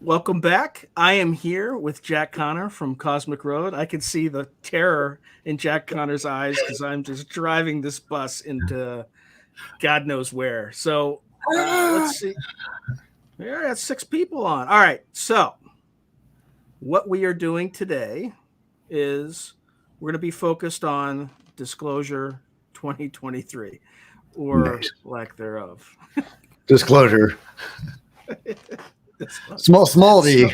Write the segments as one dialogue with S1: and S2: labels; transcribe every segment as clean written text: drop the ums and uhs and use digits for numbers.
S1: Welcome back. I am here with Jack Connor from Cosmic Road. I can see the terror in Jack Connor's eyes because I'm just driving this bus into God knows where. So let's see. We already got 6 people on. All right. So what we are doing today is we're going to be focused on Disclosure 2023 or lack thereof.
S2: Disclosure. Small D.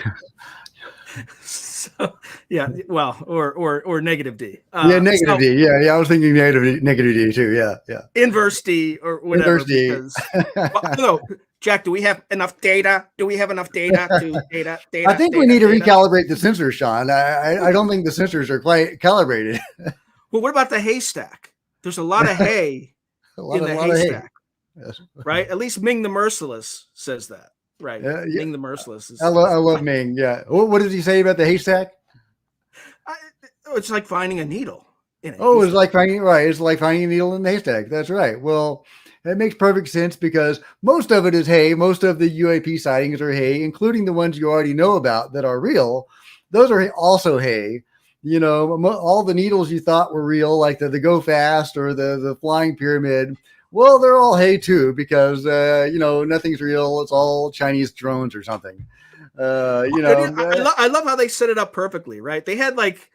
S1: So yeah, well, or negative D.
S2: Negative D. Yeah. I was thinking negative D too. Yeah.
S1: Inverse D or whatever.
S2: Inverse D.
S1: Because, no, Jack, do we have enough data? Do we have enough data to data?
S2: I think we need to recalibrate the sensors, Sean. I don't think the sensors are quite calibrated.
S1: Well, what about the haystack? There's a lot of hay in the haystack,
S2: yes.
S1: Right? At least Ming the Merciless says that. Right.
S2: Yeah.
S1: Ming the Merciless.
S2: I love Ming. Yeah. What does he say about the haystack?
S1: It's like finding a needle in it.
S2: Oh, it's like finding a needle in the haystack. That's right. Well, it makes perfect sense because most of it is hay. Most of the UAP sightings are hay, including the ones you already know about that are real. Those are also hay. You know, all the needles you thought were real, like the Go Fast or the Flying Pyramid. Well, they're all hay too, because, nothing's real. It's all Chinese drones or something.
S1: I love how they set it up perfectly, right? They had like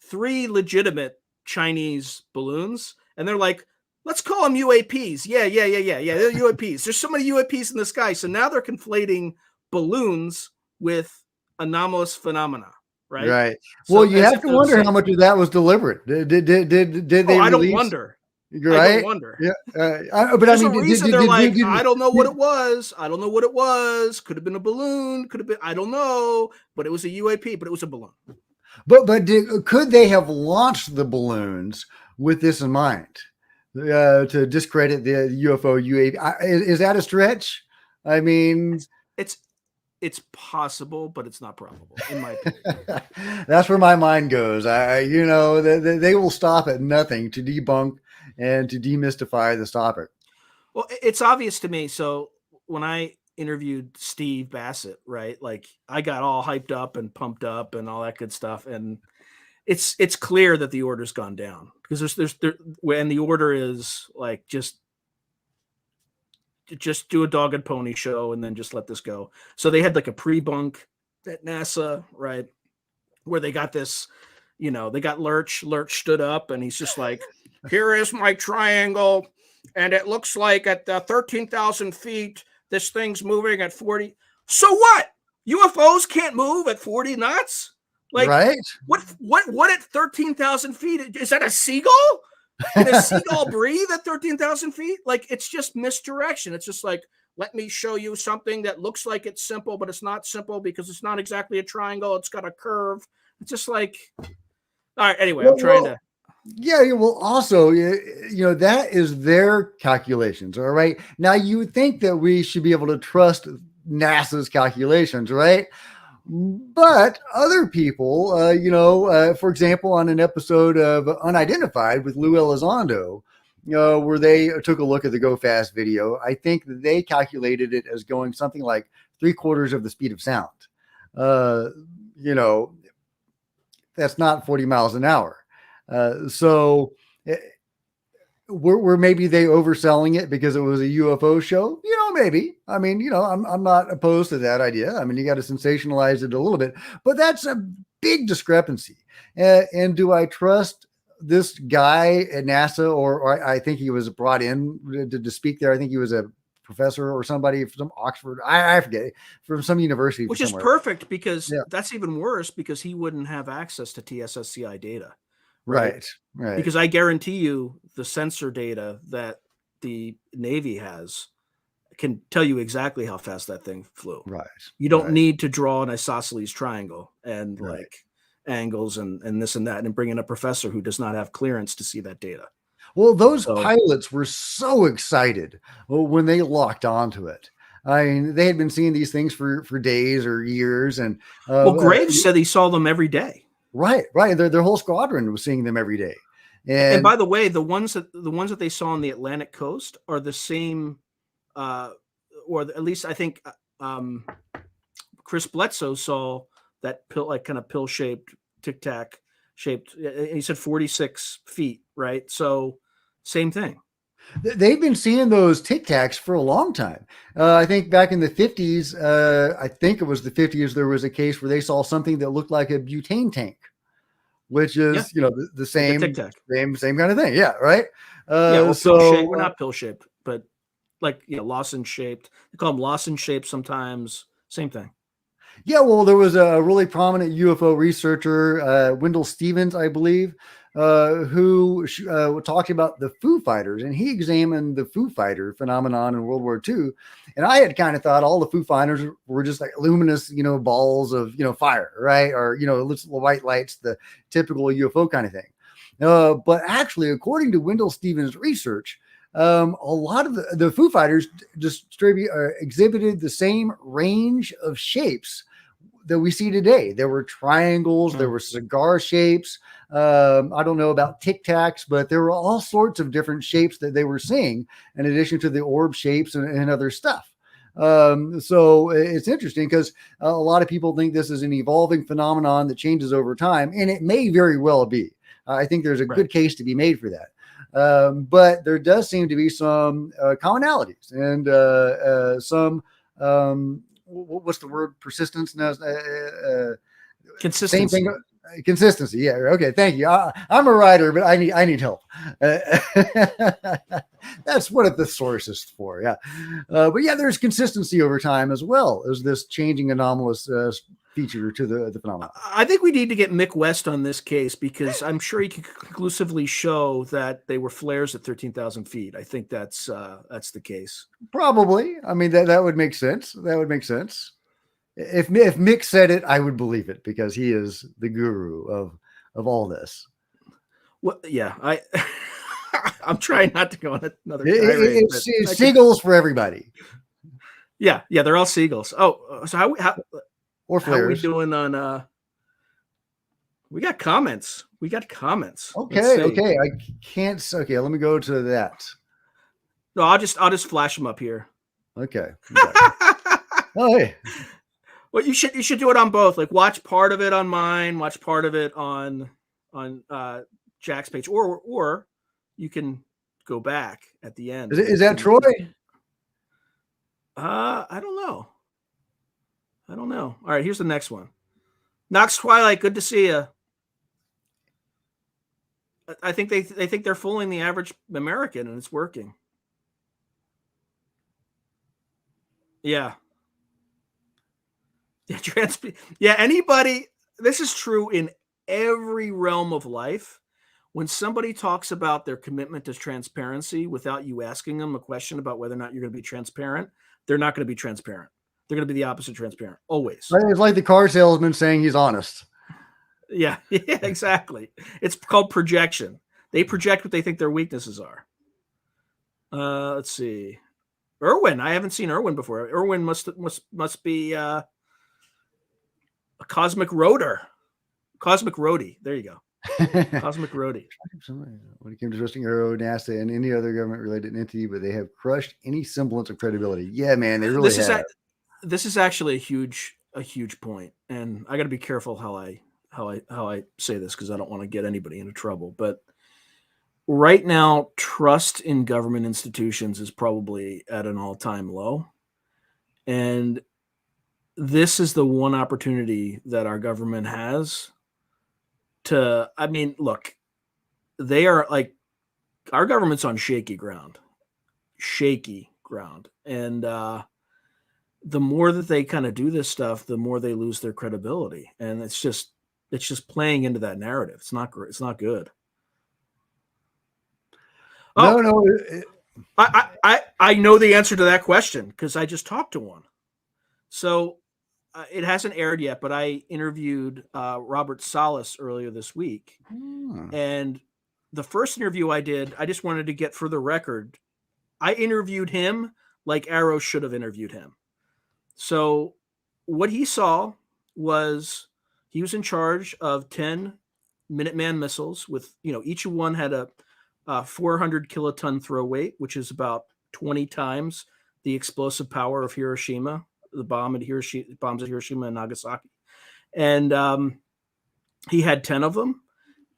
S1: 3 legitimate Chinese balloons and they're like, let's call them UAPs. Yeah. They're UAPs. There's so many UAPs in the sky. So now they're conflating balloons with anomalous phenomena. Right.
S2: Right.
S1: So
S2: well, you have to wonder how much of that was deliberate. Did they?
S1: I don't wonder.
S2: Right?
S1: I don't wonder.
S2: Yeah. But
S1: there's a reason they're like, I don't know what it was. I don't know what it was. Could have been a balloon. Could have been. I don't know. But it was a UAP. But it was a balloon.
S2: But could they have launched the balloons with this in mind to discredit the UFO UAP? Is that a stretch? I mean,
S1: it's possible, but it's not probable, in my opinion.
S2: That's where my mind goes. They will stop at nothing to debunk and to demystify this topic.
S1: Well, it's obvious to me. So when I interviewed Steve Bassett, right, like I got all hyped up and pumped up and all that good stuff, and it's clear that the order's gone down because there's when the order is like just do a dog and pony show and then just let this go. So they had like a pre-bunk at NASA, right, where they got this, they got Lurch stood up and he's just like, here is my triangle. And it looks like at 13,000 feet, this thing's moving at 40. So what? UFOs can't move at 40 knots? Like,
S2: right?
S1: What at 13,000 feet? Is that a seagull? Can a seagull breathe at 13,000 feet? Like, it's just misdirection. It's just like, let me show you something that looks like it's simple, but it's not simple because it's not exactly a triangle. It's got a curve. It's just like, all right. Anyway, I'm trying to.
S2: Yeah. Well, also, that is their calculations. All right. Now, you would think that we should be able to trust NASA's calculations, right? But other people, for example, on an episode of Unidentified with Lou Elizondo, where they took a look at the Go Fast video, I think that they calculated it as going something like 3/4 of the speed of sound. That's not 40 miles an hour. So were maybe they overselling it because it was a UFO show? Maybe. I mean, I'm not opposed to that idea. I mean, you got to sensationalize it a little bit, but that's a big discrepancy. And do I trust this guy at NASA, or I think he was brought in to speak there. I think he was a professor or somebody from Oxford. I forget, from some university
S1: Which is
S2: somewhere.
S1: perfect, because
S2: Yeah.
S1: that's even worse, because he wouldn't have access to TSSCI data, right?
S2: Right. Right.
S1: Because I guarantee you the sensor data that the Navy has can tell you exactly how fast that thing flew.
S2: Right.
S1: You don't
S2: Right.
S1: need to draw an isosceles triangle and
S2: Right.
S1: like angles and this and that and bring in a professor who does not have clearance to see that data.
S2: Well, those
S1: So,
S2: pilots were so excited when they locked onto it. I mean, they had been seeing these things for days or years, and
S1: well, Graves said he saw them every day.
S2: right, right. Their whole squadron was seeing them every day.
S1: And
S2: And
S1: by the way, the ones that they saw on the Atlantic coast are the same, or at least I think Chris Bledsoe saw that pill, like kind of pill shaped, tic tac shaped. He said 46 feet, right? So same thing.
S2: they've been seeing those Tic Tacs for a long time. I think back in the 50s, I think it was the 50s, there was a case where they saw something that looked like a butane tank, which is, the
S1: Like a
S2: same,
S1: tic tac.
S2: same kind of thing. Yeah. Right.
S1: Yeah, or pill shaped. Well,
S2: So
S1: not pill shaped, but like lozenge shaped. They call them lozenge shaped sometimes. Same thing.
S2: yeah, well, there was a really prominent UFO researcher, Wendell Stevens, I believe, who talked about the Foo Fighters, and he examined the Foo Fighter phenomenon in World War II. And I had kind of thought all the Foo Fighters were just like luminous, balls of, fire, right? Or, little white lights, the typical UFO kind of thing. But actually, according to Wendell Stevens' research, a lot of the Foo Fighters exhibited the same range of shapes that we see today. There were triangles, there were cigar shapes. I don't know about Tic Tacs, but there were all sorts of different shapes that they were seeing, in addition to the orb shapes and other stuff. So it's interesting because a lot of people think this is an evolving phenomenon that changes over time, and it may very well be. I think there's a good case to be made for that. But there does seem to be some commonalities and some what's the word? Persistence? No,
S1: Consistency.
S2: same thing. Consistency. Yeah. Okay. Thank you. I'm a writer, but I need help. That's what the source is for. Yeah. But yeah, there's consistency over time as well as this changing anomalous feature to the phenomenon.
S1: I think we need to get Mick West on this case, because I'm sure he can conclusively show that they were flares at 13,000 feet. I think that's the case.
S2: Probably. I mean, that would make sense. That would make sense. If Mick said it, I would believe it, because he is the guru of all this.
S1: Well, yeah, I'm trying not to go on another
S2: tirade. It's seagulls for everybody.
S1: Yeah, they're all seagulls. Oh, so how
S2: or flares.
S1: How are we doing on? We got comments.
S2: Okay, okay. I can't. Okay, let me go to that.
S1: No, I'll just flash them up here.
S2: Okay. Oh, hey.
S1: Well, you should do it on both. Like, watch part of it on mine, watch part of it on Jack's page, or you can go back at the end.
S2: Is that Troy?
S1: I don't know. All right, here's the next one. Knox Twilight, good to see you. I think they think they're fooling the average American, and it's working. Yeah. Yeah, anybody, this is true in every realm of life. When somebody talks about their commitment to transparency without you asking them a question about whether or not you're going to be transparent, they're not going to be transparent. They're going to be the opposite transparent, always.
S2: It's like the car salesman saying he's honest.
S1: Yeah, exactly. It's called projection. They project what they think their weaknesses are. Let's see. Irwin, I haven't seen Irwin before. Irwin must be a cosmic roader. Cosmic roadie. There you go. Cosmic roadie.
S2: When it came to trusting Aero, NASA, and any other government-related entity, but they have crushed any semblance of credibility. Yeah, man, they really have.
S1: This is actually a huge point, and I got to be careful how I say this, because I don't want to get anybody into trouble. But right now, trust in government institutions is probably at an all-time low, and this is the one opportunity that our government has to. I mean, look, they are like, our government's on shaky ground, and the more that they kind of do this stuff, the more they lose their credibility, and it's just playing into that narrative. It's not great. It's not good.
S2: No,
S1: Oh,
S2: no.
S1: I know the answer to that question because I just talked to one. So it hasn't aired yet, but I interviewed Robert Salas earlier this week, and the first interview I did, I just wanted to get for the record, I interviewed him like Arrow should have interviewed him. So what he saw was he was in charge of 10 Minuteman missiles with, each one had a 400 kiloton throw weight, which is about 20 times the explosive power of Hiroshima, the bombs at Hiroshima and Nagasaki. And he had 10 of them.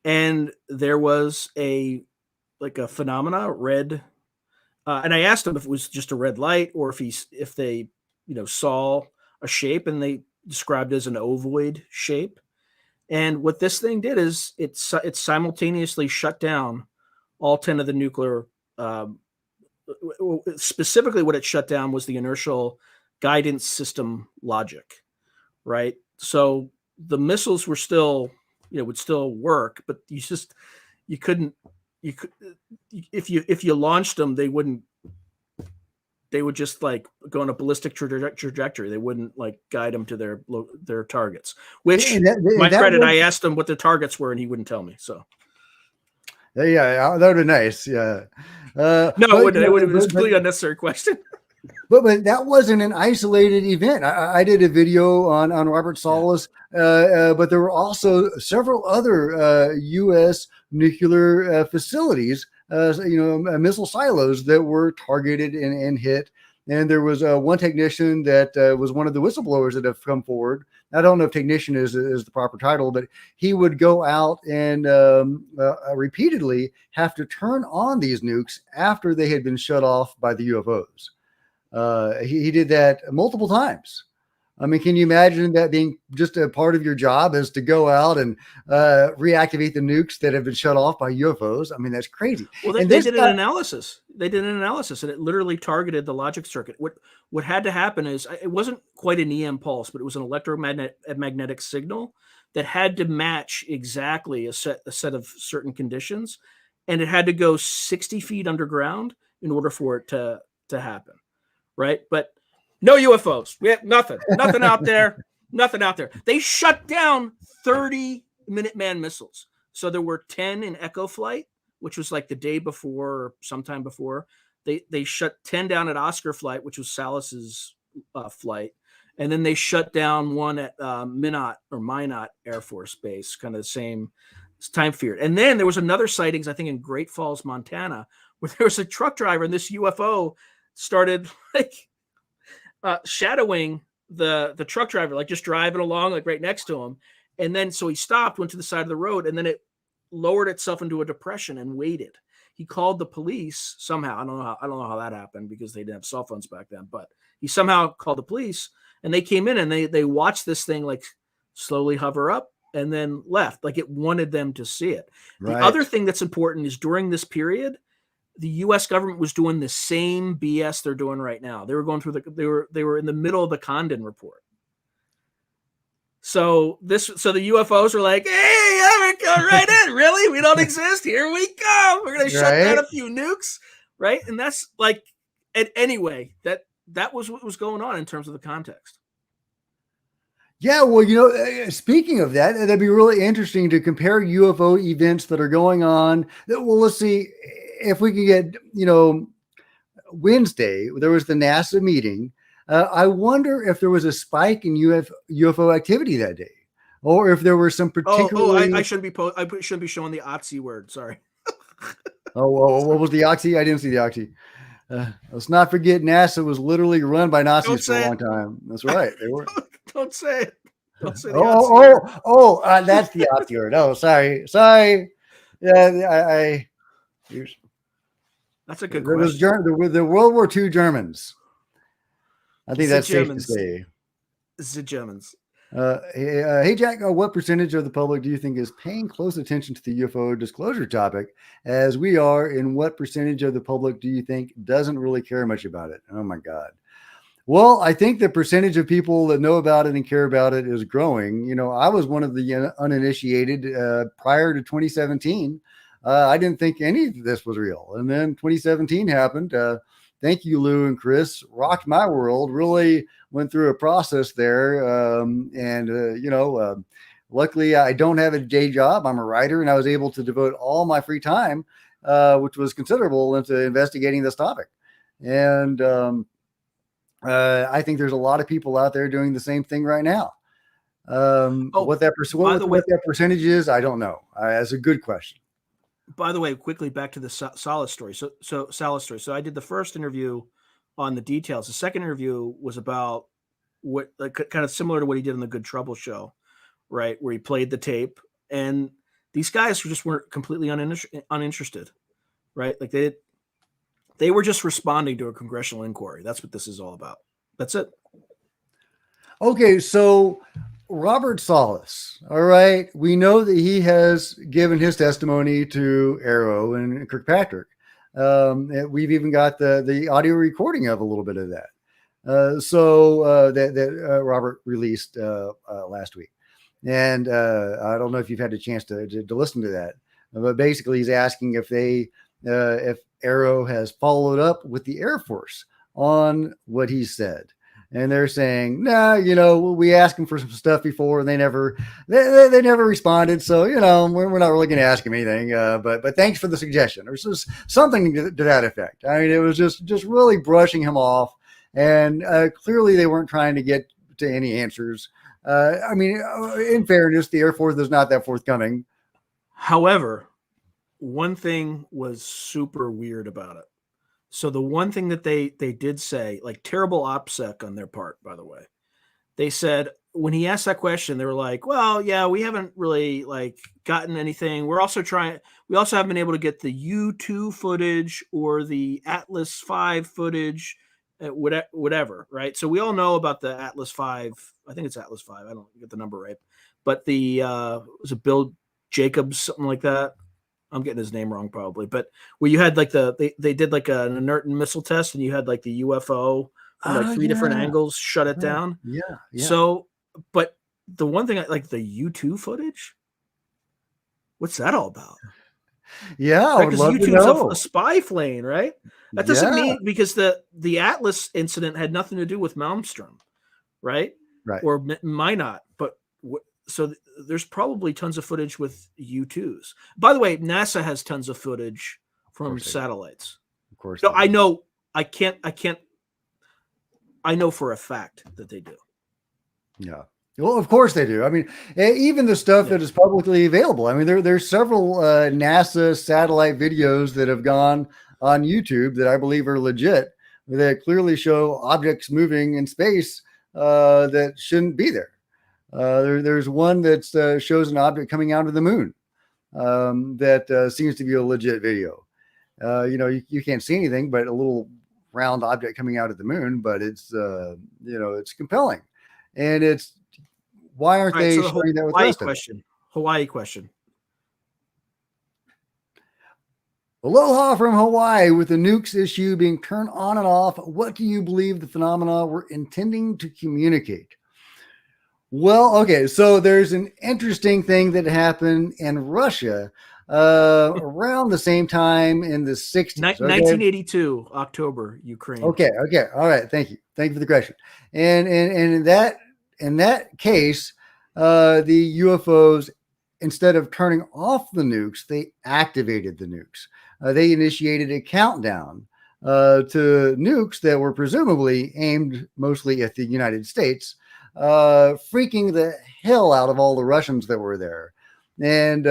S1: And there was a phenomena, red. And I asked him if it was just a red light or if they, saw a shape, and they described it as an ovoid shape. And what this thing did is it simultaneously shut down all 10 of the nuclear. Specifically, what it shut down was the inertial guidance system logic, right? So the missiles were still, would still work, but you couldn't, if you launched them, they would just like go on a ballistic trajectory. They wouldn't like guide them to their targets, which my credit, I asked him what the targets were and he wouldn't tell me. So.
S2: Yeah, that would be nice. Yeah.
S1: No, it was a completely unnecessary question.
S2: But that wasn't an isolated event. I did a video on Robert Salas, but there were also several other U.S. nuclear facilities, missile silos that were targeted and hit. And there was one technician that was one of the whistleblowers that have come forward. I don't know if technician is the proper title, but he would go out and repeatedly have to turn on these nukes after they had been shut off by the UFOs. He did that multiple times. I mean, can you imagine that being just a part of your job is to go out and reactivate the nukes that have been shut off by UFOs? I mean, that's crazy.
S1: Well, they did an analysis. They did an analysis, and it literally targeted the logic circuit. What had to happen is it wasn't quite an EM pulse, but it was an electromagnetic signal that had to match exactly a set of certain conditions, and it had to go 60 feet underground in order for it to happen, right? But no UFOs. We have nothing out there. Nothing out there. They shut down 30 Minuteman missiles. So there were 10 in Echo flight, which was like the day before or sometime before. They shut 10 down at Oscar flight, which was Salas's flight. And then they shut down one at Minot Air Force Base, kind of the same time period. And then there was another sightings, I think, in Great Falls, Montana, where there was a truck driver and this UFO started shadowing the truck driver, like just driving along, like right next to him. And then so he stopped, went to the side of the road, and then it lowered itself into a depression and waited. He called the police somehow. I don't know how that happened because they didn't have cell phones back then, but he somehow called the police and they came in and they watched this thing like slowly hover up and then left. Like it wanted them to see it. Right. The other thing that's important is during this period, the U.S. government was doing the same BS they're doing right now. They were going through they were in the middle of the Condon report. So the UFOs were like, hey, I'm going right in. Really? We don't exist. Here we go. We're going to shut down a few nukes. Right. And that's like, anyway, that was what was going on in terms of the context.
S2: Yeah, well, speaking of that, that'd be really interesting to compare UFO events that are going on. Well, let's see if we can get, Wednesday, there was the NASA meeting. I wonder if there was a spike in UFO activity that day, or if there were some particular.
S1: I shouldn't be showing the oxy word. Sorry.
S2: What was the oxy? I didn't see the oxy. Let's not forget NASA was literally run by Nazis for a long time. That's right. They were.
S1: Don't say it. Don't say
S2: the that's the oxy word. Oh, sorry. Yeah,
S1: That's a good question.
S2: There was the World War II Germans. I think that's safe to say.
S1: The Germans.
S2: Hey, Jack, what percentage of the public do you think is paying close attention to the UFO disclosure topic as we are? And what percentage of the public do you think doesn't really care much about it? Oh, my God. Well, I think the percentage of people that know about it and care about it is growing. I was one of the uninitiated prior to 2017. I didn't think any of this was real. And then 2017 happened. Thank you, Lou and Chris. Rocked my world. Really went through a process there. Luckily, I don't have a day job. I'm a writer, and I was able to devote all my free time, which was considerable, into investigating this topic. And I think there's a lot of people out there doing the same thing right now. What that percentage is, I don't know. That's a good question.
S1: By the way, quickly back to the Salas story. So Salas story. So I did the first interview on the details. The second interview was about what, like, kind of similar to what he did on the Good Trouble show, right, where he played the tape, and these guys just weren't completely uninterested, right? Like they were just responding to a congressional inquiry. That's what this is all about. That's it.
S2: Okay, so Robert Salas, all right, we know that he has given his testimony to Arrow and Kirkpatrick. We've even got the audio recording of a little bit of that. That Robert released last week. And I don't know if you've had a chance to listen to that, but basically he's asking if Arrow has followed up with the Air Force on what he said. And they're saying, no, we asked them for some stuff before and they never responded. So, we're not really going to ask him anything. But thanks for the suggestion, or something to that effect. I mean, it was just really brushing him off. And clearly they weren't trying to get to any answers. In fairness, the Air Force is not that forthcoming.
S1: However, one thing was super weird about it. So the one thing that they did say, like, terrible OPSEC on their part, by the way, they said when he asked that question, they were like, well, yeah, we haven't really gotten anything. We also haven't been able to get the U2 footage or the Atlas 5 footage, whatever. Right. So we all know about the Atlas 5. I think it's Atlas 5. I don't get the number right, but the, was it Bill Jacobs, something like that? I'm getting his name wrong probably, but where you had they did an inert missile test, and you had the UFO from three different angles shut it down.
S2: Yeah.
S1: So, but the one thing the U2 footage, what's that all about?
S2: Yeah, I would love to know.
S1: A spy plane, right? That doesn't mean, because the Atlas incident had nothing to do with Malmstrom, right?
S2: Right.
S1: Or might not, but so there's probably tons of footage with U2s. By the way, NASA has tons of footage from satellites.
S2: Of course.
S1: So I know for a fact that they do.
S2: Yeah. Well, of course they do. I mean, even the stuff that is publicly available. I mean, there's several NASA satellite videos that have gone on YouTube that I believe are legit, that clearly show objects moving in space that shouldn't be there. There's one that shows an object coming out of the moon that seems to be a legit video. You can't see anything but a little round object coming out of the moon, but it's it's compelling, and it's why aren't they showing that with
S1: Hawaii question.
S2: Aloha from Hawaii. With the nukes issue being turned on and off, what do you believe the phenomena were intending to communicate? Well, okay, so there's an interesting thing that happened in Russia around the same time in the 60s.
S1: 1982, October, Ukraine.
S2: Okay. All right. Thank you for the question. And in that case, the UFOs, instead of turning off the nukes, they activated the nukes. They initiated a countdown to nukes that were presumably aimed mostly at the United States, freaking the hell out of all the Russians that were there. And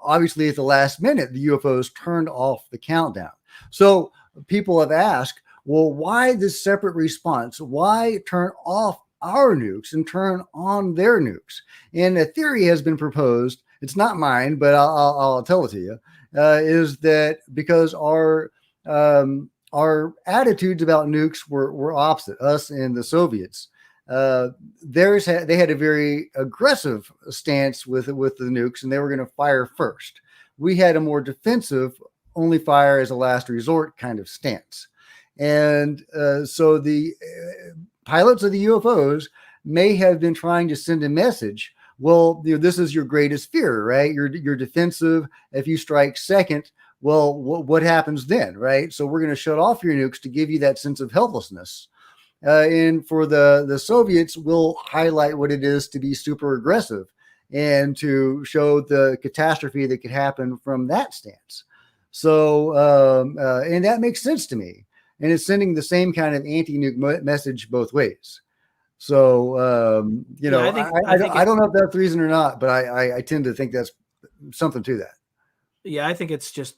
S2: obviously at the last minute, the UFOs turned off the countdown. So people have asked, well, why this separate response? Why turn off our nukes and turn on their nukes? And a theory has been proposed. It's not mine, but I'll tell it to you. Is that because our attitudes about nukes were opposite, us and the Soviets. they had a very aggressive stance with the nukes, and they were going to fire first. We had a more defensive, only fire as a last resort kind of stance. And so the pilots of the UFOs may have been trying to send a message. Well, this is your greatest fear, right? You're defensive. If you strike second, well, what happens then, right? So we're going to shut off your nukes to give you that sense of helplessness. And for the Soviets, we'll highlight what it is to be super aggressive and to show the catastrophe that could happen from that stance. So, and that makes sense to me. And it's sending the same kind of anti-nuke message both ways. So, I don't know if that's the reason or not, but I tend to think that's something to that.
S1: Yeah, I think it's just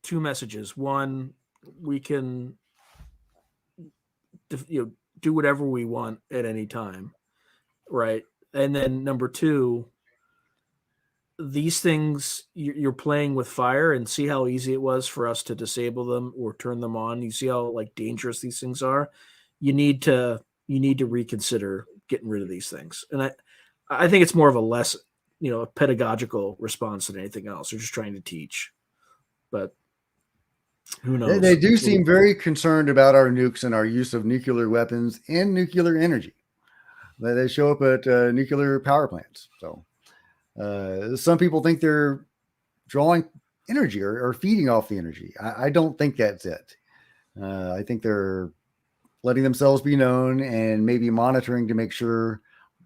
S1: two messages. One, we can do whatever we want at any time, right? And then number two, these things, you're playing with fire, and see how easy it was for us to disable them or turn them on. You see how like dangerous these things are. You need to reconsider getting rid of these things. And I think it's more of a lesson, a pedagogical response than anything else. They're just trying to teach, but who knows?
S2: They do seem very concerned about our nukes and our use of nuclear weapons and nuclear energy. They show up at nuclear power plants. So some people think they're drawing energy or feeding off the energy. I don't think that's it. I think they're letting themselves be known and maybe monitoring to make sure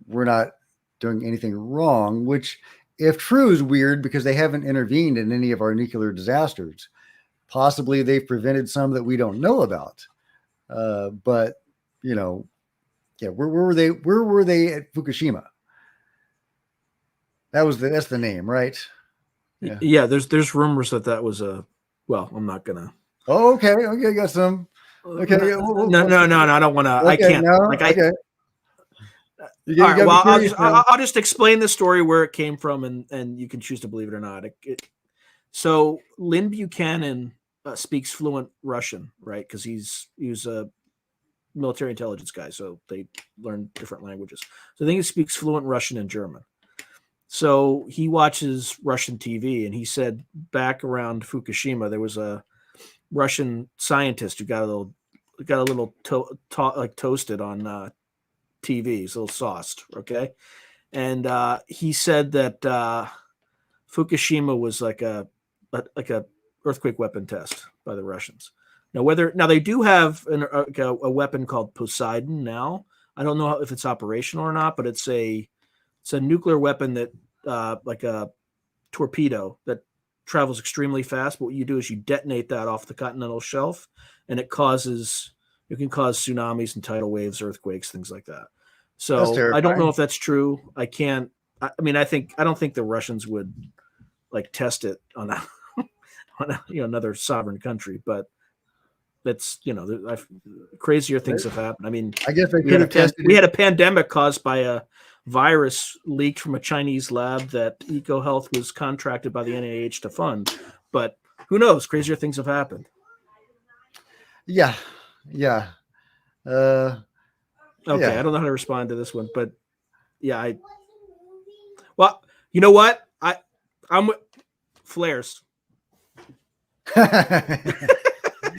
S2: we're not doing anything wrong, which, if true, is weird because they haven't intervened in any of our nuclear disasters. Possibly they've prevented some that we don't know about. But, where were they? Where were they at Fukushima? That's the name, right?
S1: Yeah. There's rumors that was a. Well, I'm not gonna.
S2: Oh, okay. Got some. Okay.
S1: No. I don't want to. Okay, I can't.
S2: No,
S1: okay. All right. Well, I'll just explain the story where it came from, and you can choose to believe it or not. So Lynn Buchanan speaks fluent Russian, right? Because he's a military intelligence guy, so they learn different languages. So I think he speaks fluent Russian and German. So he watches Russian TV, and he said back around Fukushima, there was a Russian scientist who got a little toasted on TV. He's a little sauced, okay? And he said that Fukushima was like a earthquake weapon test by the Russians. Now they do have a weapon called Poseidon now. I don't know if it's operational or not, but it's a nuclear weapon that like a torpedo that travels extremely fast. But what you do is you detonate that off the continental shelf, and it can cause tsunamis and tidal waves, earthquakes, things like that. So I don't know if that's true. I don't think the Russians would like test it on another sovereign country, but that's crazier things have happened. I mean,
S2: I guess we
S1: had a pandemic caused by a virus leaked from a Chinese lab that EcoHealth was contracted by the NIH to fund, but who knows? Crazier things have happened.
S2: Yeah.
S1: Okay, yeah. I don't know how to respond to this one, but yeah, well, you know what? I'm with flares.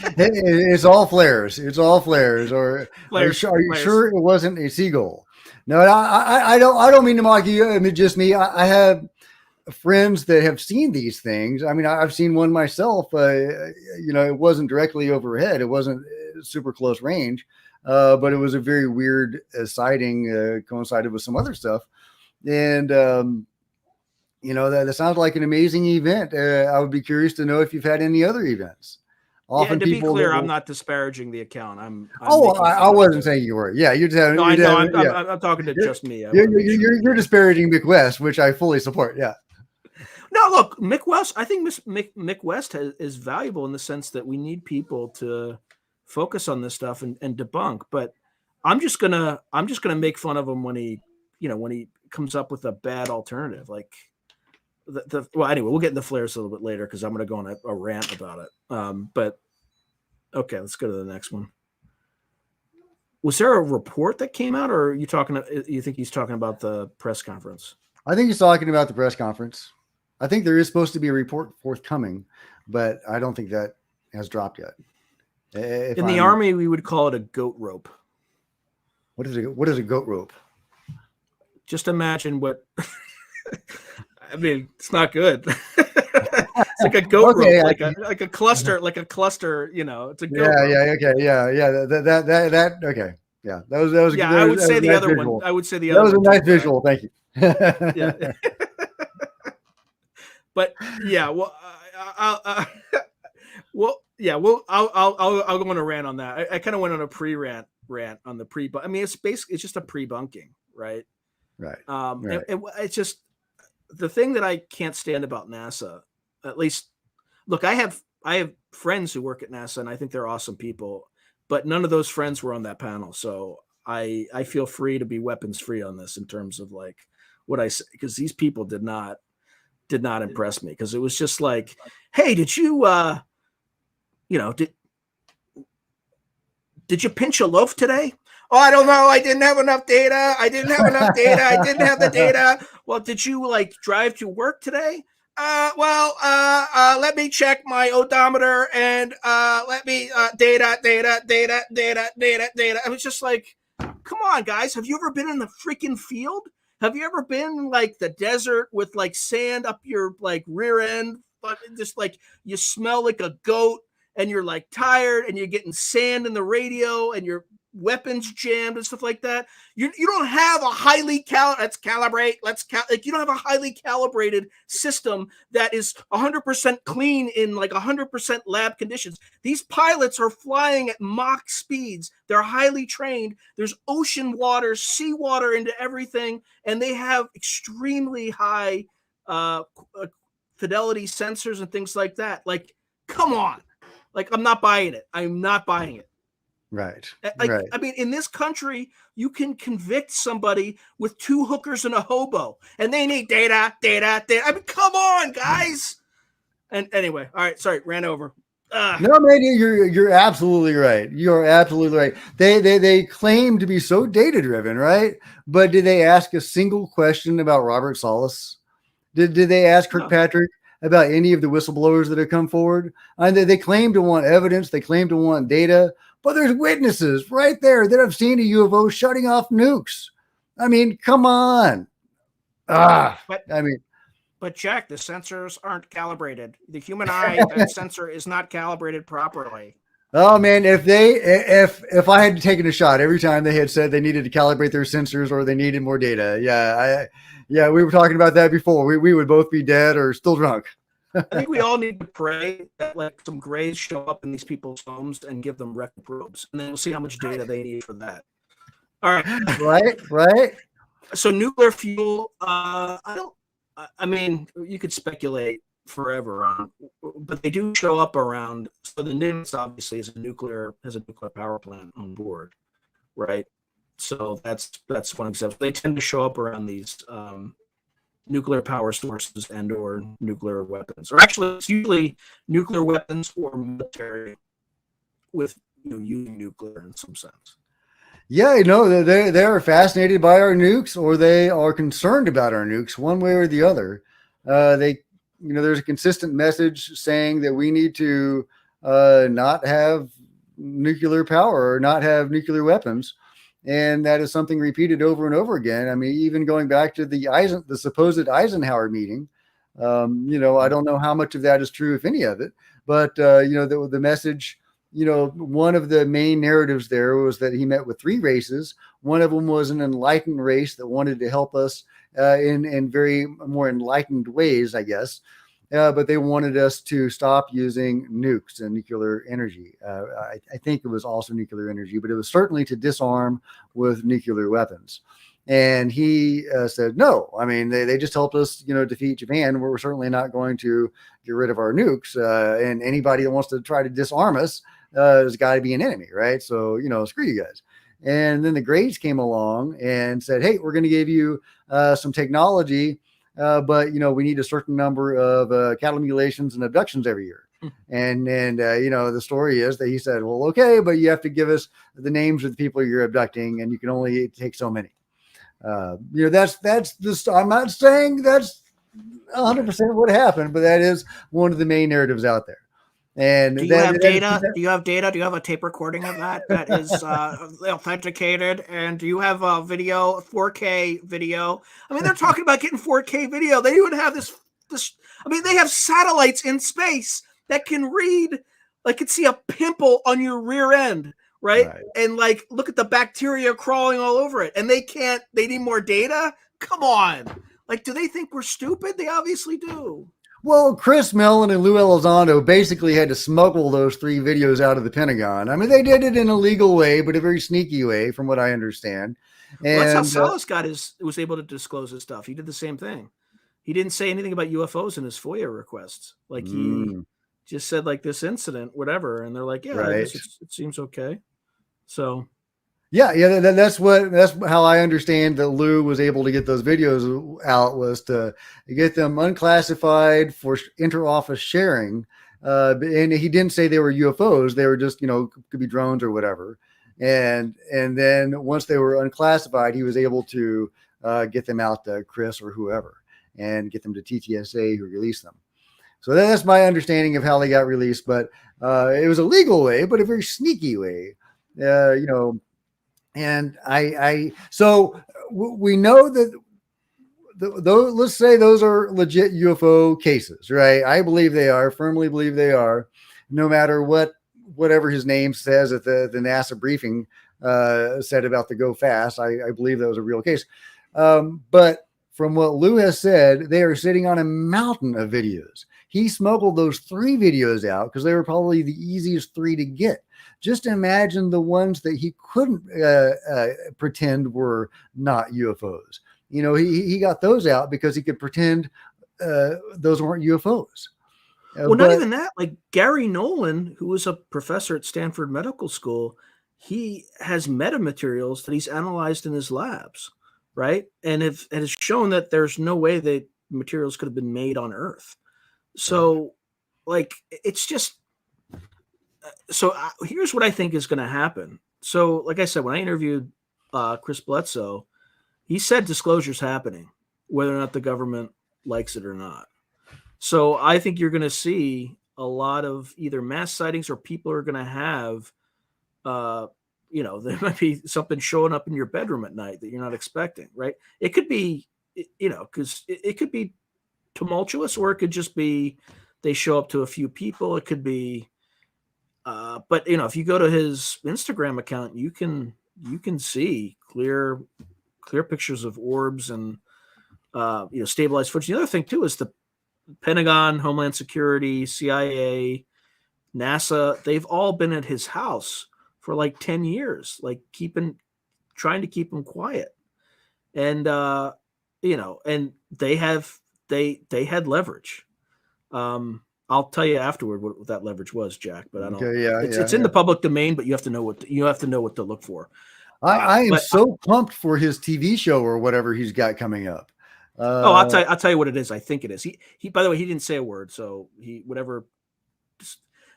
S2: It's all flares. Or
S1: flares.
S2: Are you sure it wasn't a seagull? No, I don't mean to mock you. I mean, just me. I have friends that have seen these things. I mean, I've seen one myself. It wasn't directly overhead. It wasn't super close range, but it was a very weird sighting. Coincided with some other stuff, and that sounds like an amazing event. I would be curious to know if you've had any other events.
S1: Often to be clear, I'm not disparaging the account.
S2: I wasn't saying you were. Yeah, you're just having.
S1: I'm talking to just me.
S2: You're disparaging Mick West, which I fully support. Yeah.
S1: No, look, Mick West. I think Mick West is valuable in the sense that we need people to focus on this stuff and debunk. But I'm just gonna make fun of him when he comes up with a bad alternative. Like well, anyway, we'll get into flares a little bit later because I'm going to go on a rant about it. But okay, let's go to the next one. Was there a report that came out, or are you talking? You think he's talking about the press conference?
S2: I think he's talking about the press conference. I think there is supposed to be a report forthcoming, but I don't think that has dropped yet.
S1: In the Army, we would call it a goat rope.
S2: What is a goat rope?
S1: Just imagine what. I mean, it's not good. It's like a goat rope, like a cluster, You know, it's a goat rope.
S2: That okay. Yeah, that was.
S1: Yeah, I would say the other one. I would say the other.
S2: That was a nice visual. Thank you.
S1: Yeah. But yeah, well, I'll go on a rant on that. I kind of went on a rant on the pre. I mean, it's just a pre-bunking, right?
S2: Right.
S1: And it's just the thing that I can't stand about NASA. At least, look, I have friends who work at NASA, and I think they're awesome people. But none of those friends were on that panel, so I feel free to be weapons free on this in terms of like what I say, because these people did not impress me, because it was just like, hey, did you did you pinch a loaf today? Oh, I don't know. I didn't have enough data. I didn't have the data. Well, did you like drive to work today? Let me check my odometer and let me data. I was just like, come on, guys. Have you ever been in the freaking field? Have you ever been in like the desert with like sand up your like rear end? Just like you smell like a goat and you're like tired and you're getting sand in the radio and your weapons jammed and stuff like that. You don't have a highly you don't have a highly calibrated system that is 100% clean in like 100% lab conditions. These pilots are flying at Mach speeds. They're highly trained. There's ocean water, sea water into everything, and they have extremely high fidelity sensors and things like that. Like, come on. Like, I'm not buying it. I'm not buying it.
S2: Right.
S1: Like,
S2: right.
S1: I mean, in this country, you can convict somebody with 2 hookers and a hobo, and they need data. I mean, come on, guys. And anyway, all right, sorry, ran over.
S2: No, man, you're absolutely right. You're absolutely right. They claim to be so data driven, right? But did they ask a single question about Robert Salas? Did they ask Kirkpatrick about any of the whistleblowers that have come forward? And they claim to want evidence. They claim to want data. But there's witnesses right there that have seen a UFO shutting off nukes. I mean, come on. But
S1: Jack, the sensors aren't calibrated. The human eye, that sensor is not calibrated properly.
S2: Oh man, if I had taken a shot every time they had said they needed to calibrate their sensors or they needed more data, we were talking about that before. We would both be dead or still drunk.
S1: I think we all need to pray that like some grays show up in these people's homes and give them record probes, and then we'll see how much data they need for that. All right,
S2: right.
S1: So nuclear fuel, I mean, you could speculate forever on, but they do show up around. So the NIMS obviously has a nuclear power plant on board, right? So that's one example. They tend to show up around these nuclear power sources and or nuclear weapons, or actually it's usually nuclear weapons or military with using nuclear in some sense.
S2: Yeah, they are fascinated by our nukes, or they are concerned about our nukes, one way or the other. There's a consistent message saying that we need to not have nuclear power or not have nuclear weapons. And that is something repeated over and over again. I mean, even going back to the supposed Eisenhower meeting, I don't know how much of that is true, if any of it, but, the message, one of the main narratives there was that he met with 3 races. One of them was an enlightened race that wanted to help us in very more enlightened ways, I guess. But they wanted us to stop using nukes and nuclear energy. I think it was also nuclear energy, but it was certainly to disarm with nuclear weapons. And he said, no, I mean, they just helped us, defeat Japan. We're certainly not going to get rid of our nukes. And anybody that wants to try to disarm us has got to be an enemy, right? So, screw you guys. And then the Greys came along and said, hey, we're going to give you some technology, but we need a certain number of cattle mutilations and abductions every year. And the story is that he said, well, okay, but you have to give us the names of the people you're abducting, and you can only take so many. That's this. I'm not saying that's 100% what happened, but that is one of the main narratives out there. And
S1: do you have data? Do you have data? Do you have a tape recording of that is authenticated? And do you have a video, 4K video? I mean, they're talking about getting 4K video. They even have this. I mean, they have satellites in space that can read, like, can see a pimple on your rear end, right? And like, look at the bacteria crawling all over it. And they need more data. Come on. Like, do they think we're stupid? They obviously do.
S2: Well, Chris Mellon and Lou Elizondo basically had to smuggle those 3 videos out of the Pentagon. I mean, they did it in a legal way, but a very sneaky way, from what I understand. And
S1: well, that's how Salas was able to disclose his stuff. He did the same thing. He didn't say anything about UFOs in his FOIA requests. Like, he just said, like, this incident, whatever, and they're like, yeah, I guess it seems okay. So.
S2: Yeah, that's how I understand that Lou was able to get those videos out, was to get them unclassified for interoffice sharing. And he didn't say they were UFOs; they were just, could be drones or whatever. And then once they were unclassified, he was able to get them out to Chris or whoever, and get them to TTSA, who released them. So that's my understanding of how they got released. But it was a legal way, but a very sneaky way. And so we know that let's say those are legit UFO cases, right? I believe they are, firmly believe they are, no matter whatever his name says at the NASA briefing said about the go fast. I believe that was a real case. But from what Lou has said, they are sitting on a mountain of videos. He smuggled those 3 videos out because they were probably the easiest 3 to get. Just imagine the ones that he couldn't pretend were not UFOs. He got those out because he could pretend those weren't UFOs.
S1: Well, not even that. Like, Gary Nolan, who was a professor at Stanford Medical School, he has metamaterials that he's analyzed in his labs, right? And it has shown that there's no way that materials could have been made on Earth. So, like, it's just. So here's what I think is going to happen. So, like I said, when I interviewed Chris Bledsoe, he said disclosure's happening, whether or not the government likes it or not. So I think you're going to see a lot of either mass sightings, or people are going to have, there might be something showing up in your bedroom at night that you're not expecting, right? It could be, because it could be tumultuous, or it could just be they show up to a few people. It could be. But if you go to his Instagram account, you can see clear pictures of orbs and stabilized footage. The other thing too is the Pentagon, Homeland Security, CIA, NASA. They've all been at his house for like 10 years, like trying to keep him quiet, and and they had leverage. I'll tell you afterward what that leverage was, Jack. But I don't. Okay, it's in the public domain, but you have to know what to look for.
S2: I am so pumped for his TV show or whatever he's got coming up.
S1: I'll tell you what it is. I think it is. He by the way, he didn't say a word. So whatever.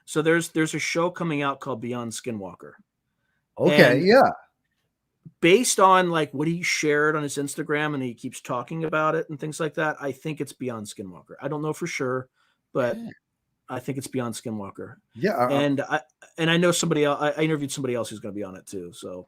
S1: So there's a show coming out called Beyond Skinwalker.
S2: Okay, yeah.
S1: Based on like what he shared on his Instagram, and he keeps talking about it and things like that, I think it's Beyond Skinwalker. I don't know for sure, but I think it's Beyond Skinwalker.
S2: Yeah.
S1: And I know somebody else. I interviewed somebody else who's going to be on it too. So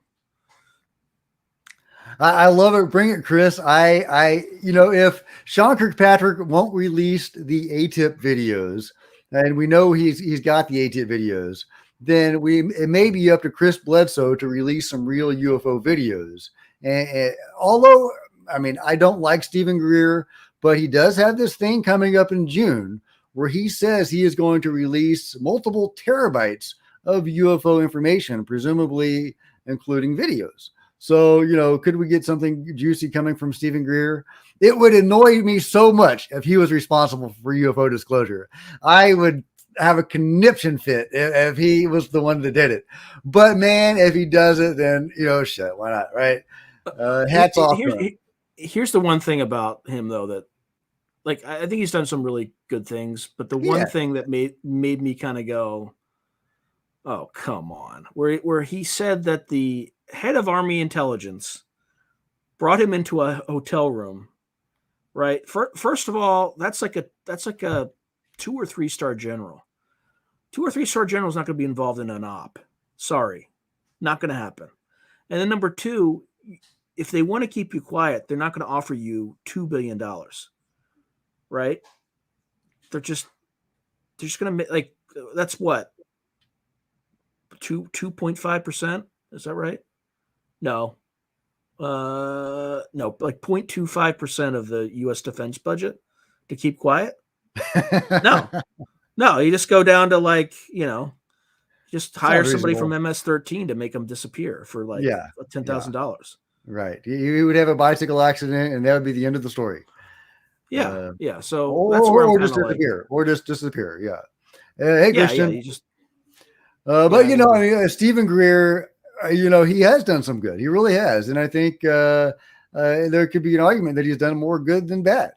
S2: I love it. Bring it, Chris. If Sean Kirkpatrick won't release the ATIP videos, and we know he's got the ATIP videos, then it may be up to Chris Bledsoe to release some real UFO videos. And although, I mean, I don't like Stephen Greer, but he does have this thing coming up in June where he says he is going to release multiple terabytes of UFO information, presumably including videos. So, could we get something juicy coming from Stephen Greer? It would annoy me so much if he was responsible for UFO disclosure. I would have a conniption fit if he was the one that did it. But man, if he does it, then, shit, why not, right? Hats off.
S1: Here's the one thing about him, though, that like I think he's done some really good things, but the
S2: Yeah.
S1: one thing that made me kind of go, "Oh, come on," where he said that the head of Army intelligence brought him into a hotel room. Right. First of all, that's like a 2 or 3 star general. 2 or 3 star general is not going to be involved in an op. Sorry, not going to happen. And then number two, if they want to keep you quiet, they're not going to offer you $2 billion, right? They're just going to make like that's what 2.5%. Is that right? No, no, like 0.25% of the U.S. defense budget to keep quiet. No, no, you just go down to like just hire
S2: Sounds
S1: somebody from
S2: reasonable.
S1: MS-13 to make them disappear for like
S2: Yeah. Yeah.
S1: $10,000.
S2: Right. You would have a bicycle accident, and that would be the end of the story.
S1: Yeah,
S2: Uh,
S1: yeah. So that's where I'm
S2: or
S1: kind
S2: just
S1: of like,
S2: disappear, or just disappear. Yeah. Hey,
S1: yeah, yeah.
S2: Christian.
S1: You just,
S2: But
S1: yeah, I
S2: I
S1: mean,
S2: mean, Stephen Greer, he has done some good. He really has, and I think there could be an argument that he's done more good than bad.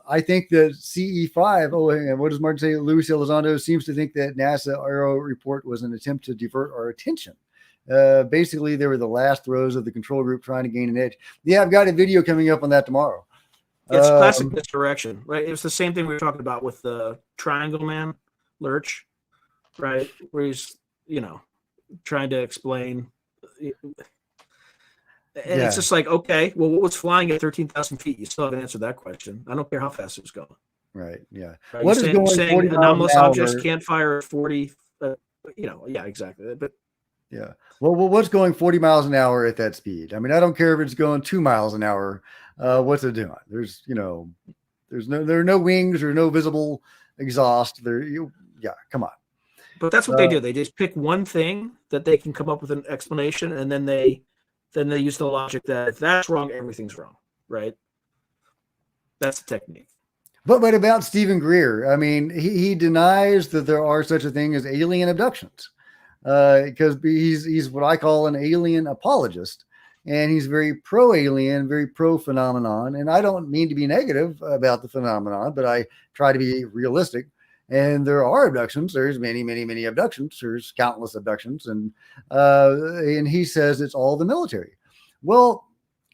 S2: I think that CE5. Oh, and what does Martin say? Luis Elizondo seems to think that NASA Aero report was an attempt to divert our attention. Basically, they were the last throws of the control group trying to gain an edge. Yeah, I've got a video coming up on that tomorrow.
S1: it's classic misdirection, right? It was the same thing we were talking about with the Triangle Man, Lurch, right? Where he's, trying to explain. And
S2: Yeah,
S1: it's just like, okay, well, what was flying at 13,000 feet? You still haven't answered that question. I don't care how fast it was going.
S2: right. Yeah.
S1: Right?
S2: What is
S1: You're
S2: going
S1: saying
S2: 40 miles an
S1: anomalous objects
S2: hour?
S1: can't fire at 40. Yeah, exactly. But
S2: Yeah. Well, what's going 40 miles an hour at that speed? I mean, I don't care if it's going 2 miles an hour. What's it doing? There are no wings or no visible exhaust. Yeah, come on.
S1: but that's what they do. They just pick one thing that they can come up with an explanation, and then they use the logic that if that's wrong, everything's wrong. Right? That's the technique.
S2: But about Stephen Greer, I mean, he denies that there are such a thing as alien abductions because he's what I call an alien apologist, and he's very pro alien, very pro phenomenon. And I don't mean to be negative about the phenomenon, but I try to be realistic. And there are abductions. There's many, many, many abductions. There's countless abductions, and he says it's all the military. Well,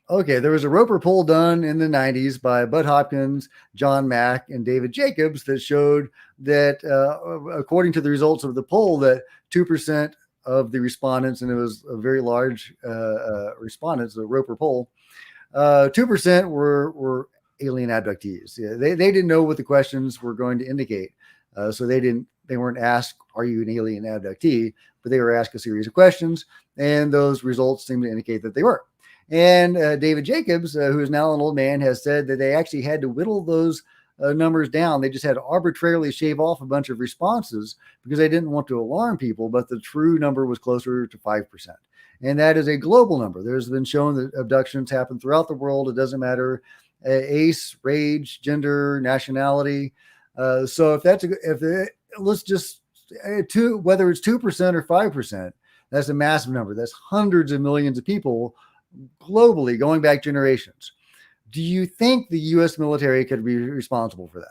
S2: okay, there was a Roper poll done in the 90s by Bud Hopkins, John Mack, and David Jacobs that showed that, according to the results of the poll, that 2% of the respondents, and it was a very large respondents, the Roper poll, 2% were alien abductees. Yeah, they didn't know what the questions were going to indicate. So they weren't asked, are you an alien abductee? But they were asked a series of questions, and those results seemed to indicate that they were. And David Jacobs, who is now an old man, has said that they actually had to whittle those numbers down. They just had to arbitrarily shave off a bunch of responses because they didn't want to alarm people, but the true number was closer to 5%. And that is a global number. There's been shown that abductions happen throughout the world. It doesn't matter ace, rage, gender, nationality. So let's just whether it's 2% or 5%, that's a massive number. That's hundreds of millions of people globally going back generations. Do you think the U.S. military could be responsible for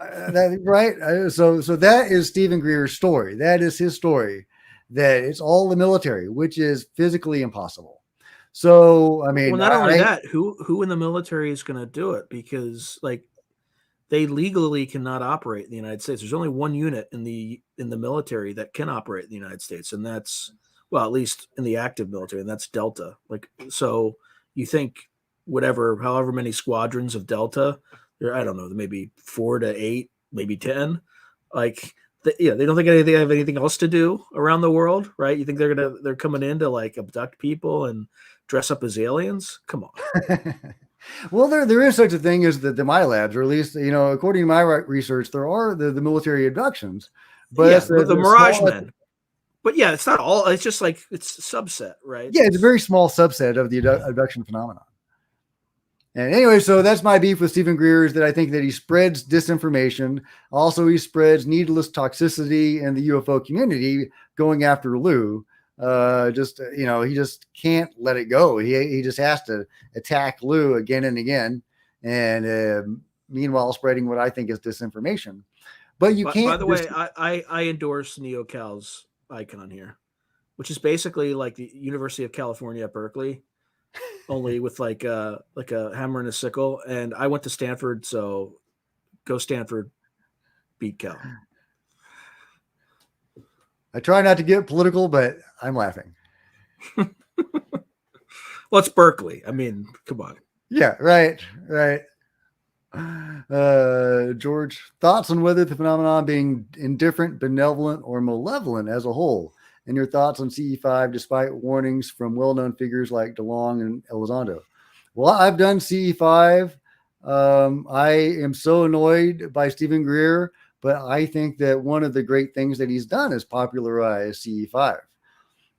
S2: that? Right? So that is Stephen Greer's story. That is his story, that it's all the military, which is physically impossible. So, I mean,
S1: well, not only that, who in the military is going to do it? Because like they legally cannot operate in the United States. There's only one unit in the military that can operate in the United States, and that's, well, at least in the active military, and that's Delta. Like, so you think however many squadrons of Delta, I don't know, maybe 4 to 8, maybe 10. Like, they don't think they have anything else to do around the world, right? You think they're coming in to like abduct people and dress up as aliens? Come on.
S2: Well, there is such a thing as the MILABs, or at least, according to my research, there are the military abductions, but
S1: yeah,
S2: the
S1: Mirage Men. But yeah, it's not all. It's just like it's a subset, right?
S2: Yeah, it's a very small subset of the abduction phenomenon. And anyway, so that's my beef with Stephen Greer, is that I think that he spreads disinformation. Also, he spreads needless toxicity in the UFO community, going after Lou. He just can't let it go. He just has to attack Lou again and again. and meanwhile spreading what I think is disinformation. But you
S1: By
S2: can't
S1: the way, I endorse NeoCal's icon here, which is basically like the University of California at Berkeley, only with like a hammer and a sickle. And I went to Stanford, so go Stanford, beat Cal.
S2: I try not to get political, but I'm laughing.
S1: Well, it's Berkeley. I mean, come on.
S2: Yeah, right. George, thoughts on whether the phenomenon being indifferent, benevolent, or malevolent as a whole, and your thoughts on CE5 despite warnings from well-known figures like DeLong and Elizondo. Well, I've done CE5. I am so annoyed by Stephen Greer, but I think that one of the great things that he's done is popularize CE5.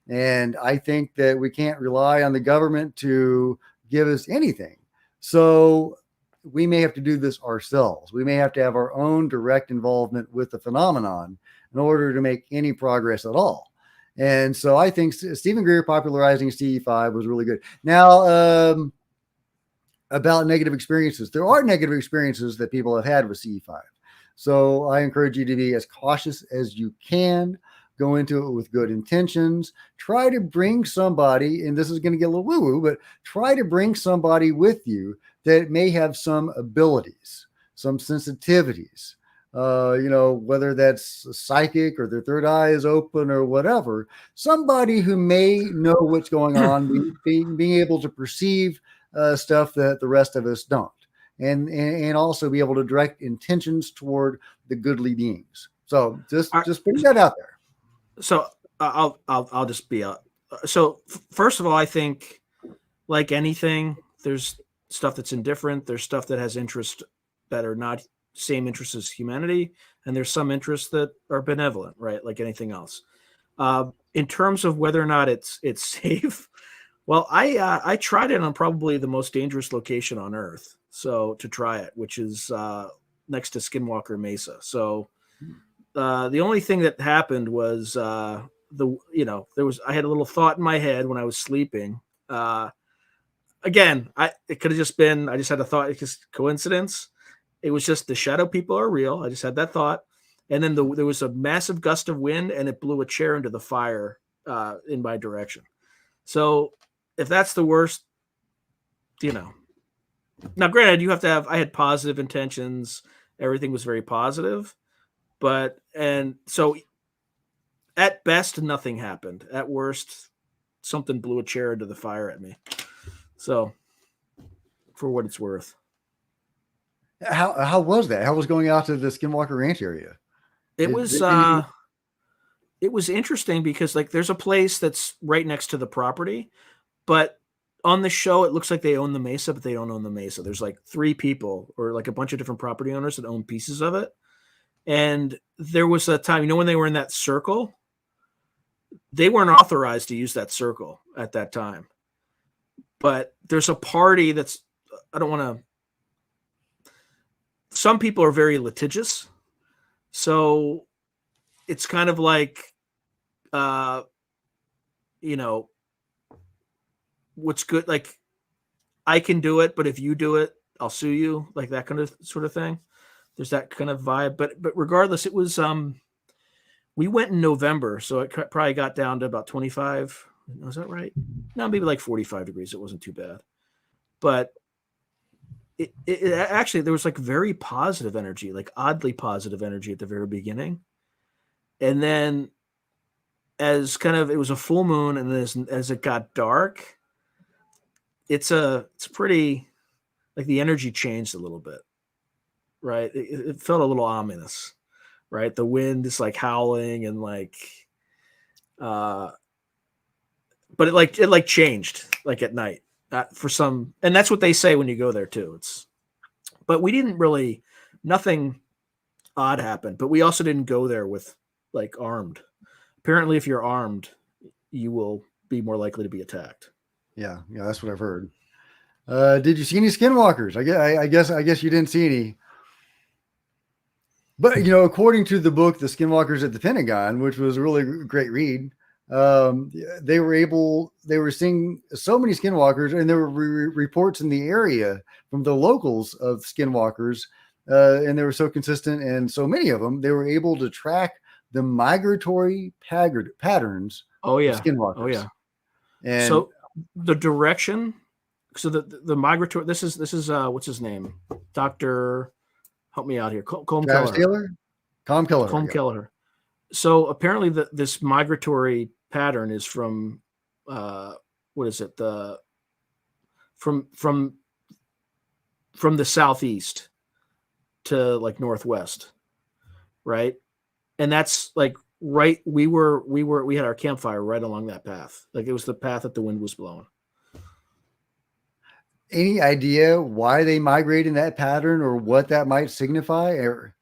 S2: And I think that we can't rely on the government to give us anything. So we may have to do this ourselves. We may have to have our own direct involvement with the phenomenon in order to make any progress at all. And so I think Stephen Greer popularizing CE5 was really good. Now, about negative experiences, there are negative experiences that people have had with CE5. So I encourage you to be as cautious as you can. Go into it with good intentions. Try to bring somebody, and this is going to get a little woo-woo, but try to bring somebody with you that may have some abilities, some sensitivities, whether that's psychic or their third eye is open or whatever. Somebody who may know what's going on, being able to perceive stuff that the rest of us don't, and also be able to direct intentions toward the goodly beings. So just putting that out there.
S1: So I'll just be out. So first of all, I think like anything, there's stuff that's indifferent. There's stuff that has interest that are not same interests as humanity, and there's some interests that are benevolent, right? Like anything else. In terms of whether or not it's safe, well, I tried it on probably the most dangerous location on Earth. So to try it, which is next to Skinwalker Mesa. So. The only thing that happened was I had a little thought in my head when I was sleeping. Again, it could have just been I just had a thought, it's just coincidence. It was just the shadow people are real. I just had that thought, and then there was a massive gust of wind, and it blew a chair into the fire in my direction. So if that's the worst, Now, granted, you have to have. I had positive intentions. Everything was very positive. And so at best, nothing happened. At worst, something blew a chair into the fire at me. So for what it's worth.
S2: How was that? How was going out to the Skinwalker Ranch area?
S1: It was interesting because like there's a place that's right next to the property, but on the show it looks like they own the mesa, but they don't own the mesa. There's like 3 people or like a bunch of different property owners that own pieces of it. And there was a time, when they were in that circle, they weren't authorized to use that circle at that time. But there's a party some people are very litigious. So it's kind of like, what's good. Like I can do it, but if you do it, I'll sue you, like that kind of sort of thing. There's that kind of vibe, but regardless, it was we went in November, so it probably got down to about 25. Was that right? No, maybe like 45 degrees. It wasn't too bad, but it actually there was like very positive energy, like oddly positive energy at the very beginning, and then as it was a full moon, and as it got dark, it's pretty like the energy changed a little bit. Right. It felt a little ominous, right? The wind is like howling and like, but it changed like at night for some, and that's what they say when you go there too. But we didn't really, nothing odd happened, but we also didn't go there with like armed. Apparently if you're armed, you will be more likely to be attacked.
S2: Yeah. That's what I've heard. Did you see any skinwalkers? I guess you didn't see any. But, according to the book, The Skinwalkers at the Pentagon, which was a really great read, they were seeing so many skinwalkers, and there were reports in the area from the locals of skinwalkers, and they were so consistent and so many of them, they were able to track the migratory patterns
S1: Oh
S2: of
S1: yeah.
S2: skinwalkers.
S1: Oh yeah.
S2: And
S1: So the direction, so the migratory, this is what's his name? Dr. Help me out here. Colm
S2: Travis
S1: Kelleher.
S2: Taylor, Tom Keller,
S1: Colm Kelleher. So apparently this migratory pattern is from what is it? From the southeast to like northwest, right? And that's like right. We had our campfire right along that path. Like it was the path that the wind was blowing.
S2: Any idea why they migrate in that pattern or what that might signify? Or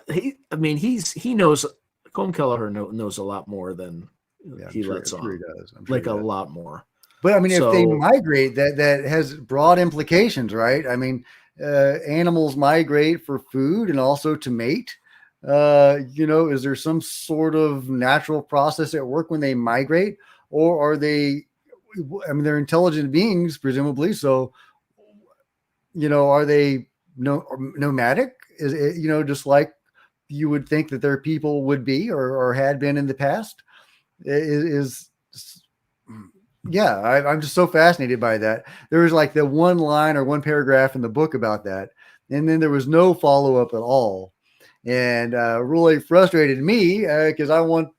S1: He knows. Colm Kelleher knows a lot more than he lets on.
S2: He does.
S1: Like a lot more.
S2: But I mean, if they migrate, that has broad implications, right? I mean, animals migrate for food and also to mate. Is there some sort of natural process at work when they migrate, or are they? I mean, they're intelligent beings, presumably. So, are they nomadic? Is it, just like you would think that their people would be or had been in the past? Yeah, I'm just so fascinated by that. There was like the one line or one paragraph in the book about that, and then there was no follow up at all, and really frustrated me because I want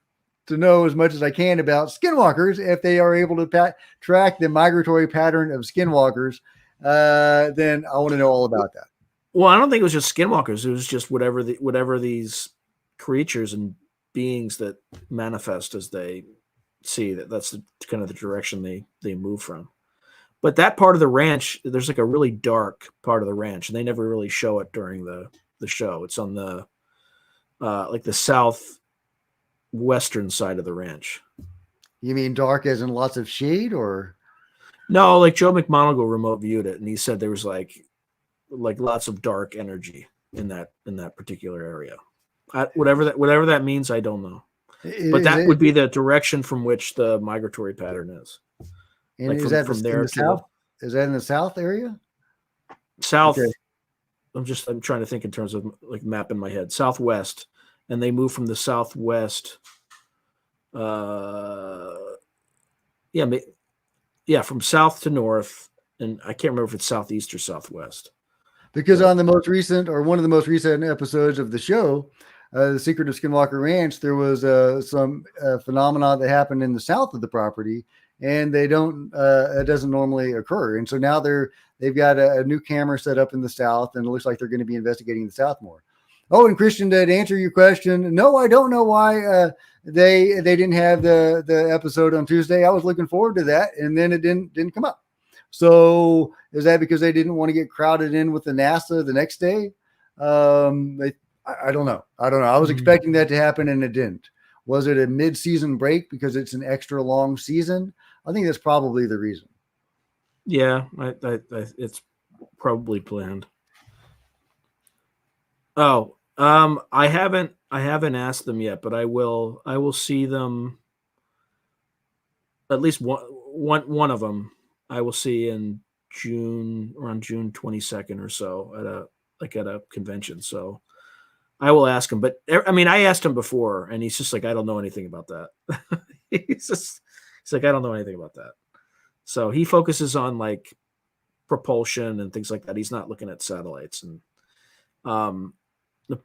S2: to know as much as I can about skinwalkers. If they are able to track the migratory pattern of skinwalkers, then I want to know all about that.
S1: Well, I don't think it was just skinwalkers. It was just whatever these creatures and beings that manifest as they see that's kind of the direction they move from. But that part of the ranch, there's like a really dark part of the ranch, and they never really show it during the show. It's on the like the southwestern side of the ranch.
S2: You mean dark as in lots of shade, or
S1: no? Like Joe McMoneagle remote viewed it, and he said there was like lots of dark energy in that particular area. Whatever that means, I don't know. But that would be the direction from which the migratory pattern is.
S2: And like is that from there in the south? Is that in the south area?
S1: South. Okay. I'm trying to think in terms of like map in my head. Southwest, and they move from the southwest. From south to north, and I can't remember if it's southeast or southwest.
S2: Because on the most recent, or one of the most recent episodes of the show, The Secret of Skinwalker Ranch, there was some phenomena that happened in the south of the property, and it doesn't normally occur. And so now they've got a new camera set up in the south, and it looks like they're going to be investigating the south more. Oh, and Christian, to answer your question, no, I don't know why they didn't have the episode on Tuesday. I was looking forward to that, and then it didn't come up. So is that because they didn't want to get crowded in with the NASA the next day? I don't know. I was expecting that to happen, and it didn't. Was it a mid-season break because it's an extra long season? I think that's probably the reason.
S1: Yeah, it's probably planned. Oh, I haven't asked them yet, but I will see them. At least one of them I will see in June, around June 22nd or so at a convention. So I will ask him, but I mean, I asked him before, and he's just like, I don't know anything about that. he's like, I don't know anything about that. So he focuses on like propulsion and things like that. He's not looking at satellites, and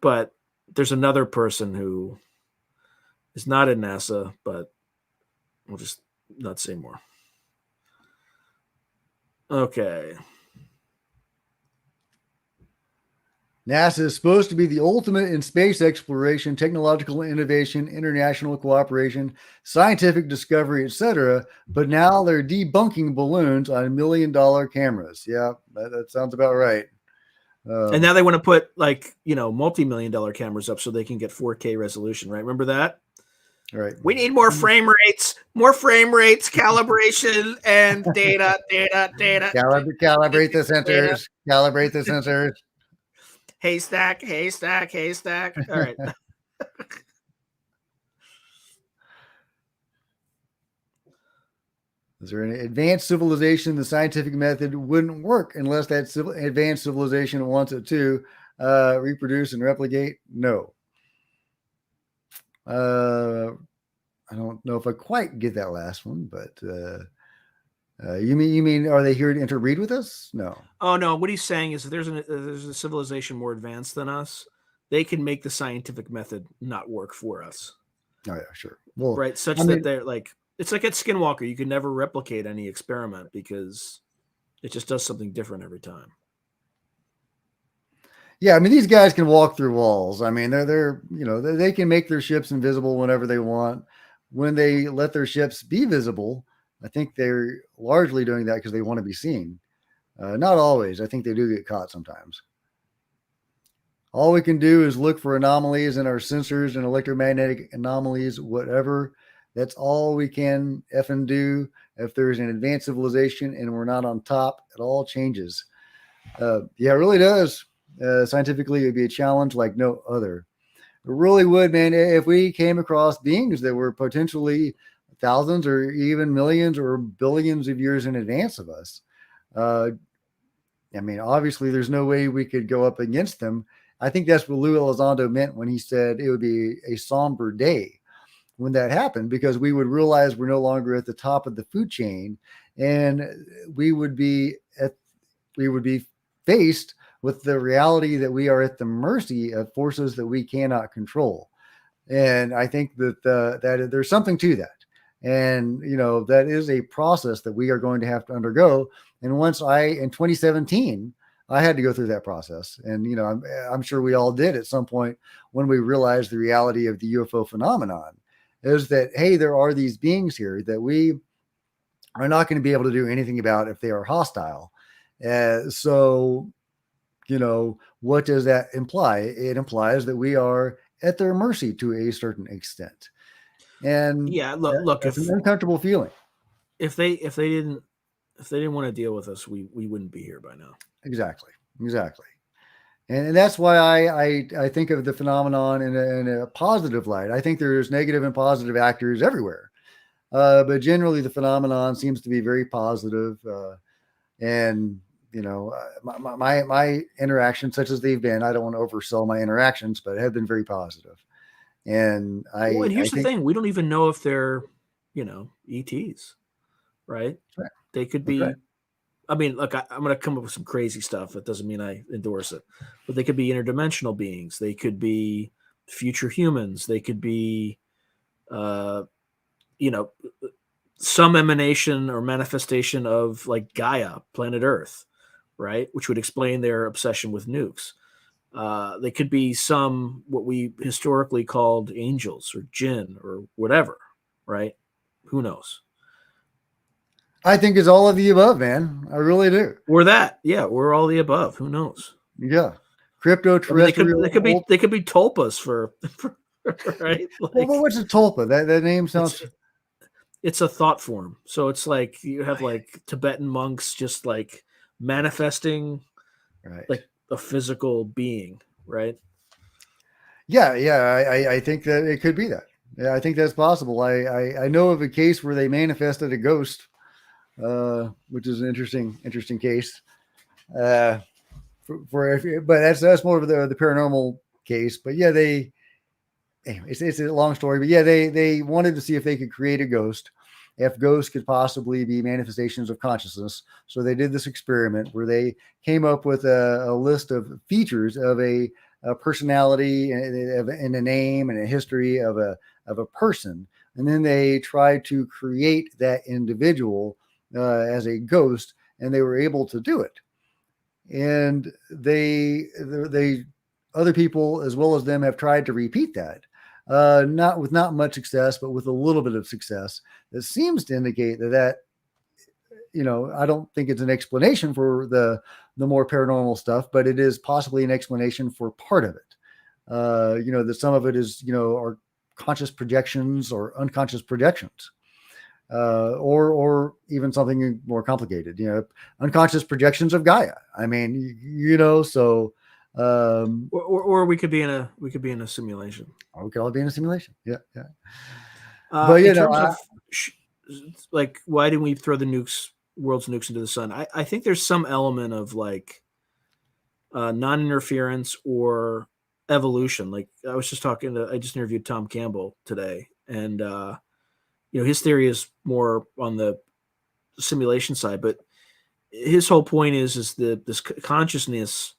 S1: but there's another person who is not in NASA, but we'll just not say more. Okay.
S2: NASA is supposed to be the ultimate in space exploration, technological innovation, international cooperation, scientific discovery, etc. But now they're debunking balloons on $1 million cameras. Yeah, that sounds about right.
S1: And now they want to put like, multi-million-dollar cameras up so they can get 4K resolution, right? Remember that?
S2: Right.
S1: We need more frame rates, calibration, and data.
S2: Calibrate the sensors. Calibrate the sensors.
S1: Haystack. All right.
S2: Is there an advanced civilization? The scientific method wouldn't work unless that advanced civilization wants it to reproduce and replicate? No. I don't know if I quite get that last one, but you mean are they here to interbreed with us? No.
S1: Oh no, what he's saying is if there's a civilization more advanced than us, they can make the scientific method not work for us.
S2: Oh yeah, sure. Well,
S1: Right, such
S2: I
S1: that
S2: mean,
S1: they're like it's like at Skinwalker, you can never replicate any experiment because it just does something different every time.
S2: yeah, I mean these guys can walk through walls. I mean they're they can make their ships invisible whenever they want. When they let their ships be visible, I think they're largely doing that because they want to be seen. Not always. I think they do get caught sometimes. All we can do is look for anomalies in our sensors and electromagnetic anomalies, whatever. That's all we can effing do. If there's an advanced civilization and we're not on top, it all changes. Yeah, it really does. Scientifically, it would be a challenge like no other. It really would, man. If we came across beings that were potentially thousands or even millions or billions of years in advance of us, I mean, obviously, there's no way we could go up against them. I think that's what Lou Elizondo meant when he said it would be a somber day when that happened, because we would realize we're no longer at the top of the food chain, and we would be faced with the reality that we are at the mercy of forces that we cannot control. And I think that that there's something to that. And that is a process that we are going to have to undergo. And once in 2017, I had to go through that process. And I'm sure we all did at some point when we realized the reality of the UFO phenomenon is that, hey, there are these beings here that we are not going to be able to do anything about if they are hostile. So what does that imply? It implies that we are at their mercy to a certain extent. And
S1: Yeah, look,
S2: that's an uncomfortable feeling.
S1: if they didn't want to deal with us, we wouldn't be here by now.
S2: Exactly. And that's why I think of the phenomenon in a positive light. I think there's negative and positive actors everywhere. But generally the phenomenon seems to be very positive. And my interactions, such as they've been, I don't want to oversell my interactions, but have been very positive. And
S1: And here's
S2: I
S1: the
S2: think,
S1: thing: we don't even know if they're, ETs, right?
S2: right,
S1: They could
S2: that's right.
S1: be. I mean, look, I'm going to come up with some crazy stuff. That doesn't mean I endorse it, but they could be interdimensional beings. They could be future humans. They could be, uh, you know, some emanation or manifestation of like Gaia, planet Earth, right? Which would explain their obsession with nukes. They could be some what we historically called angels or jinn or whatever, right? Who knows?
S2: I think it's all of the above, man. I really do.
S1: Or that, yeah, we're all the above. Who knows?
S2: Yeah. Crypto
S1: I mean, they could
S2: terrestrial.
S1: be tulpas for right?
S2: Well,
S1: Like
S2: what's a tulpa? That name
S1: it's
S2: sounds
S1: it's a thought form. So it's like you have like Tibetan monks just like manifesting
S2: right.
S1: like a physical being, right?
S2: Yeah. I think that it could be that. Yeah, I think that's possible. I know of a case where they manifested a ghost, which is an interesting case. Uh, but that's more of the paranormal case. But yeah, anyway, it's a long story. But yeah, they wanted to see if they could create a ghost, if ghosts could possibly be manifestations of consciousness. So they did this experiment where they came up with a list of features of a personality and a name and a history of a person, and then they tried to create that individual as a ghost, and they were able to do it. And they other people as well as them have tried to repeat that, not much success, but with a little bit of success. That seems to indicate that I don't think it's an explanation for the more paranormal stuff, but it is possibly an explanation for part of it. That some of it is our conscious projections or unconscious projections. Or even something more complicated, unconscious projections of Gaia. I mean, so
S1: Or we could be in a simulation.
S2: we could all be in a simulation. Yeah. But
S1: In terms of like, why didn't we throw the world's nukes into the sun? I think there's some element of like non-interference or evolution. Like I was just I just interviewed Tom Campbell today, and his theory is more on the simulation side, but his whole point is this consciousness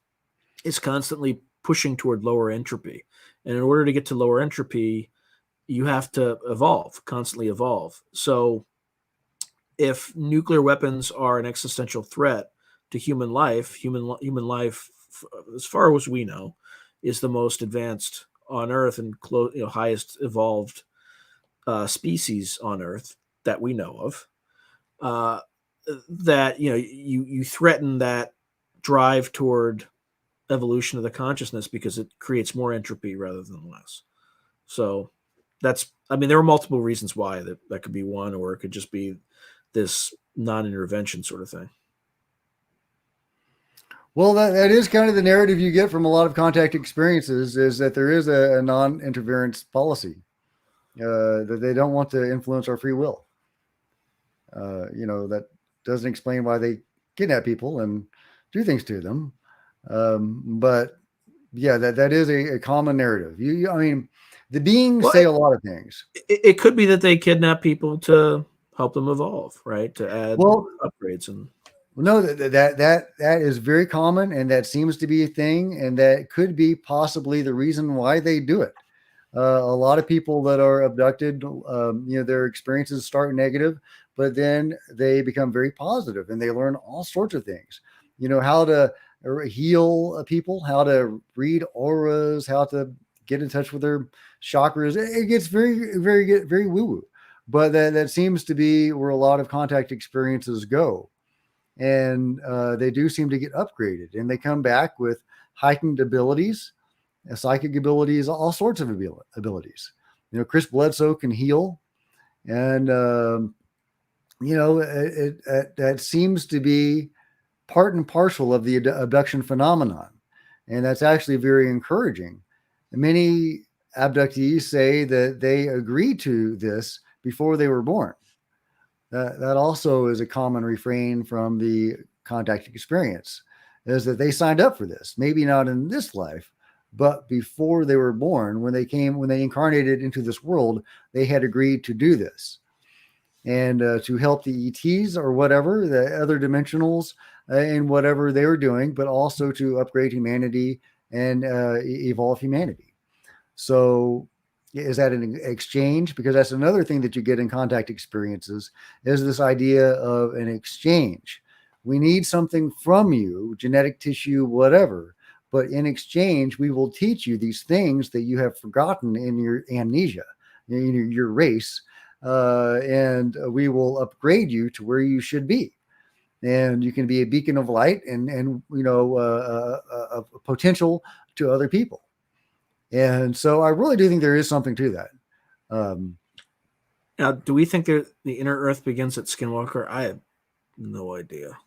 S1: is constantly pushing toward lower entropy, and in order to get to lower entropy, you have to constantly evolve. So if nuclear weapons are an existential threat to human life, as far as we know, is the most advanced on Earth and highest evolved species on Earth that we know of. That you threaten that drive toward evolution of the consciousness because it creates more entropy rather than less. So there are multiple reasons why that could be one, or it could just be this non-intervention sort of thing.
S2: Well, that is kind of the narrative you get from a lot of contact experiences, is that there is a non-interference policy, that they don't want to influence our free will. That doesn't explain why they kidnap people and do things to them. But yeah, that is a common narrative. The beings say a lot of things.
S1: It could be that they kidnap people to help them evolve, right? To add upgrades and.
S2: No, that is very common, and that seems to be a thing, and that could be possibly the reason why they do it. A lot of people that are abducted, their experiences start negative, but then they become very positive, and they learn all sorts of things. How to heal people, how to read auras, how to get in touch with their chakras. It gets very, very, very woo-woo, but that seems to be where a lot of contact experiences go. And they do seem to get upgraded, and they come back with heightened abilities, psychic abilities, all sorts of abilities. Chris Bledsoe can heal, and that seems to be part and parcel of the abduction phenomenon, and that's actually very encouraging. Many abductees say that they agreed to this before they were born. That also is a common refrain from the contact experience, is that they signed up for this, maybe not in this life, but before they were born, when they incarnated into this world, they had agreed to do this, and to help the ETs or whatever, the other dimensionals, in whatever they were doing, but also to upgrade humanity and evolve humanity. So is that an exchange? Because that's another thing that you get in contact experiences, is this idea of an exchange. We need something from you, genetic tissue, whatever, but in exchange, we will teach you these things that you have forgotten in your amnesia, in your race, and we will upgrade you to where you should be. And you can be a beacon of light and a potential to other people. And so I really do think there is something to that.
S1: Now, do we think the inner Earth begins at Skinwalker? I have no idea.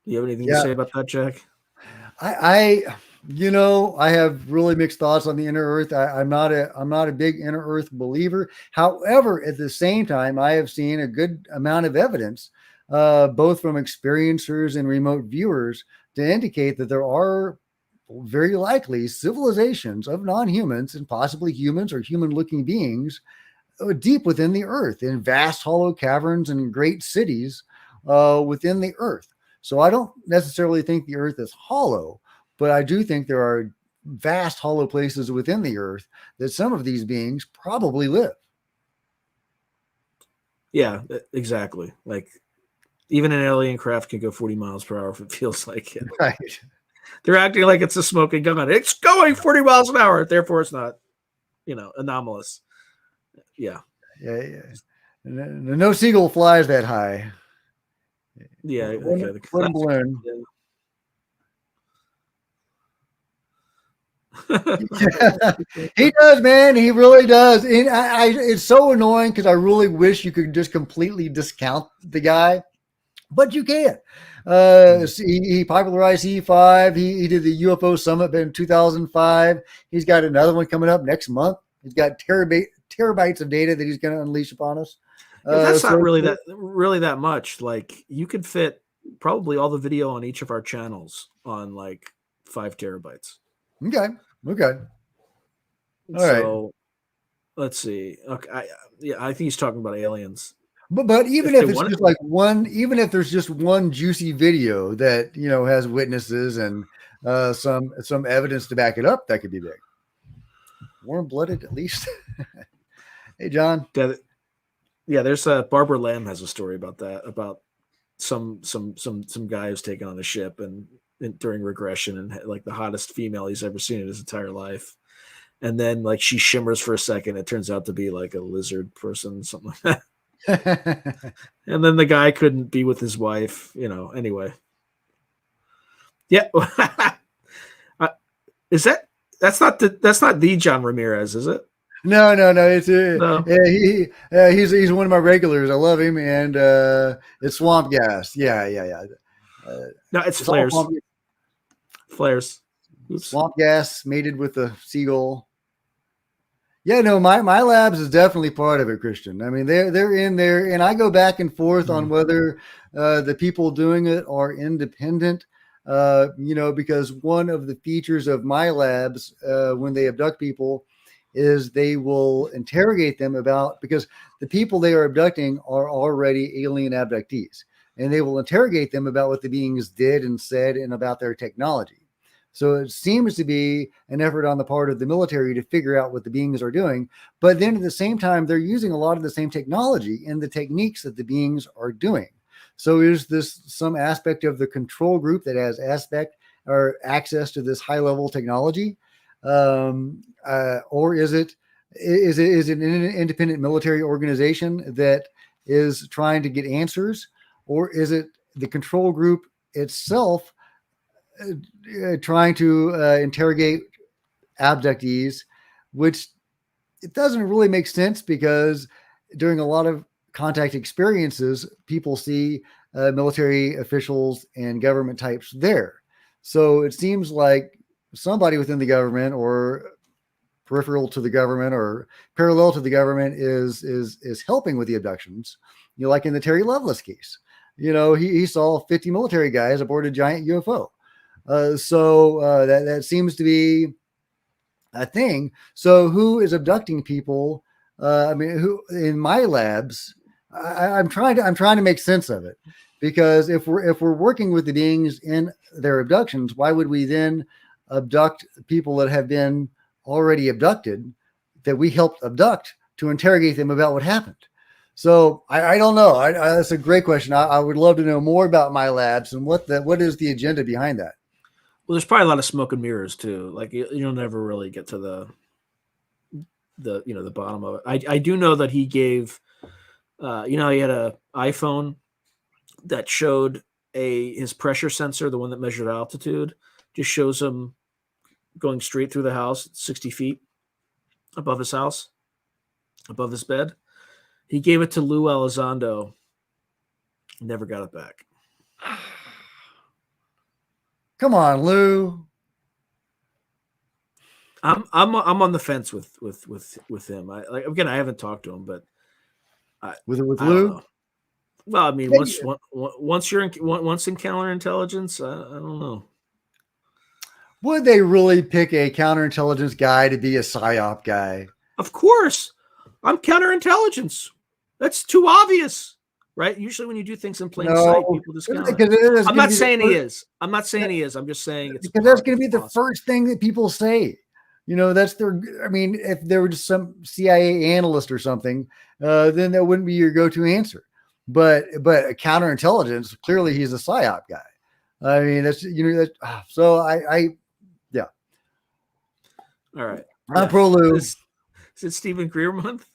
S1: Do you have anything to say about that, Jack?
S2: I have really mixed thoughts on the inner Earth. I'm not a big inner Earth believer. However, at the same time, I have seen a good amount of evidence, both from experiencers and remote viewers, to indicate that there are very likely civilizations of non-humans, and possibly humans or human-looking beings, deep within the Earth, in vast hollow caverns and great cities within the Earth. So I don't necessarily think the Earth is hollow, but I do think there are vast hollow places within the Earth that some of these beings probably live.
S1: Yeah, exactly. Like, even an alien craft can go 40 miles per hour if it feels like it.
S2: Right.
S1: They're acting like it's a smoking gun. It's going 40 miles an hour. Therefore, it's not, anomalous. Yeah.
S2: Yeah. No seagull flies that high.
S1: Yeah.
S2: One balloon. He does, man. He really does. And it's so annoying because I really wish you could just completely discount the guy, but you can't. He popularized E5. He did the UFO summit in 2005. He's got another one coming up next month. He's got terabytes of data that he's going to unleash upon us.
S1: Yeah, that's not
S2: So
S1: really that much. Like you could fit probably all the video on each of our channels on like 5 terabytes.
S2: okay, okay, all right.
S1: So let's see. Okay, I think he's talking about aliens.
S2: But even
S1: If they
S2: if it's
S1: want it,
S2: just like one, even if there's just one juicy video that has witnesses and some evidence to back it up, that could be big. Warm blooded, at least. Hey, John.
S1: yeah, there's Barbara Lamb has a story about that, about some guy who's taken on a ship and during regression and like the hottest female he's ever seen in his entire life. And then like she shimmers for a second. It turns out to be like a lizard person, something like that. And then the guy couldn't be with his wife, anyway. Yeah. Is that's not the John Ramirez, is it?
S2: No. It's
S1: No.
S2: he's one of my regulars. I love him, and it's Swamp Gas. Yeah.
S1: No, it's Flares. Flares.
S2: Oops. Swamp Gas mated with the seagull. Yeah, no, my labs is definitely part of it, Christian. I mean, they're in there, and I go back and forth on whether the people doing it are independent. Because one of the features of my labs when they abduct people is they will interrogate them because the people they are abducting are already alien abductees, and they will interrogate them about what the beings did and said and about their technology. So it seems to be an effort on the part of the military to figure out what the beings are doing. But then at the same time, they're using a lot of the same technology and the techniques that the beings are doing. So is this some aspect of the control group that has access to this high level technology? Or is it an independent military organization that is trying to get answers? Or is it the control group itself trying to interrogate abductees, which it doesn't really make sense because during a lot of contact experiences, people see military officials and government types there. So it seems like somebody within the government or peripheral to the government or parallel to the government is helping with the abductions. Like in the Terry Lovelace case, he saw 50 military guys aboard a giant UFO. So that seems to be a thing. So who is abducting people? Who in my labs? I'm trying to make sense of it, because if we're working with the beings in their abductions, why would we then abduct people that have been already abducted, that we helped abduct, to interrogate them about what happened? So I don't know. That's a great question. I would love to know more about my labs and what is the agenda behind that.
S1: Well, there's probably a lot of smoke and mirrors too. Like you'll never really get to the bottom of it. I do know that he gave, he had a iPhone that showed his pressure sensor, the one that measured altitude, just shows him going straight through the house, 60 feet above his house, above his bed. He gave it to Lou Elizondo. Never got it back.
S2: Come on, Lou.
S1: I'm on the fence with him. I haven't talked to him, but
S2: with Lou.
S1: Well, I mean, once you're once in counterintelligence, I don't know.
S2: Would they really pick a counterintelligence guy to be a psyop guy?
S1: Of course, I'm counterintelligence. That's too obvious, right? Usually, when you do things in plain sight, people discount it. I'm not saying he is. I'm not saying he is. I'm just saying it's
S2: because that's going to be the first thing that people say. That's their. I mean, if there were just some CIA analyst or something, then that wouldn't be your go-to answer. But a counterintelligence, clearly he's a psyop guy. I mean, that's so yeah.
S1: All right.
S2: I'm pro Lou.
S1: Is it Stephen Greer month?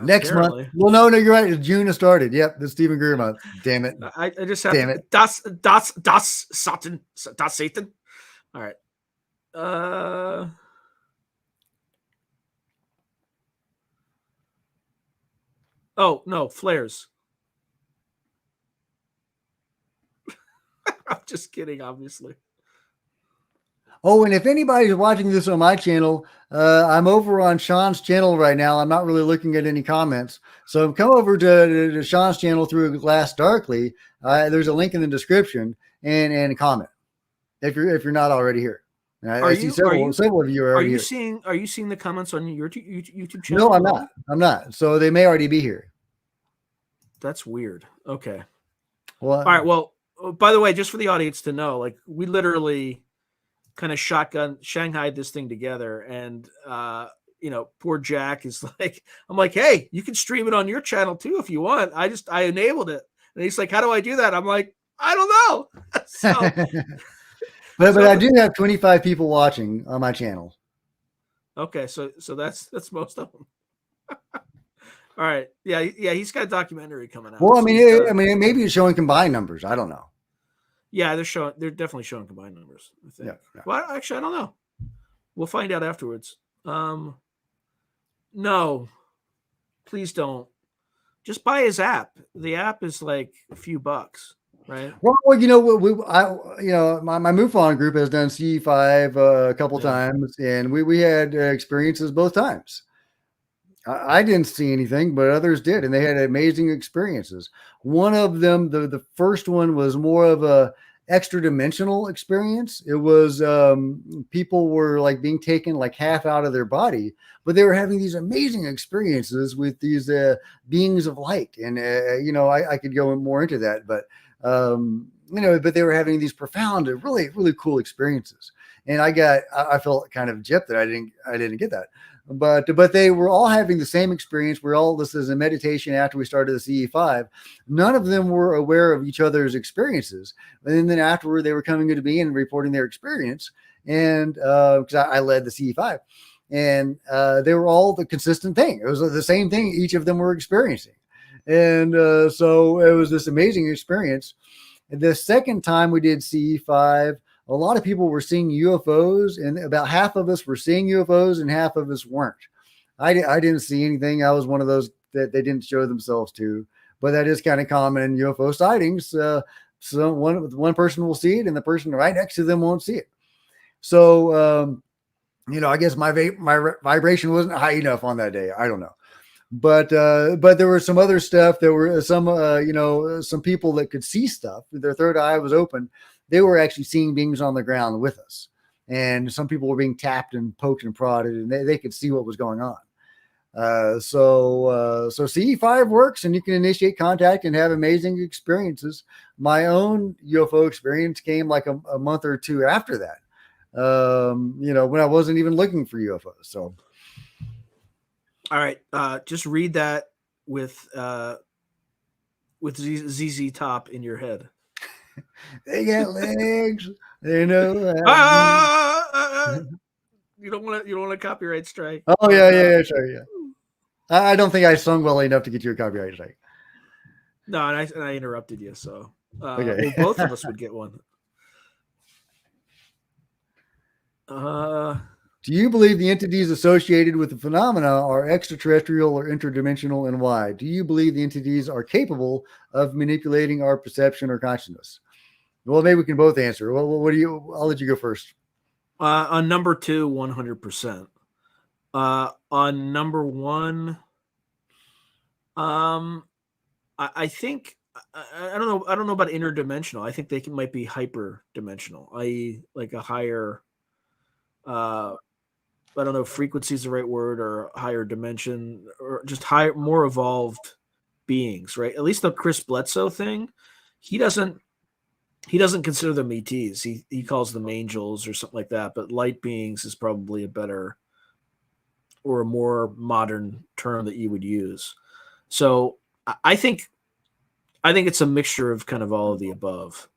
S2: Next month. Well, no, you're right. June has started. Yep, the Stephen Greer month. Damn it.
S1: I just have
S2: Damn it.
S1: Das Satan. All right. Oh no, flares. I'm just kidding, obviously.
S2: Oh, and if anybody's watching this on my channel, I'm over on Sean's channel right now. I'm not really looking at any comments. So come over to Sean's channel through Glass Darkly. There's a link in the description and comment if you're not already here. I see several of you are already here.
S1: Are you seeing the comments on your YouTube
S2: No,
S1: channel?
S2: I'm not. I'm not. So they may already be here.
S1: That's weird. Okay.
S2: Well,
S1: all right. Well, by the way, just for the audience to know, like we literally kind of Shanghaied this thing together, and poor Jack is like, I'm like, hey, you can stream it on your channel too if you want. I enabled it, and he's like, how do I do that? I'm like, I don't know. So,
S2: but I do have 25 people watching on my channel.
S1: Okay, so that's most of them. All right, yeah, he's got a documentary coming out.
S2: Well, I mean, maybe it's showing combined numbers. I don't know.
S1: Yeah, they're definitely showing combined numbers, I think. Yeah. Well, actually, I don't know. We'll find out afterwards. No, please don't. Just buy his app. The app is like a few bucks, right?
S2: Well, my MUFON group has done CE5 a couple times, and we had experiences both times. I didn't see anything, but others did, and they had amazing experiences. One of them, the first one, was more of a extra dimensional experience. It was people were like being taken like half out of their body, but they were having these amazing experiences with these beings of light. And I could go more into that, but but they were having these profound, really, really cool experiences. And I felt kind of gypped that I didn't get that. But they were all having the same experience. This is a meditation after we started the CE5. None of them were aware of each other's experiences. And then afterward, they were coming into me and reporting their experience. And because I led the CE5, and they were all the consistent thing. It was the same thing each of them were experiencing. And so it was this amazing experience. The second time we did CE5, a lot of people were seeing UFOs, and about half of us were seeing UFOs and half of us weren't. I didn't see anything. I was one of those that they didn't show themselves to, but that is kind of common in UFO sightings. So one person will see it and the person right next to them won't see it. So, I guess my vibration wasn't high enough on that day. I don't know. But there was some other stuff. There were some people that could see stuff. Their third eye was open. They were actually seeing beings on the ground with us. And some people were being tapped and poked and prodded, and they could see what was going on. So CE5 works, and you can initiate contact and have amazing experiences. My own UFO experience came like a month or two after that, when I wasn't even looking for UFOs. So.
S1: All right. Just read that with ZZ Top in your head.
S2: They got legs. You
S1: don't want a copyright strike.
S2: Oh yeah, sure, yeah. I don't think I sung well enough to get you a copyright strike.
S1: No, and I interrupted you, so
S2: okay.
S1: Well, both of us would get one.
S2: Do you believe the entities associated with the phenomena are extraterrestrial or interdimensional, and why? Do you believe the entities are capable of manipulating our perception or consciousness? Well, maybe we can both answer. What do you? I'll let you go first.
S1: On number 2, 100%. On number 1, I think I don't know about interdimensional. I think they might be hyperdimensional, i.e., like a higher. I don't know if frequency is the right word, or higher dimension, or just higher, more evolved beings, right? At least the Chris Bledsoe thing, he doesn't consider them ETs. He calls them angels or something like that. But light beings is probably a better or a more modern term that you would use. So I think it's a mixture of kind of all of the above.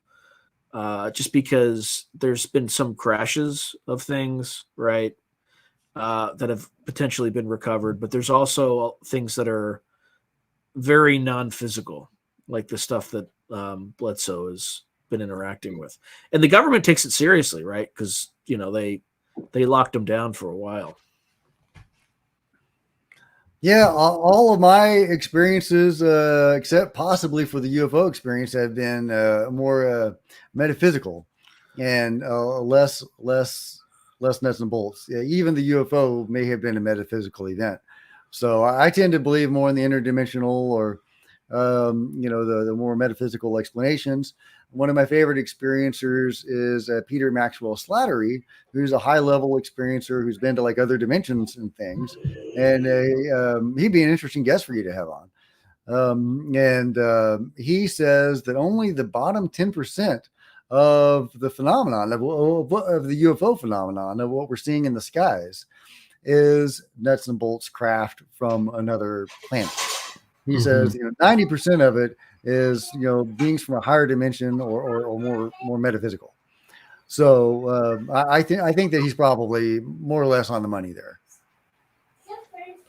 S1: Just because there's been some crashes of things, right, that have potentially been recovered, but there's also things that are very non-physical, like the stuff that Bledsoe has been interacting with, and the government takes it seriously, right? Because they locked him down for a while.
S2: Yeah, all of my experiences, except possibly for the UFO experience, have been more metaphysical. and less nuts and bolts. Yeah, even the UFO may have been a metaphysical event. So I tend to believe more in the interdimensional or the more metaphysical explanations. One of my favorite experiencers is Peter Maxwell Slattery, who's a high level experiencer who's been to like other dimensions and things. And he'd be an interesting guest for you to have on. He says that only the bottom 10% of the phenomenon of the UFO phenomenon of what we're seeing in the skies is nuts and bolts craft from another planet. He says 90% of it is beings from a higher dimension or more metaphysical. So I think that he's probably more or less on the money there.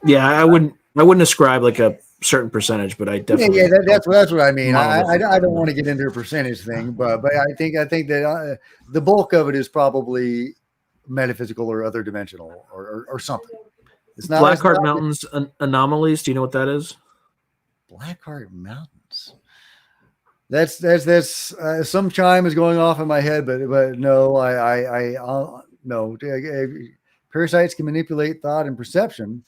S1: Yeah, I wouldn't ascribe like a certain percentage, but I definitely
S2: that's what I mean. I don't want to get into a percentage thing, but I think that the bulk of it is probably metaphysical or other dimensional or something. It's not
S1: Blackheart Mountains anomalies. Do you know what that is?
S2: Blackheart Mountains. That's some chime is going off in my head, but no, no. Parasites can manipulate thought and perception.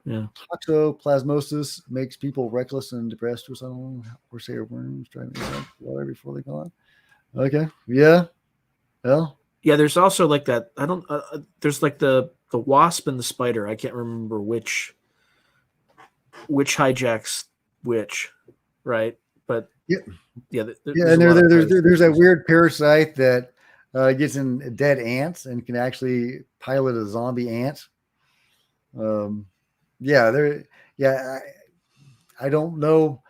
S1: Yeah.
S2: Toxoplasmosis makes people reckless and depressed or something. Or say worms driving water before they go on. Okay. Yeah. Well.
S1: Yeah. There's also like that. I don't. There's like the wasp and the spider. I can't remember which hijacks which, right? But
S2: yeah.
S1: And
S2: there's a weird parasite that gets in dead ants and can actually pilot a zombie ant. I don't know.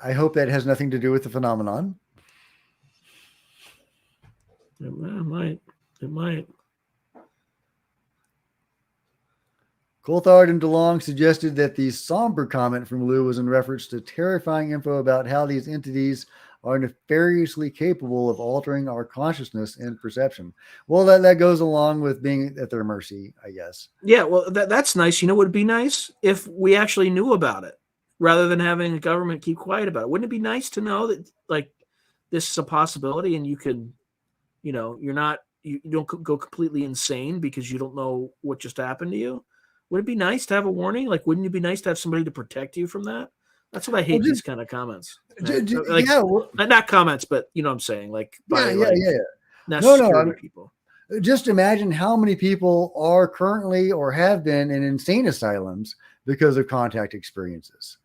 S2: I hope that has nothing to do with the phenomenon.
S1: It might.
S2: Coulthard and DeLong suggested that the somber comment from Lou was in reference to terrifying info about how these entities are nefariously capable of altering our consciousness and perception. Well, that goes along with being at their mercy, I guess.
S1: Yeah, well, that's nice. You know what would be nice? If we actually knew about it, rather than having the government keep quiet about it. Wouldn't it be nice to know that, like, this is a possibility and you can, you don't go completely insane because you don't know what just happened to you? Would it be nice to have a warning? Like, wouldn't it be nice to have somebody to protect you from that? That's what I hate, these kind of comments. Not comments, but you know what I'm saying? Like,
S2: no, people. Just imagine how many people are currently or have been in insane asylums because of contact experiences.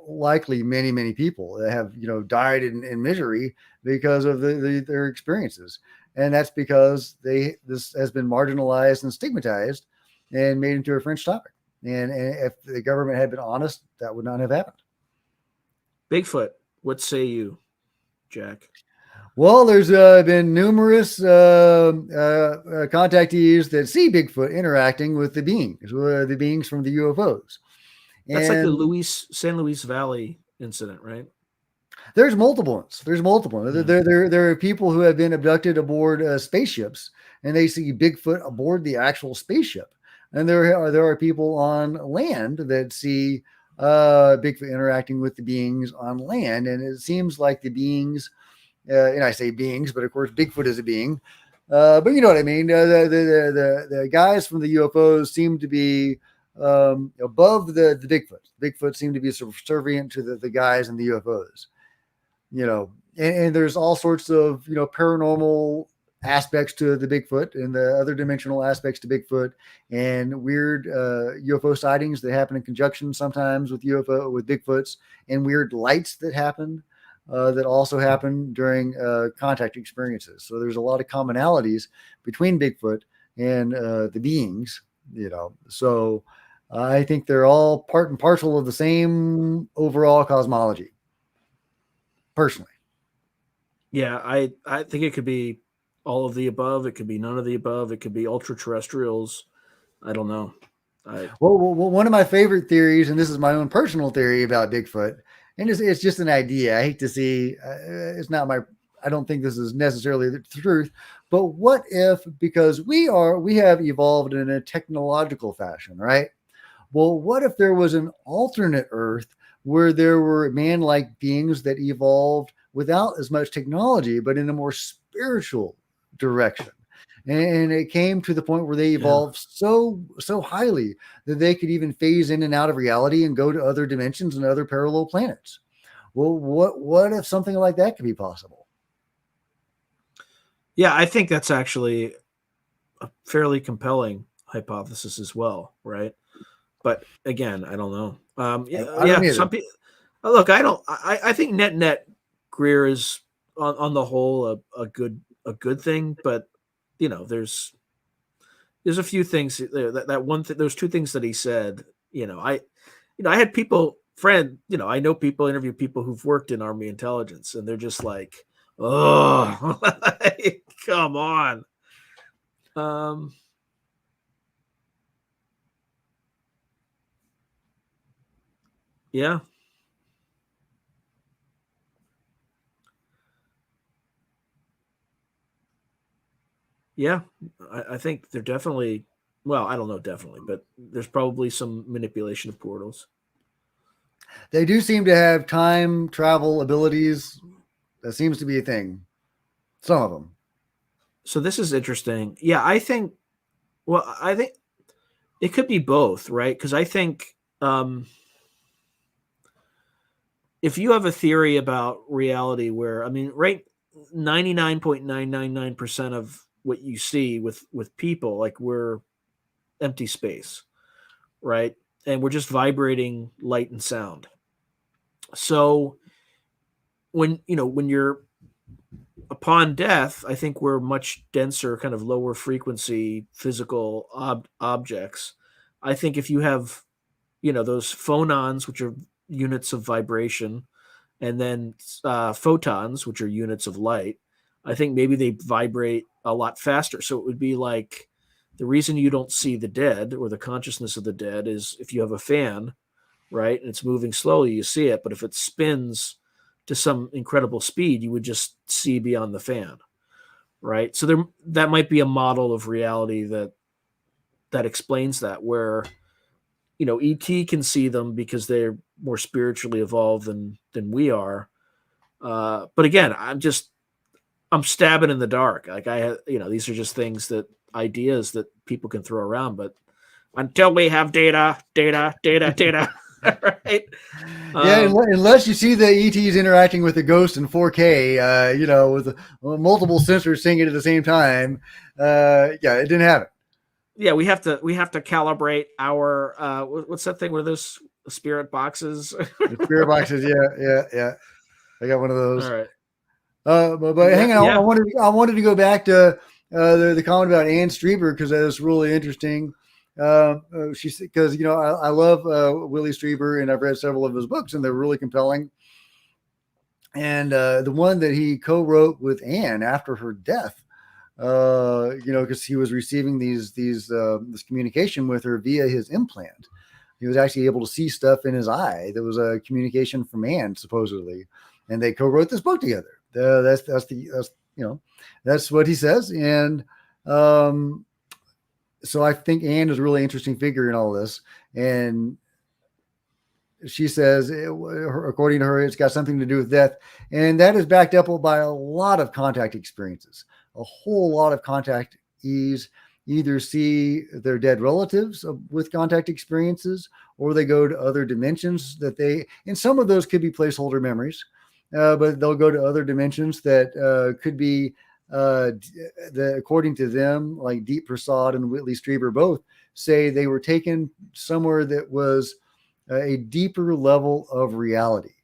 S2: Likely many people that have, died in misery because of their experiences. And that's because this has been marginalized and stigmatized and made into a fringe topic. And if the government had been honest, that would not have happened.
S1: Bigfoot, what say you, Jack?
S2: Well, there's been numerous contactees that see Bigfoot interacting with the beings from the UFOs.
S1: That's like the San Luis Valley incident, right?
S2: There's multiple ones. Yeah. There are people who have been abducted aboard spaceships, and they see Bigfoot aboard the actual spaceship. And there are people on land that see Bigfoot interacting with the beings on land, and it seems like the beings, and I say beings, but of course Bigfoot is a being. But you know what I mean. The guys from the UFOs seem to be above the Bigfoot. Bigfoot seem to be subservient to the guys in the UFOs. And there's all sorts of paranormal aspects to the Bigfoot and the other dimensional aspects to Bigfoot, and weird UFO sightings that happen in conjunction sometimes with Bigfoots, and weird lights that happen that also happen during contact experiences. So there's a lot of commonalities between Bigfoot and the beings, So I think they're all part and parcel of the same overall cosmology. Personally.
S1: Yeah, I think it could be all of the above. It could be none of the above. It could be ultra terrestrials. I don't know.
S2: Well, one of my favorite theories, and this is my own personal theory about Bigfoot, and it's just an idea. I hate to see, it's not I don't think this is necessarily the truth, but what if, because we have evolved in a technological fashion, right? Well, what if there was an alternate Earth where there were man-like beings that evolved without as much technology, but in a more spiritual direction. And it came to the point where they evolved so highly that they could even phase in and out of reality and go to other dimensions and other parallel planets. Well, what if something like that could be possible?
S1: Yeah, I think that's actually a fairly compelling hypothesis as well, right? But again, I don't know.
S2: I don't
S1: Some
S2: either.
S1: people look. I don't. I think net Greer is on the whole a good thing, but there's a few things that one those two things that he said. I had I know people interview people who've worked in Army intelligence, and they're just like, oh, come on. Um, yeah, yeah. I think they're definitely. Well, I don't know definitely, but there's probably some manipulation of portals.
S2: They do seem to have time travel abilities. That seems to be a thing. Some of them.
S1: So this is interesting. Yeah, I think. Well, I think it could be both, right? Because I think if you have a theory about reality where, I mean, right, 99.999% of what you see with people, like we're empty space, right? And we're just vibrating light and sound. So when you're upon death, I think we're much denser, kind of lower frequency physical objects. I think if you have, those phonons, which are units of vibration, and then photons, which are units of light, I think maybe they vibrate a lot faster. So it would be like the reason you don't see the dead or the consciousness of the dead is if you have a fan, right, and it's moving slowly, you see it. But if it spins to some incredible speed, you would just see beyond the fan, right? So that might be a model of reality that explains that, where ET can see them because they're more spiritually evolved than we are. But again, I'm stabbing in the dark. Like these are just ideas that people can throw around, but until we have data, right?
S2: Yeah, unless you see the ETs interacting with the ghost in 4K, with multiple sensors seeing it at the same time. Yeah, it didn't happen.
S1: Yeah, we have to calibrate our what's that thing? What are those spirit boxes?
S2: The spirit boxes, yeah. I got one of
S1: All
S2: those.
S1: right.
S2: But
S1: Yeah,
S2: hang on,
S1: yeah.
S2: I wanted to go back to the comment about Ann Strieber because that was really interesting. She said because I love Willie Strieber and I've read several of his books and they're really compelling. And the one that he co-wrote with Anne after her death, because he was receiving this communication with her via his implant. He was actually able to see stuff in his eye. There was a communication from Anne supposedly, and they co-wrote this book together. That's what he says. And so I think Anne is a really interesting figure in all this. And she says, according to her, it's got something to do with death. And that is backed up by a lot of contact experiences. A whole lot of contactees either see their dead relatives with contact experiences, or they go to other dimensions and some of those could be placeholder memories, but they'll go to other dimensions that could be, according to them, like Deep Prasad and Whitley Strieber both say they were taken somewhere that was a deeper level of reality,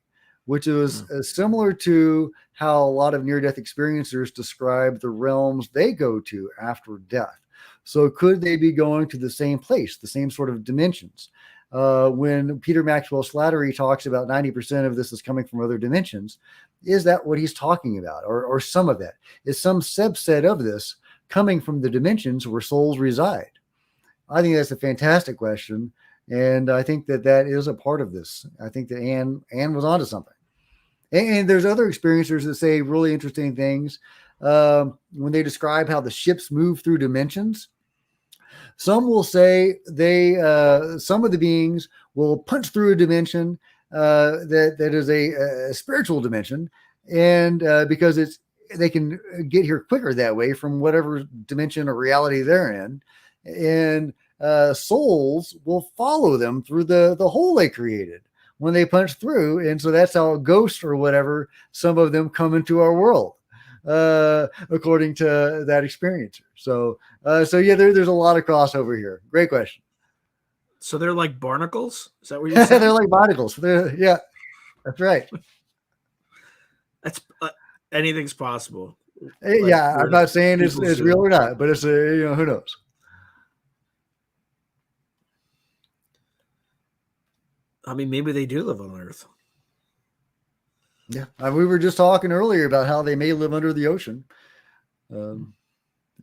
S2: which is similar to how a lot of near-death experiencers describe the realms they go to after death. So could they be going to the same place, the same sort of dimensions? When Peter Maxwell Slattery talks about 90% of this is coming from other dimensions, is that what he's talking about? Or some of that? Is some subset of this coming from the dimensions where souls reside? I think that's a fantastic question. And I think that is a part of this. I think that Anne was onto something. And there's other experiencers that say really interesting things when they describe how the ships move through dimensions. Some will say some of the beings will punch through a dimension that is a spiritual dimension, and because they can get here quicker that way from whatever dimension or reality they're in, and souls will follow them through the hole they created when they punch through, and so that's how ghosts or whatever, some of them come into our world, according to that experiencer. So yeah, there's a lot of crossover here. Great question.
S1: So they're like barnacles? Is that what you're saying?
S2: They're like barnacles. Yeah, that's right.
S1: That's anything's possible.
S2: Yeah, I'm not saying it's
S1: people
S2: real or not, but it's who knows.
S1: I mean, maybe they do live on Earth.
S2: Yeah, we were just talking earlier about how they may live under the ocean. I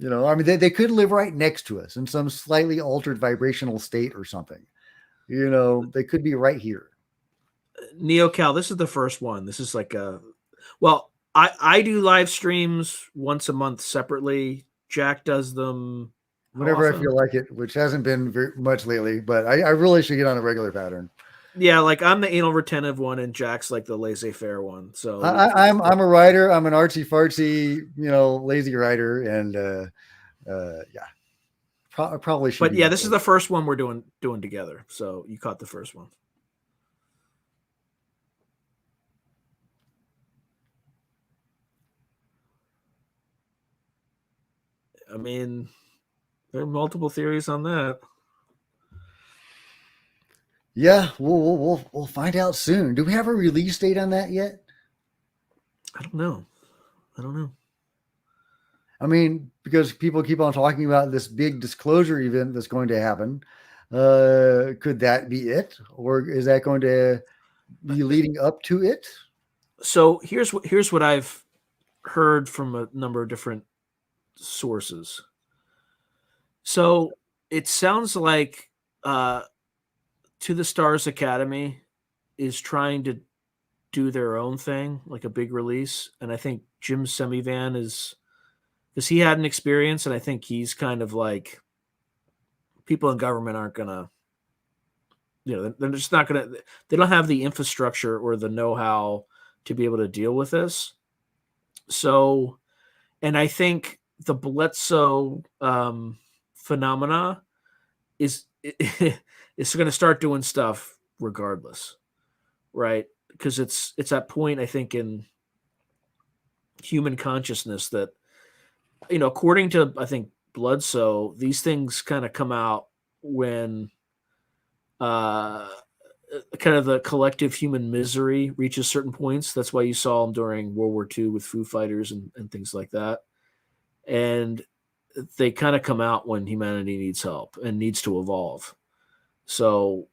S2: mean, they could live right next to us in some slightly altered vibrational state or something. They could be right here.
S1: NeoCal, this is the first one. This is like I do live streams once a month separately. Jack does them
S2: whenever I feel like it, which hasn't been very much lately, but I really should get on a regular pattern.
S1: Yeah, like I'm the anal retentive one, and Jack's like the laissez-faire one. So
S2: I'm a writer. I'm an artsy fartsy, lazy writer, and yeah, probably should.
S1: But yeah, this is the first one we're doing together. So you caught the first one. I mean, there are multiple theories on that.
S2: Yeah, we'll find out soon. Do we have a release date on that yet? I don't know.
S1: I
S2: mean, because people keep on talking about this big disclosure event that's going to happen. Could that be it, or is that going to be leading up to it?
S1: So here's what I've heard from a number of different sources. So it sounds like To the Stars Academy is trying to do their own thing, like a big release. And I think Jim Semivan is, because he had an experience, and I think he's kind of like, people in government aren't going to, they're just not going to, they don't have the infrastructure or the know-how to be able to deal with this. So, and I think the Bledsoe phenomena is going to start doing stuff regardless, right? Because it's that point, I think, in human consciousness that, according to, I think, Bledsoe, these things kind of come out when kind of the collective human misery reaches certain points. That's why you saw them during World War II with Foo Fighters and things like that. And they kind of come out when humanity needs help and needs to evolve. So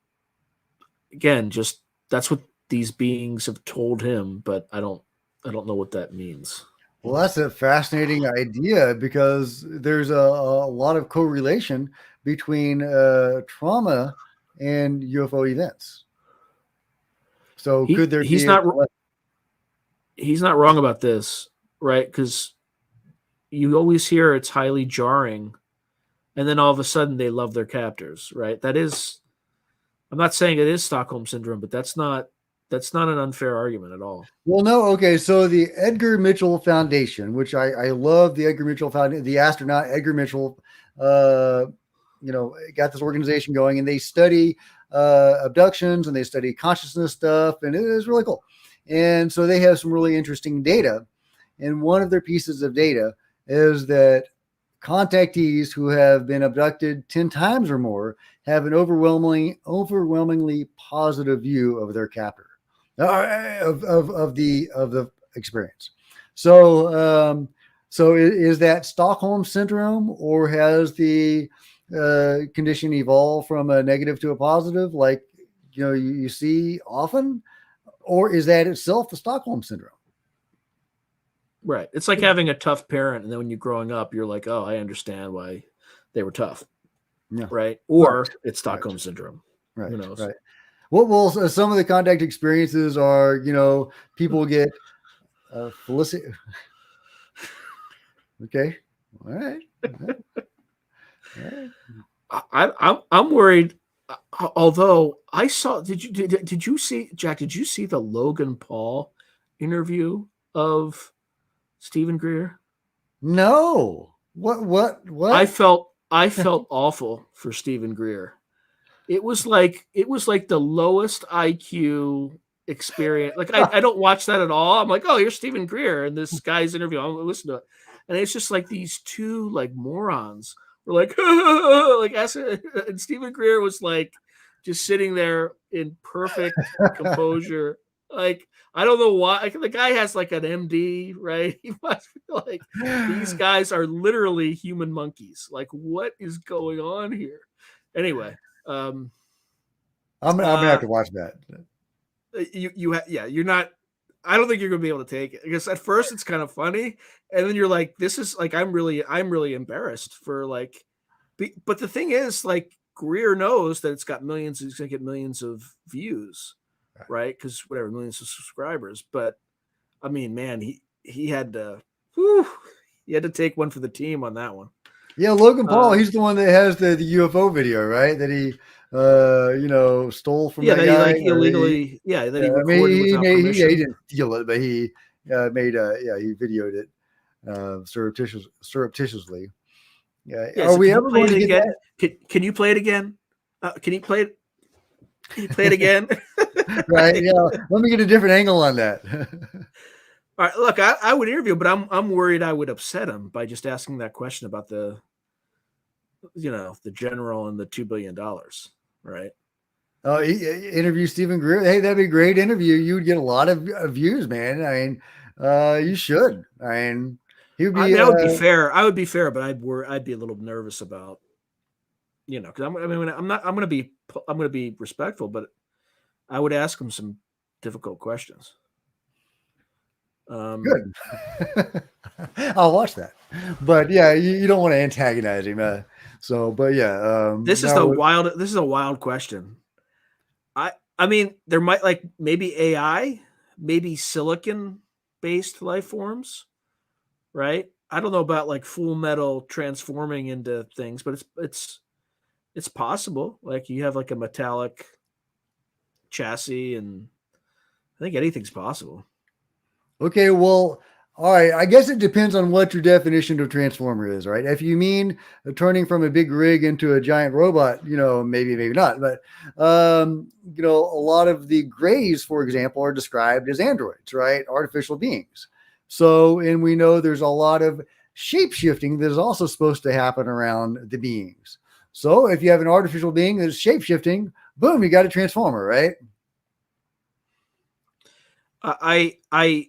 S1: again, just that's what these beings have told him, but I don't know what that means.
S2: Well, that's a fascinating idea, because there's a lot of correlation between trauma and UFO events. So could there
S1: he's not wrong about this, right? Because you always hear it's highly jarring, and then all of a sudden they love their captors, right? That is, I'm not saying it is Stockholm Syndrome, but that's not an unfair argument at all.
S2: Well, no. Okay. So the Edgar Mitchell Foundation, which I love, the Edgar Mitchell Foundation, the astronaut Edgar Mitchell, got this organization going, and they study abductions, and they study consciousness stuff, and it is really cool. And so they have some really interesting data. And one of their pieces of data is that contactees who have been abducted 10 times or more have an overwhelmingly positive view of their captor, of the experience. So is that Stockholm Syndrome, or has the condition evolved from a negative to a positive, like you see often, or is that itself the Stockholm Syndrome?
S1: Right. It's like having a tough parent, and then when you're growing up, you're like, oh, I understand why they were tough.
S2: Yeah.
S1: Right. Or it's Stockholm Syndrome.
S2: Right.
S1: Who knows?
S2: Right. Well, some of the contact experiences are, people get felicity. Okay. All right.
S1: I'm worried. Although I saw, did you see, Jack? Did you see the Logan Paul interview of Stephen Greer?
S2: No.
S1: I
S2: What?
S1: felt awful for Stephen Greer. It was like the lowest IQ experience. Like I don't watch that at all. I'm like, oh, here's Stephen Greer and this guy's interview. I'll listen to it. And it's just like these two like morons were like like and Stephen Greer was like just sitting there in perfect composure. Like I don't know why. Like, the guy has like an MD, right? He must feel like these guys are literally human monkeys. Like, what is going on here? Anyway, um,
S2: I'm gonna have
S1: uh,
S2: to watch that.
S1: yeah, you're not. I don't think you're gonna be able to take it because at first it's kind of funny, and then you're like, this is like I'm really embarrassed for like, but the thing is, like, Greer knows that it's got millions. He's gonna get millions of views, right? Because whatever, millions of subscribers. But I mean, man, he had to, whew, he had to take one for the team on that one.
S2: Yeah, Logan Paul,
S1: Uh,
S2: he's the one that has the UFO video, right? That he stole from
S1: yeah,
S2: that
S1: that he
S2: guy,
S1: like
S2: or
S1: illegally, yeah, that
S2: yeah,
S1: he
S2: I mean,
S1: recorded without
S2: he
S1: permission.
S2: didn't steal it, but he made he videoed it surreptitiously. Yeah,
S1: Yeah,
S2: are
S1: so
S2: we
S1: can you
S2: ever
S1: play
S2: going
S1: it
S2: to get
S1: again?
S2: that?
S1: Can you play it again? Can you play it? Can you play it again?
S2: Right?
S1: Right.
S2: Yeah, let me get a different angle on that.
S1: All right. Look, I would interview him, but I'm worried I would upset him by just asking that question about the general and the $2 billion, right?
S2: Oh, interview Stephen Greer. Hey, that'd be a great interview. You would get a lot of views, man. I mean, you should. I mean, he would
S1: I
S2: be.
S1: mean, I would be fair. I would be fair, but I'd be a little nervous about, because I mean, I'm not. I'm gonna be respectful, but I would ask him some difficult questions.
S2: Good. I'll watch that. But yeah, you don't want to antagonize him. But yeah, that was
S1: This is a wild question. I mean, there might, like, maybe AI, maybe silicon based life forms, right? I don't know about like full metal transforming into things, but it's possible. Like, you have like a metallic chassis, and I think anything's possible.
S2: okay. Well, all right. I guess it depends on what your definition of transformer is, right? If you mean turning from a big rig into a giant robot, maybe not. But a lot of the Greys, for example, are described as androids, right? Artificial beings. So, and we know there's a lot of shape shifting that is also supposed to happen around the beings. So, if you have an artificial being that's shape shifting, boom, you got a transformer, right?
S1: I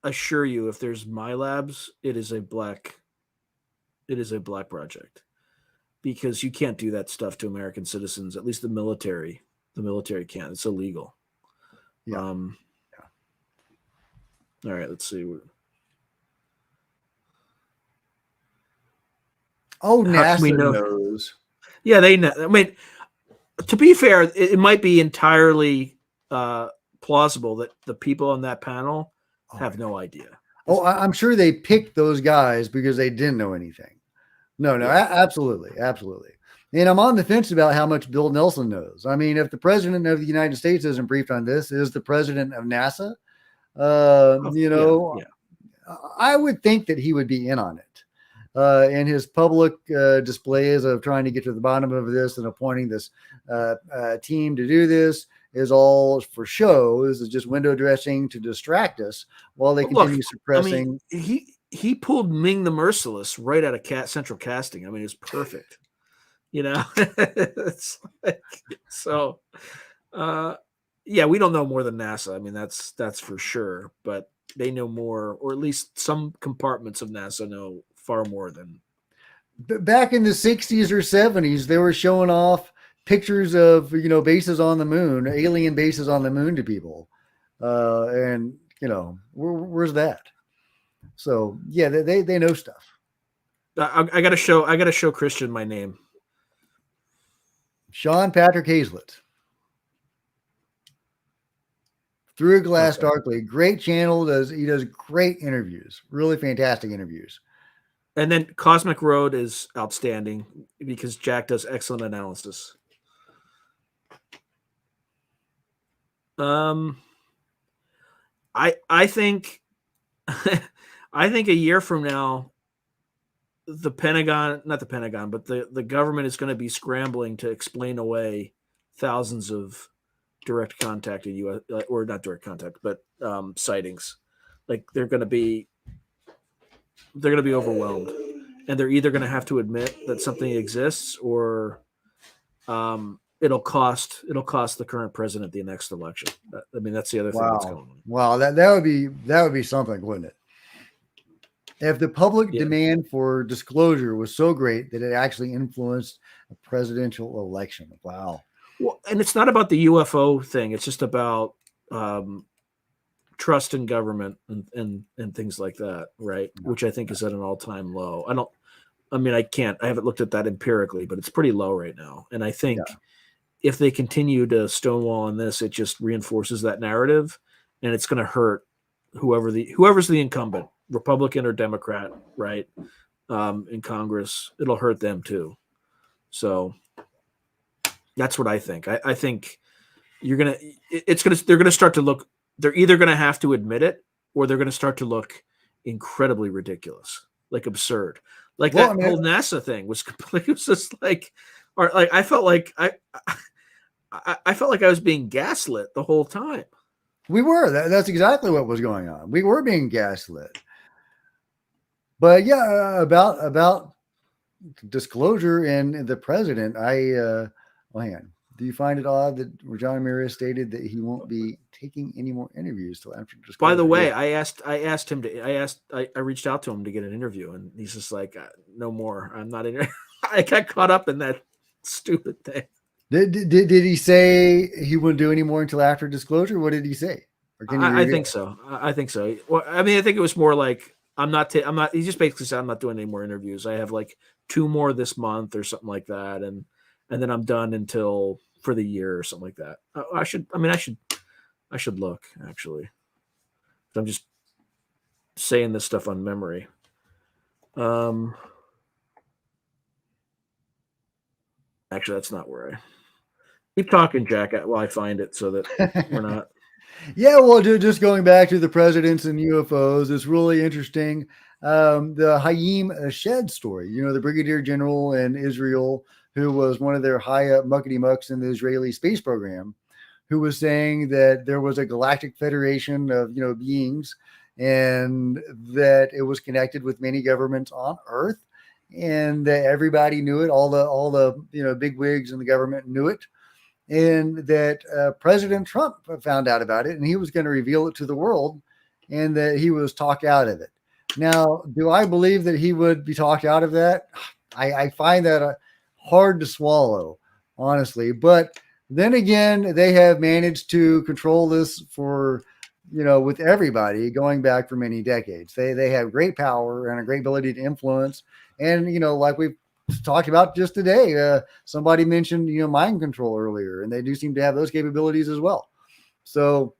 S1: assure you, if there's my labs, it is a black project, because you can't do that stuff to American citizens. At least the military. The military can't. It's illegal.
S2: Yeah.
S1: Um, all right, let's see.
S2: Oh,
S1: How can we
S2: NASA
S1: know?
S2: knows.
S1: Yeah, they know. I mean, to be fair, it might be entirely uh, plausible that the people on that panel
S2: Oh,
S1: have no idea.
S2: oh, I'm sure they picked those guys because they didn't know anything. No, no,
S1: Yeah.
S2: absolutely, absolutely. And I'm on the fence about how much Bill Nelson knows. I mean, if the president of the United States isn't briefed on this, is the president of NASA?
S1: Oh, yeah. Yeah.
S2: I would think that he would be in on it. And his public displays of trying to get to the bottom of this and appointing this team to do this is all for show. This is just window dressing to distract us while they
S1: But look,
S2: continue
S1: I mean,
S2: suppressing.
S1: he pulled Ming the Merciless right out of Central Casting. I mean, it's perfect. It's like, so. Uh, yeah, we don't know more than NASA. I mean, that's for sure. But they know more, or at least some compartments of NASA know far more than.
S2: Back in the 60s or 70s, they were showing off pictures of bases on the moon, alien bases on the moon to people, and where's that? So yeah, they know stuff.
S1: I gotta show Christian my name.
S2: Sean Patrick Hazlett, Through a Glass
S1: Okay,
S2: Darkly, great channel. He does great interviews, really fantastic interviews.
S1: and then Cosmic Road is outstanding because Jack does excellent analysis. Um, I think I think a year from now, the Pentagon, not the Pentagon, but the government is going to be scrambling to explain away thousands of direct contact in U.S. or not direct contact, but sightings. Like they're going to be overwhelmed, and they're either going to have to admit that something exists, or it'll cost the current president the next election. I mean, that's the other thing that's
S2: Wow.
S1: going on.
S2: Wow. That would be something, wouldn't it? If the public
S1: Yeah.
S2: demand for disclosure was so great that it actually influenced a presidential election. Wow.
S1: Well, and it's not about the UFO thing. It's just about trust in government and things like that, right?
S2: Yeah.
S1: Which I think is at an all-time low. I haven't looked at that empirically, but it's pretty low right now. And I think
S2: Yeah.
S1: if they continue to stonewall on this, it just reinforces that narrative, and it's going to hurt whoever's the incumbent, Republican or Democrat, right? In Congress, it'll hurt them too. So that's what I think. I think they're going to start to look, they're either going to have to admit it, or they're going to start to look incredibly ridiculous, like absurd. Like
S2: Well, I
S1: that
S2: mean,
S1: whole NASA thing was completely, it was just like, or like, I felt like I felt like I was being gaslit the whole time.
S2: we were. That's exactly what was going on. We were being gaslit. But yeah, about disclosure and the president, well, hang on. Do you find it odd that John Ramirez stated that he won't be taking any more interviews till after disclosure?
S1: By the way,
S2: Yeah.
S1: I reached out to him to get an interview, and he's just like, no more. I'm not in. I got caught up in that stupid thing.
S2: Did he say he wouldn't do any more until after disclosure? What did he say? Or can you
S1: I
S2: read
S1: think
S2: it?
S1: so. I think so. Well, I mean, I think it was more like I'm not. He just basically said I'm not doing any more interviews. I have like 2 more this month or something like that, and then I'm done until for the year or something like that. I should. I mean, I should look actually. I'm just saying this stuff on memory. Actually, that's not where I keep talking, Jack, while I find it so that we're not.
S2: Yeah, well, just going back to the presidents and UFOs, it's really interesting. The Hayim Shed story, the brigadier general in Israel who was one of their high up muckety mucks in the Israeli space program, who was saying that there was a galactic federation of beings, and that it was connected with many governments on Earth, and that everybody knew it. All the big wigs in the government knew it, and that President Trump found out about it, and he was going to reveal it to the world, and that he was talked out of it. Now, do I believe that he would be talked out of that? I find that hard to swallow, honestly. But then again, they have managed to control this for, with everybody going back for many decades. They have great power and a great ability to influence. And, like we've talked about just today, somebody mentioned, mind control earlier, and they do seem to have those capabilities as well. So,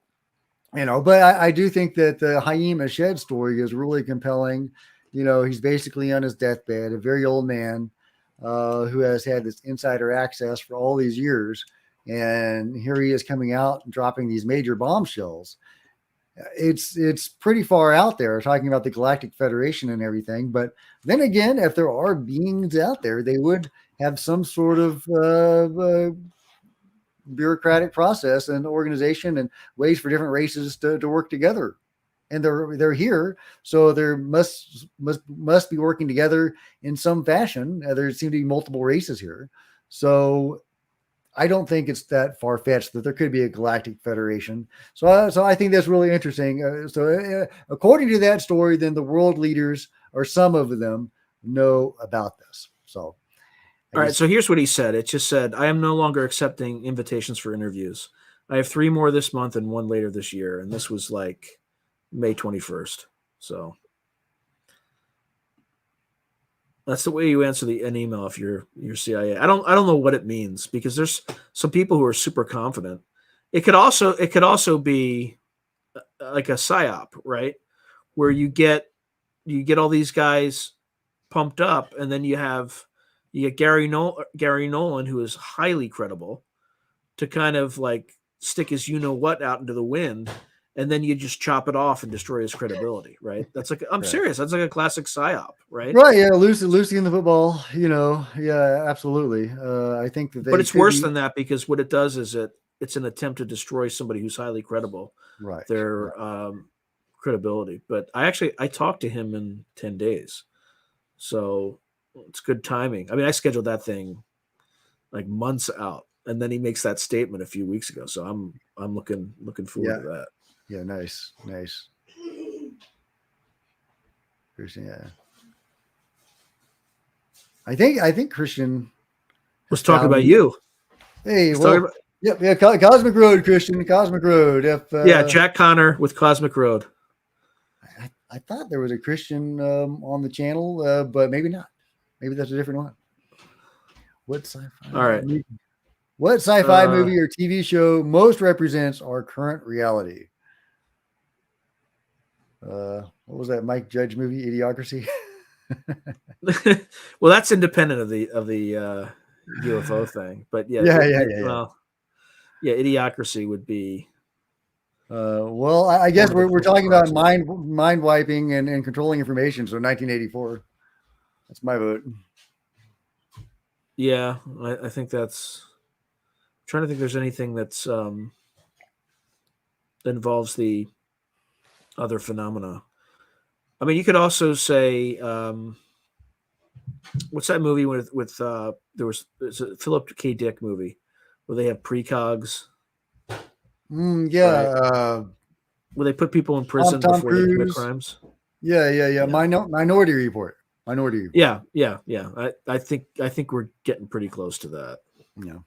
S2: but I do think that the Hayim Shed story is really compelling. He's basically on his deathbed, a very old man who has had this insider access for all these years. And here he is coming out and dropping these major bombshells. It's pretty far out there, talking about the Galactic Federation and everything. But then again, if there are beings out there, they would have some sort of bureaucratic process and organization and ways for different races to work together. And they're here, so there must be working together in some fashion. There seem to be multiple races here, so I don't think it's that far fetched that there could be a galactic federation. So I think that's really interesting. According to that story, then the world leaders, or some of them, know about this. So,
S1: All right. So here's what he said. It just said, I am no longer accepting invitations for interviews. I have 3 more this month and 1 later this year. And this was like May 21st. So that's the way you answer an email if you're CIA. I don't know what it means, because there's some people who are super confident. It could also be like a psyop, right? Where you get all these guys pumped up, and then you get Gary Nolan, who is highly credible, to kind of like stick his what out into the wind, and then you just chop it off and destroy his credibility, right? That's like, I'm
S2: Right.
S1: serious. That's like a classic psyop, right?
S2: Right. Yeah. Lucy in the football, yeah, absolutely. I think that
S1: But
S2: they
S1: it's
S2: could
S1: worse
S2: be
S1: than that, because what it does is it's an attempt to destroy somebody who's highly credible,
S2: right.
S1: their credibility. But I talked to him in 10 days. So it's good timing. I mean, I scheduled that thing like months out, and then he makes that statement a few weeks ago. So I'm looking forward to that.
S2: Yeah. Nice. Christian, yeah. I think Christian
S1: Let's
S2: has
S1: talk about
S2: found.
S1: you.
S2: Hey,
S1: Let's talk
S2: well,
S1: about,
S2: yeah, Cosmic Road, Christian, Cosmic Road. If
S1: yeah, Jack Connor with Cosmic Road.
S2: I thought there was a Christian on the channel, but maybe not. Maybe that's a different one. What sci-fi?
S1: All right.
S2: What sci-fi movie or TV show most represents our current reality? What was that Mike Judge movie, Idiocracy?
S1: Well, that's independent of the UFO thing, but yeah,
S2: yeah.
S1: yeah, Idiocracy would be.
S2: Well, I guess we're talking about mind wiping and controlling information. So 1984. That's my vote.
S1: Yeah, I think that's. I'm trying to think. There's anything that's that involves the other phenomena. I mean, you could also say, what's that movie with there's a Philip K. Dick movie where they have precogs.
S2: Yeah.
S1: Right? Where they put people in prison
S2: Tom
S1: before
S2: Cruise.
S1: they commit crimes.
S2: Yeah. Minority Report.
S1: Yeah. I think we're getting pretty close to that.
S2: Yeah,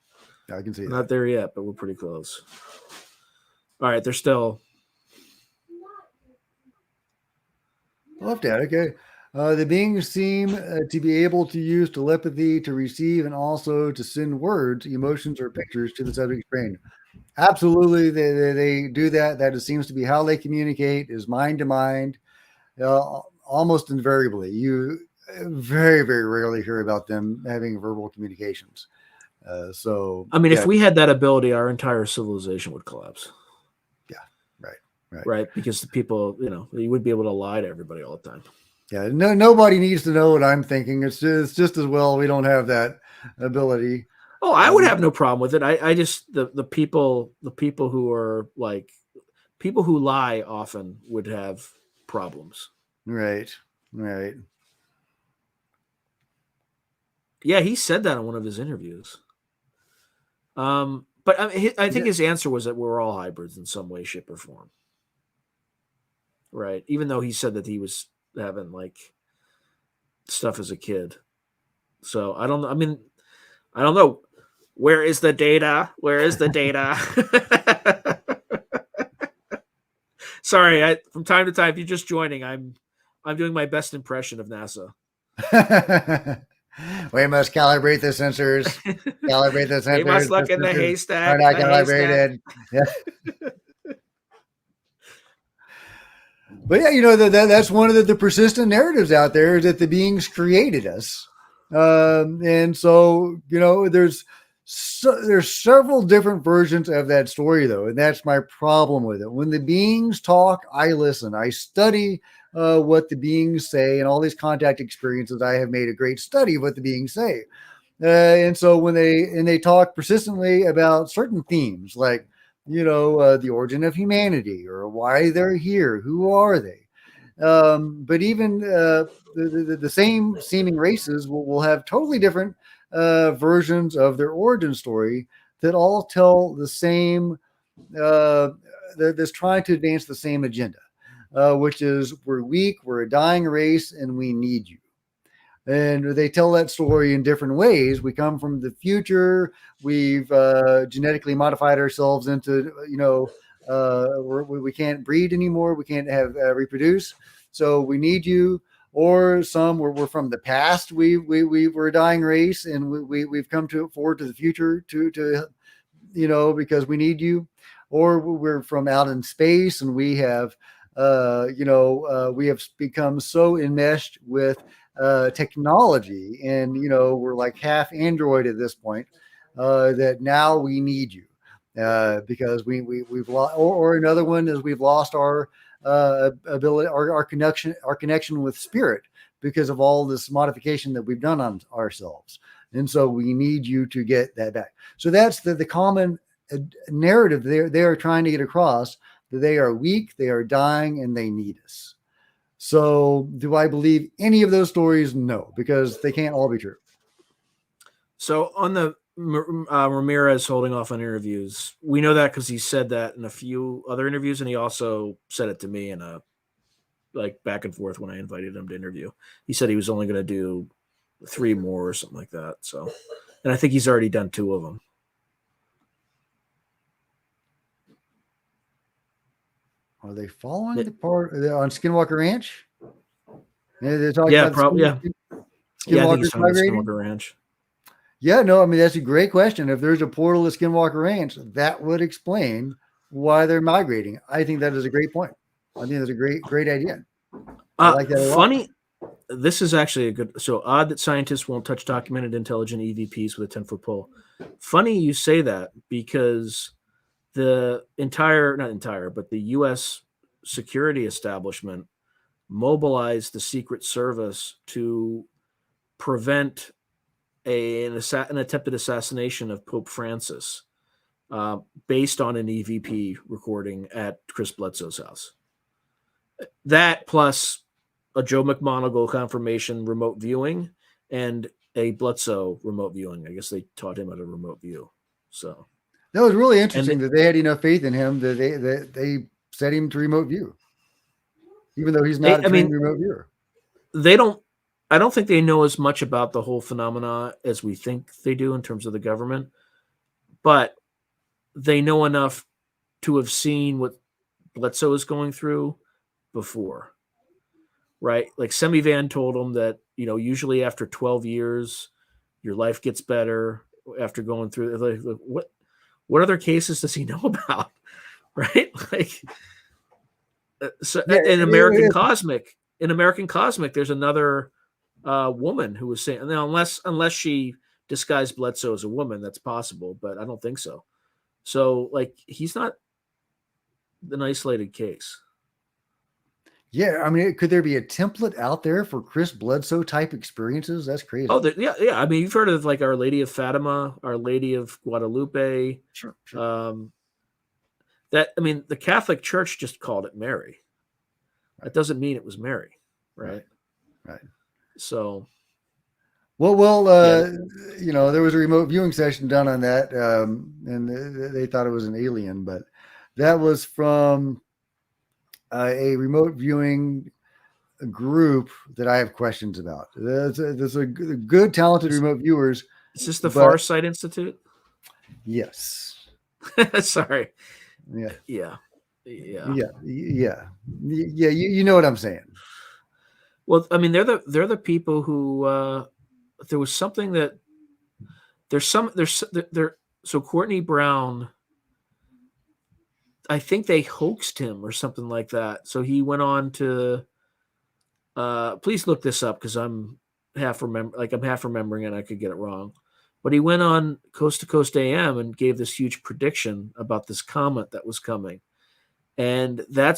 S2: I can see.
S1: Not there yet, but we're pretty close. All right, they're still.
S2: Love that. Okay. The beings seem to be able to use telepathy to receive and also to send words, emotions, or pictures to the subject's brain. Absolutely, they do that. That seems to be how they communicate, is mind to mind. Almost invariably, you very, very rarely hear about them having verbal communications. So,
S1: I mean, if we had that ability, our entire civilization would collapse.
S2: Yeah,
S1: right. Because the people, you would be able to lie to everybody all the time.
S2: Yeah, nobody needs to know what I'm thinking. It's just as well we don't have that ability.
S1: Oh, I would have no problem with it. I just the people who are like people who lie often would have problems.
S2: Right.
S1: Yeah, he said that in one of his interviews. But I think his answer was that we're all hybrids in some way, shape, or form. Right. Even though he said that he was having like stuff as a kid. So I don't know. I mean, I don't know. Where is the data? Sorry, from time to time, if you're just joining, I'm doing my best impression of NASA.
S2: We must calibrate the sensors.
S1: We must look in the haystack.
S2: Are not calibrated. Yeah. But yeah, that's one of the persistent narratives out there, is that the beings created us. And so, there's several different versions of that story, though. And that's my problem with it. When the beings talk, I listen. I study what the beings say, and all these contact experiences. I have made a great study of what the beings say. And so when they talk persistently about certain themes, like, the origin of humanity, or why they're here, who are they? But even the same seeming races will have totally different versions of their origin story that all tell the same, that's trying to advance the same agenda, which is, we're weak, we're a dying race, and we need you. And they tell that story in different ways. We come from the future. We've genetically modified ourselves into, we can't breed anymore. We can't have reproduce. So we need you. Or some we're from the past. We're a dying race, and we've come forward to the future to because we need you. Or we're from out in space, and we have we have become so enmeshed with technology, and we're like half android at this point, that now we need you. because we've lost, or another one is we've lost our ability, our connection with spirit because of all this modification that we've done on ourselves. And so we need you to get that back. So that's the common narrative they are trying to get across, that they are weak, they are dying, and they need us. So do I believe any of those stories? No, because they can't all be true.
S1: So on the Ramirez holding off on interviews, we know that because he said that in a few other interviews, and he also said it to me in a like back and forth when I invited him to interview. He said he was only going to do 3 more or something like that. So, and I think he's already done 2 of them.
S2: Are they following the part on Skinwalker Ranch? They're talking
S1: Yeah,
S2: about
S1: probably. Yeah, I think he's talking about
S2: migrating?
S1: Skinwalker Ranch.
S2: Yeah, no, I mean, that's a great question. If there's a portal to Skinwalker Ranch, that would explain why they're migrating. I think that is a great point. I think that's a great idea. I like that a lot.
S1: Funny. This is actually a good. So odd that scientists won't touch documented intelligent EVPs with a 10-foot pole. Funny you say that, because the not entire, but the U.S. security establishment mobilized the Secret Service to prevent an attempted assassination of Pope Francis, based on an EVP recording at Chris Bledsoe's house. That plus a Joe McMoneagle confirmation remote viewing and a Bledsoe remote viewing. I guess they taught him how to remote view. So
S2: that was really interesting that they had enough faith in him that they set him to remote view, even though he's not a trained remote viewer.
S1: I don't think they know as much about the whole phenomena as we think they do in terms of the government, but they know enough to have seen what Bledsoe is going through before, right? Like Semivan told him that, usually after 12 years, your life gets better after going through. Like, what other cases does he know about, right? Like, so
S2: Yeah,
S1: in American Cosmic, there's another woman who was saying, now, unless she disguised Bledsoe as a woman, that's possible, but I don't think so. So, like, he's not an isolated case.
S2: Yeah, I mean, could there be a template out there for Chris Bledsoe type experiences? That's crazy.
S1: Oh, yeah. I mean, you've heard of like Our Lady of Fatima, Our Lady of Guadalupe.
S2: Sure.
S1: The Catholic Church just called it Mary. That doesn't mean it was Mary, right?
S2: Right.
S1: So,
S2: well, there was a remote viewing session done on that, and they thought it was an alien, but that was from a remote viewing group that I have questions about. There's a good, talented remote viewers.
S1: Is this the Farsight Institute?
S2: Yes.
S1: Sorry.
S2: Yeah.
S1: You
S2: know what I'm saying.
S1: Well, I mean, they're the people who there was something that so Courtney Brown, I think they hoaxed him or something like that. So he went on to please look this up because I'm half remembering it. I could get it wrong. But he went on Coast to Coast AM and gave this huge prediction about this comet that was coming. And I'm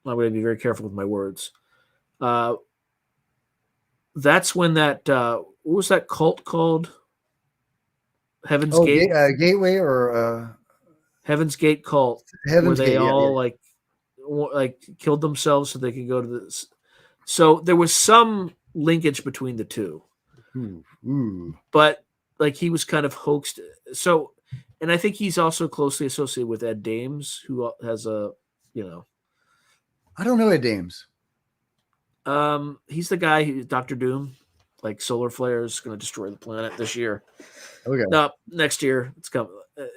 S1: going to be very careful with my words. That's when that, what was that cult called? Heaven's Gate?
S2: Gateway or
S1: Heaven's Gate cult.
S2: Heaven's
S1: where they
S2: Gate,
S1: all like killed themselves so they could go to this. So there was some linkage between the two. But like he was kind of hoaxed. So, and I think he's also closely associated with Ed Dames, who has a,
S2: I don't know Ed Dames.
S1: He's the guy who Dr. Doom, like solar flares going to destroy the planet this year.
S2: Okay.
S1: No, next year it's coming.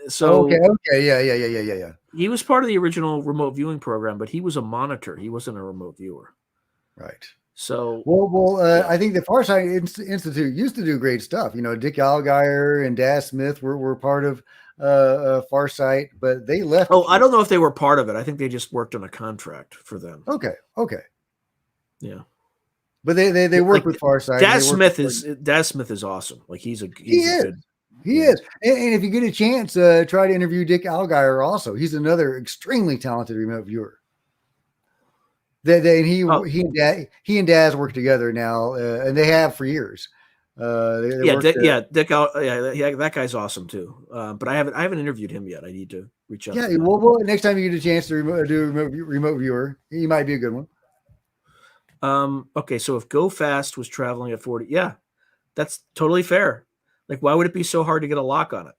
S1: So
S2: okay, yeah.
S1: He was part of the original remote viewing program, but he was a monitor. He wasn't a remote viewer.
S2: Right.
S1: So
S2: I think the Farsight Institute used to do great stuff. Dick Allgaier and Daz Smith were part of Farsight, but they left.
S1: Oh, I don't know if they were part of it. I think they just worked on a contract for them.
S2: Okay.
S1: Yeah.
S2: But they work with Farsight.
S1: Daz Smith is awesome. Like he is.
S2: He is. And if you get a chance, try to interview Dick Algier also. He's another extremely talented remote viewer. He and Daz work together now, and they have for years.
S1: Dick, that guy's awesome too. But I haven't interviewed him yet. I need to reach out.
S2: Yeah,
S1: to him.
S2: well, next time you get a chance to do a remote viewer, he might be a good one.
S1: Okay, so if Go Fast was traveling at 40, yeah, that's totally fair. Like, why would it be so hard to get a lock on it?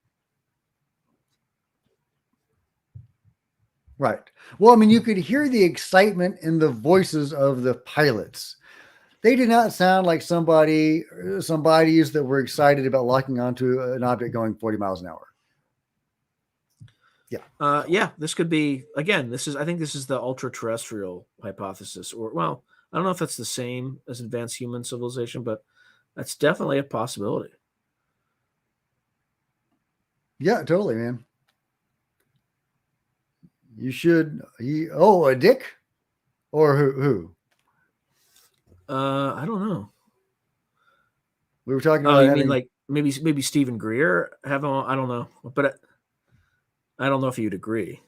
S2: Right. Well, I mean, you could hear the excitement in the voices of the pilots. They did not sound like somebody's that were excited about locking onto an object going 40 miles an hour.
S1: Yeah. This could be, again, I think this is the ultra terrestrial hypothesis, or, well, I don't know if that's the same as advanced human civilization, but that's definitely a possibility.
S2: Yeah, totally, man. You should. A Dick, or who?
S1: I don't know.
S2: We were talking about.
S1: You mean like maybe Stephen Greer? I don't know, but I don't know if you'd agree.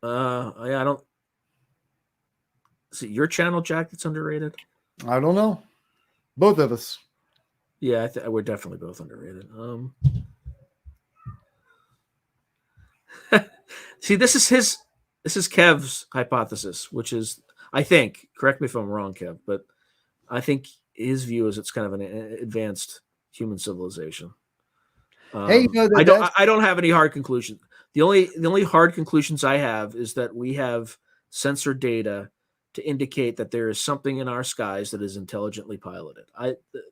S1: Yeah, I don't. Is it your channel, Jack, that's underrated?
S2: I don't know. Both of us.
S1: Yeah, we're definitely both underrated. See, this is Kev's hypothesis, which is, I think, correct me if I'm wrong, Kev, but I think his view is it's kind of an advanced human civilization.
S2: Hey,
S1: I don't have any hard conclusions. The only hard conclusions I have is that we have sensor data to indicate that there is something in our skies that is intelligently piloted.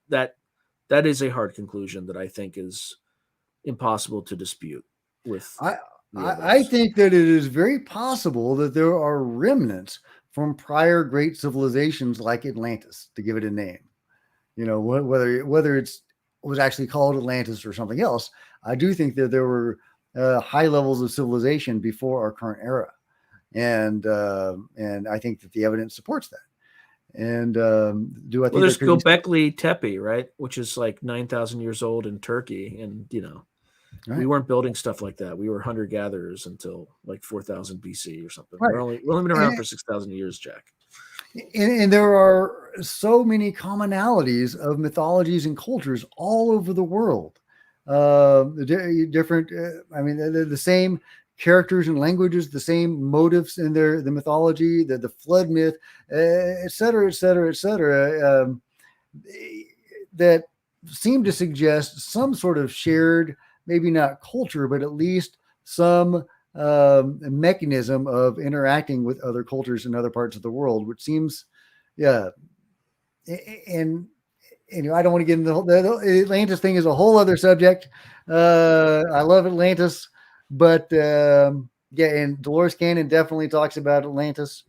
S1: That is a hard conclusion that I think is impossible to dispute with.
S2: I think that it is very possible that there are remnants from prior great civilizations like Atlantis, to give it a name. You know, whether it was actually called Atlantis or something else, I do think that there were high levels of civilization before our current era, and I think that the evidence supports that. And do I think
S1: there's Göbekli Tepe, right, which is like 9,000 years old in Turkey, and right. We weren't building stuff like that. We were hunter gatherers until like 4,000 BC or something. Right. We've only been around for 6,000 years, Jack.
S2: And there are so many commonalities of mythologies and cultures all over the world. Different. They're the same characters and languages, the same motives in the mythology, the flood myth, et cetera, et cetera, et cetera, that seem to suggest some sort of shared, maybe not culture, but at least some mechanism of interacting with other cultures in other parts of the world, which seems, yeah. And I don't want to get into the Atlantis thing is a whole other subject. I love Atlantis, but and Dolores Cannon definitely talks about Atlantis.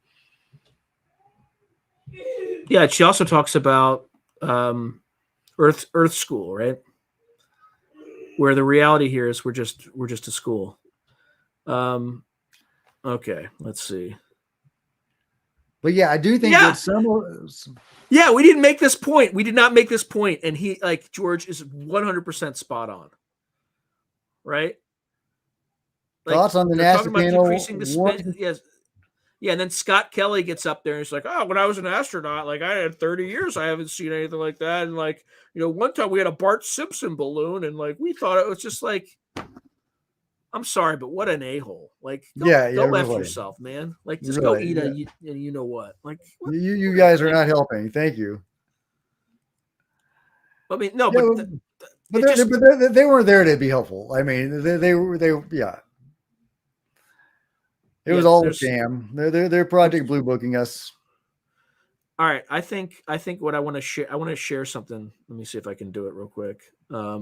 S1: Yeah, she also talks about Earth School, right? Where the reality here is we're just a school. Okay, let's see.
S2: But yeah, I do think that some.
S1: Yeah, we didn't make this point. We did not make this point, and he, like George, is 100% spot on. Right?
S2: Like, thoughts on the NASA panel?
S1: Yes. Yeah, and then Scott Kelly gets up there and he's like, "Oh, when I was an astronaut, like I had 30 years, I haven't seen anything like that." And like, one time we had a Bart Simpson balloon, and like we thought it was just like, I'm sorry, but what an a-hole! Like, go F yourself, man. Like, just go eat you know what? Like, what?
S2: You guys are not helping. Thank you.
S1: I mean, no,
S2: but they weren't there to be helpful. I mean, they were. It was all a sham. They're Project Blue booking us.
S1: All right, I think what I want to share something. Let me see if I can do it real quick.
S2: By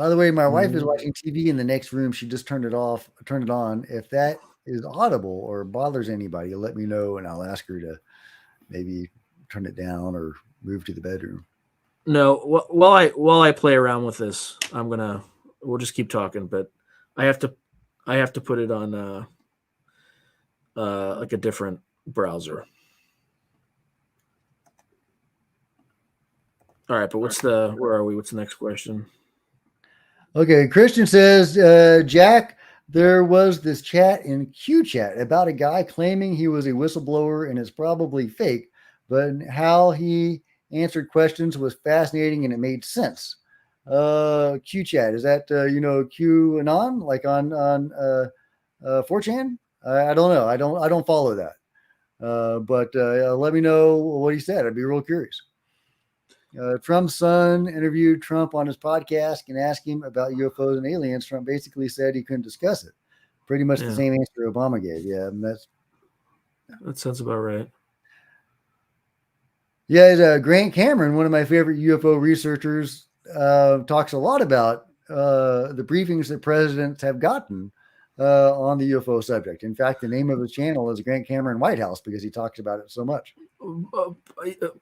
S2: the way, my wife is watching TV in the next room. She just turned it on. If that is audible or bothers anybody, let me know, and I'll ask her to maybe turn it down or move to the bedroom.
S1: No, while I play around with this, we'll just keep talking, but I have to put it on like a different browser. All right, but where are we? What's the next question?
S2: Okay, Christian says, Jack, there was this chat in Q chat about a guy claiming he was a whistleblower and it's probably fake, but how he answered questions was fascinating and it made sense. Q chat, is that Q anon, like on 4chan? I don't know. I don't follow that. But let me know what he said. I'd be real curious. Trump's son interviewed Trump on his podcast and asked him about UFOs and aliens. Trump basically said he couldn't discuss it. Pretty much the same answer Obama gave. Yeah,
S1: that sounds about right.
S2: Yeah, Grant Cameron, one of my favorite UFO researchers, talks a lot about the briefings that presidents have gotten on the UFO subject. In fact, the name of his channel is Grant Cameron White House because he talks about it so much.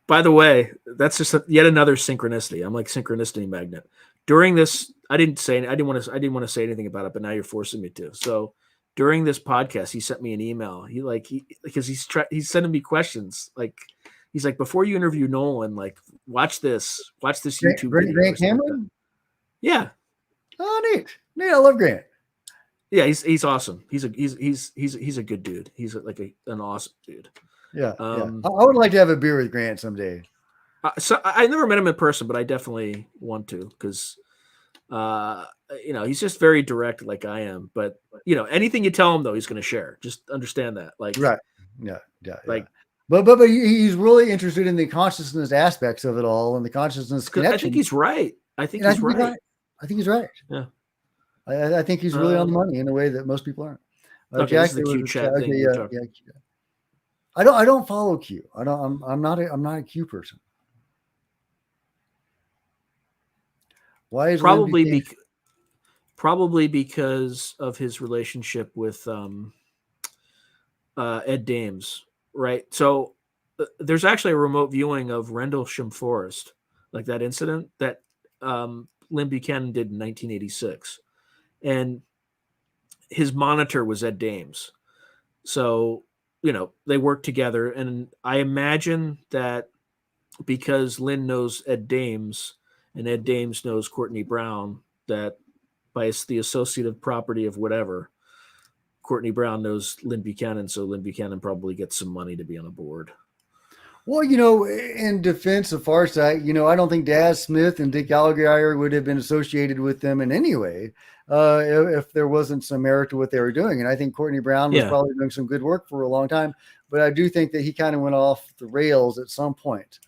S1: By the way, that's just yet another synchronicity. I'm like synchronicity magnet. During this, I didn't want to say anything about it, but now you're forcing me to. So during this podcast, he sent me an email. Because he's sending me questions. Like he's like, before you interview Nolan, like watch this YouTube video.
S2: Grant Cameron?
S1: Like yeah.
S2: Oh, neat. I love Grant.
S1: Yeah, he's awesome. He's a good dude. He's like an awesome dude.
S2: Yeah, I would like to have a beer with Grant someday.
S1: So I never met him in person, but I definitely want to because, he's just very direct, like I am. But anything you tell him, though, he's going to share. Just understand that, like,
S2: right? Yeah. But he's really interested in the consciousness aspects of it all and the consciousness connection.
S1: I think he's right. I think he's right.
S2: I think he's right.
S1: Yeah.
S2: I think he's really on the money in a way that most people aren't.
S1: Okay,
S2: Jack,
S1: this is the Q chat thing.
S2: Yeah. I don't follow Q. I'm not a Q person. Why is
S1: probably because of his relationship with Ed Dames, right? So there's actually a remote viewing of Rendlesham Forest, like that incident that Lynn Buchanan did in 1986, and his monitor was Ed Dames. So they work together, and I imagine that because Lynn knows Ed Dames and Ed Dames knows Courtney Brown, that by the associative property of whatever, Courtney Brown knows Lynn Buchanan, so Lynn Buchanan probably gets some money to be on a board.
S2: Well, in defense of Farsight, I don't think Daz Smith and Dick Gallagher would have been associated with them in any way if there wasn't some merit to what they were doing. And I think Courtney Brown was probably doing some good work for a long time, but I do think that he kind of went off the rails at some point.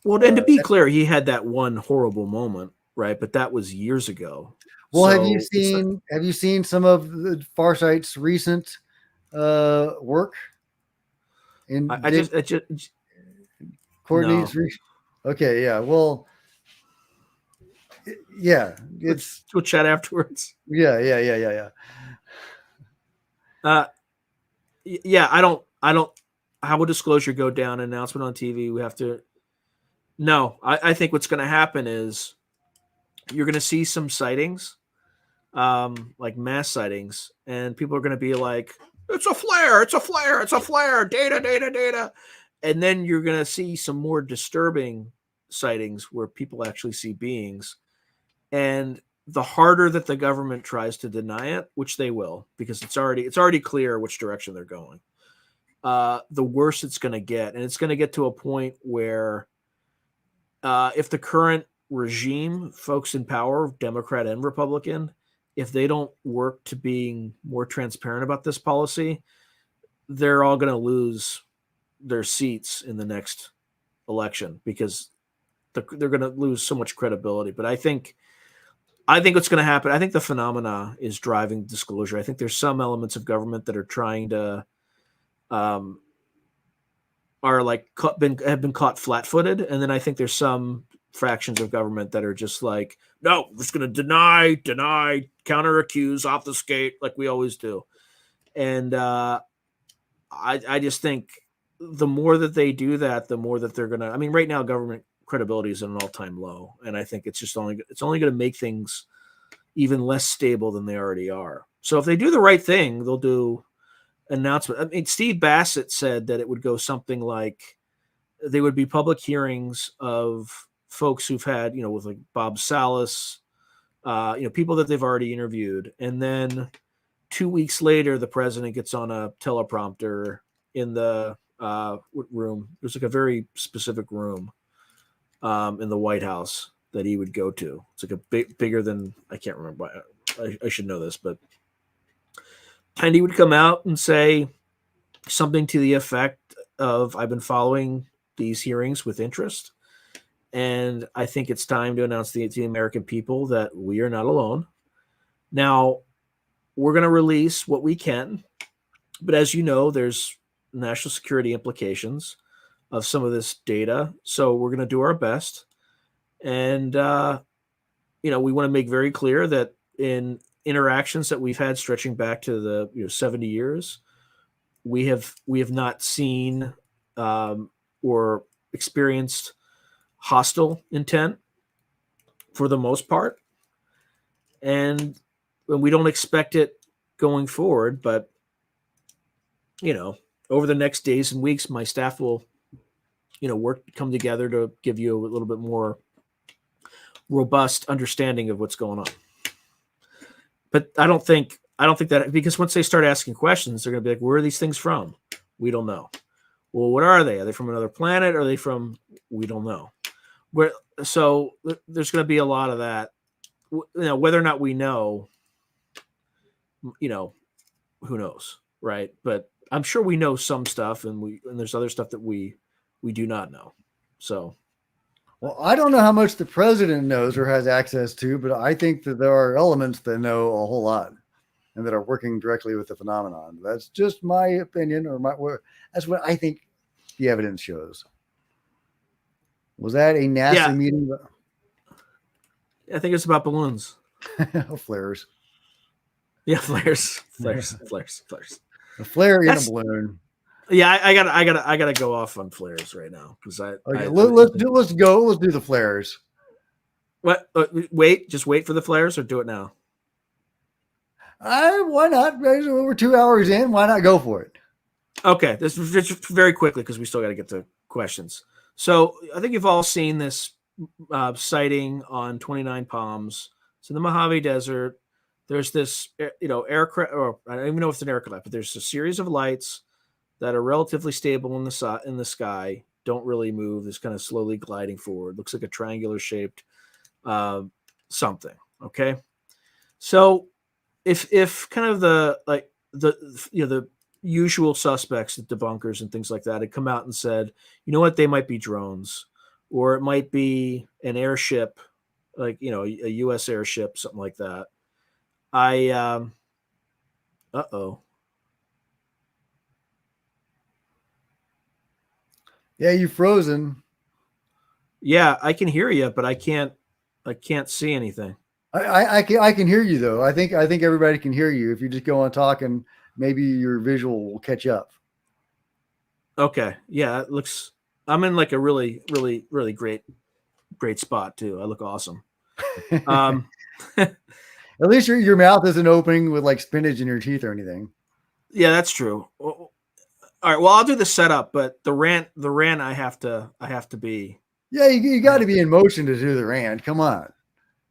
S1: Well, and to be clear, he had that one horrible moment, right? But that was years ago.
S2: Well, so have you seen some of the Farsight's recent work? Courtney's okay, yeah. Well, yeah,
S1: we'll chat afterwards.
S2: Yeah.
S1: Yeah, I don't. How will disclosure go down? Announcement on TV. We have to. No, I think what's going to happen is you're going to see some sightings, like mass sightings, and people are going to be like, "It's a flare! It's a flare! It's a flare! Data!" And then you're going to see some more disturbing sightings where people actually see beings. And the harder that the government tries to deny it, which they will, because it's already clear which direction they're going, the worse it's going to get. And it's going to get to a point where if the current regime, folks in power, Democrat and Republican, if they don't work to being more transparent about this policy, they're all going to lose their seats in the next election because they're going to lose so much credibility. But I think what's going to happen, I think the phenomena is driving disclosure. I think there's some elements of government that are trying to have been caught flat-footed, and then I think there's some fractions of government that are just like, no, we're just going to deny, counter accuse, obfuscate, like we always do. And I just think the more that they do that, the more that they're going to, I mean, right now government credibility is at an all-time low. And I think it's only going to make things even less stable than they already are. So if they do the right thing, they'll do announcement. I mean, Steve Bassett said that it would go something like they would be public hearings of folks who've had, with like Bob Salas, people that they've already interviewed, and then 2 weeks later, the president gets on a teleprompter in the room. There's like a very specific room in the White House that he would go to. It's like a bigger than, I can't remember. I should know this, but and he would come out and say something to the effect of, "I've been following these hearings with interest, and I think it's time to announce to the American people that we are not alone. Now, we're going to release what we can, but as you know, there's national security implications of some of this data, so we're going to do our best. And we want to make very clear that in interactions that we've had stretching back to the 70 years, we have not seen or experienced hostile intent for the most part, and we don't expect it going forward. But over the next days and weeks, my staff will come together to give you a little bit more robust understanding of what's going on. But I don't think that, because once they start asking questions, they're going to be like, "Where are these things from? We don't know." Well, what are they? Are they from another planet? Are they from? We don't know. So there's going to be a lot of that. Whether or not we know, who knows, right? But I'm sure we know some stuff, and there's other stuff that we do not know. So.
S2: Well, I don't know how much the president knows or has access to, but I think that there are elements that know a whole lot and that are working directly with the phenomenon. That's just my opinion, that's what I think the evidence shows. Was that a NASA meeting?
S1: I think it's about balloons.
S2: Flares.
S1: Yeah, flares.
S2: A flare in a balloon.
S1: Yeah, I gotta go off on flares right now because
S2: let's go. Let's do the flares.
S1: What? Just wait for the flares, or do it now.
S2: Why not? We're 2 hours in. Why not go for it?
S1: Okay, this is just very quickly because we still got to get to questions. So I think you've all seen this sighting on 29 Palms. It's in the Mojave Desert. There's this, aircraft, or I don't even know if it's an aircraft, but there's a series of lights that are relatively stable in the sky, don't really move. It's kind of slowly gliding forward. Looks like a triangular shaped something. Okay, so if kind of the usual suspects, the debunkers and things like that, had come out and said, you know what, they might be drones, or it might be an airship, like a U.S. airship, something like that.
S2: Yeah, you frozen.
S1: Yeah, I can hear you, but I can't see anything.
S2: I can hear you though. I think everybody can hear you. If you just go on talking, maybe your visual will catch up.
S1: Okay. Yeah, it looks. I'm in like a really, really, really great spot too. I look awesome.
S2: At least your mouth isn't opening with like spinach in your teeth or anything.
S1: Yeah, that's true. All right. Well, I'll do the setup, but the rant, I have to be.
S2: Yeah, you got to be in motion to do the rant. Come on.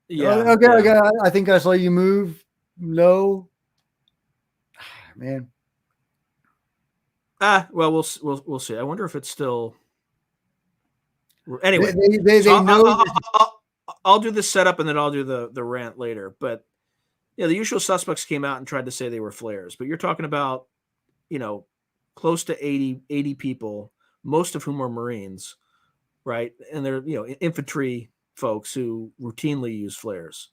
S1: Yeah.
S2: Okay.
S1: Yeah.
S2: I think I saw you move. No. Man.
S1: Well, we'll see. I wonder if it's still. Anyway,
S2: they know.
S1: I'll do the setup and then I'll do the rant later. But the usual suspects came out and tried to say they were flares. But you're talking about, close to 80 people, most of whom are Marines, right? And they're infantry folks who routinely use flares,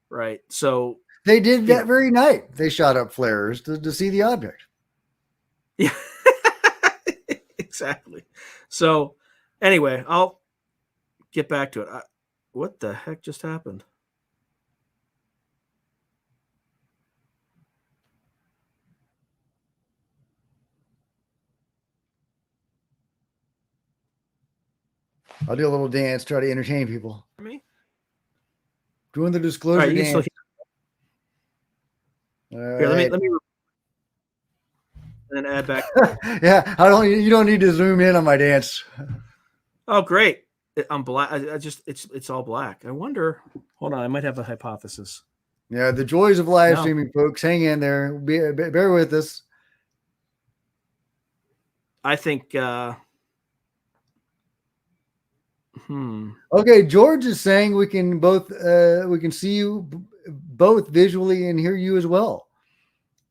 S1: right? So
S2: they did that very night. They shot up flares to see the object.
S1: Yeah, exactly. So anyway, I'll get back to it. What the heck just happened?
S2: I'll do a little dance, try to entertain people.
S1: Me?
S2: Doing the disclosure dance.
S1: Here, let me. and then add back.
S2: Yeah, you don't need to zoom in on my dance.
S1: Oh, great. I'm black. I just it's all black. I wonder. Hold on, I might have a hypothesis.
S2: Yeah, the joys of live
S1: No.
S2: streaming, folks. Hang in there. Bear with us.
S1: I think
S2: Okay, George is saying we can see you both visually and hear you as well.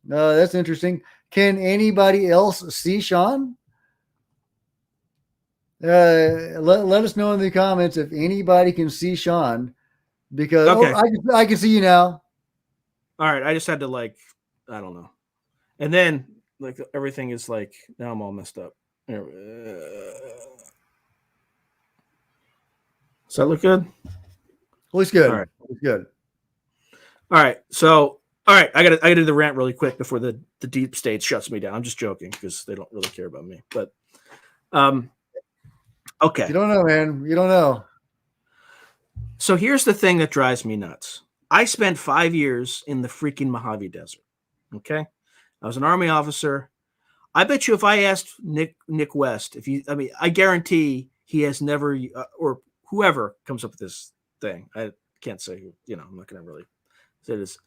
S2: That's interesting. Can anybody else see Sean? Let us know in the comments if anybody can see Sean, because
S1: okay.
S2: I can see you now.
S1: All right, I just had to I don't know, and then everything is now I'm all messed up. Does that look good?
S2: Looks good.
S1: All right,
S2: looks good.
S1: All right, so all right, I gotta do the rant really quick before the deep state shuts me down. I'm just joking because they don't really care about me, but okay.
S2: You don't know, man. You don't know.
S1: So here's the thing that drives me nuts. I spent 5 years in the freaking Mojave Desert. Okay, I was an Army officer. I bet you if I asked Nick West, I guarantee he has never, or whoever comes up with this thing. I can't say, I'm not going to really say this.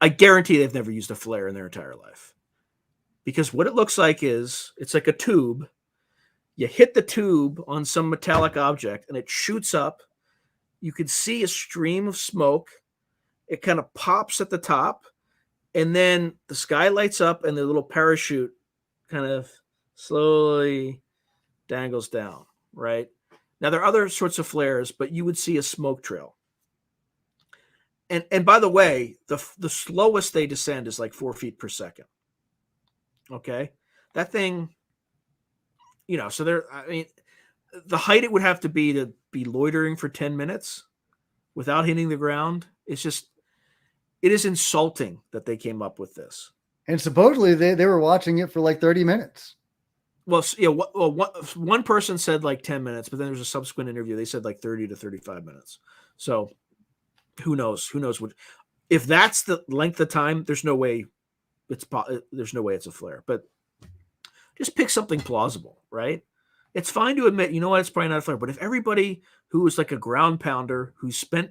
S1: I guarantee they've never used a flare in their entire life, because what it looks like is it's like a tube. You hit the tube on some metallic object and it shoots up. You can see a stream of smoke. It kind of pops at the top, and then the sky lights up and the little parachute kind of slowly dangles down, right? Now, there are other sorts of flares, but you would see a smoke trail. And by the way, the slowest they descend is like 4 feet per second. Okay? That thing, so the height it would have to be loitering for 10 minutes without hitting the ground. It is insulting that they came up with this.
S2: And supposedly they were watching it for like 30 minutes.
S1: Well, one person said like 10 minutes, but then there's a subsequent interview. They said like 30 to 35 minutes. So who knows? Who knows what? If that's the length of time, there's no way it's a flare. But just pick something plausible, right? It's fine to admit, it's probably not a flare. But if everybody who is like a ground pounder who spent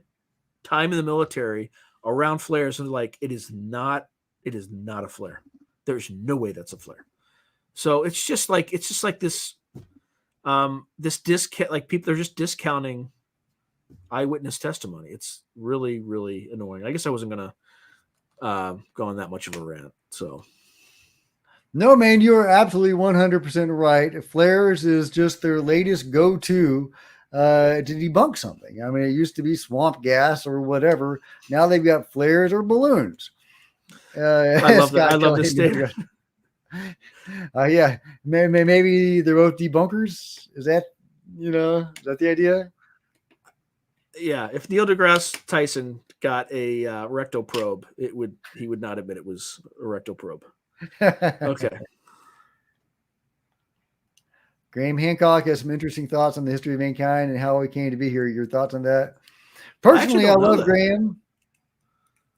S1: time in the military around flares and like it is not a flare. There's no way that's a flare. So it's just like this this discount, like people are just discounting eyewitness testimony. It's really, really annoying. I guess I wasn't gonna go on that much of a rant. So
S2: no, man, you are absolutely 100% right. Flares is just their latest go-to to debunk something. I mean, it used to be swamp gas or whatever. Now they've got flares or balloons.
S1: I love that. I love this statement.
S2: Yeah, maybe they're both debunkers. Is that the idea?
S1: Yeah, if Neil deGrasse Tyson got a rectal probe, he would not admit it was a rectal probe. Okay.
S2: Graham Hancock has some interesting thoughts on the history of mankind and how we came to be here. Your thoughts on that? Personally, I love Graham.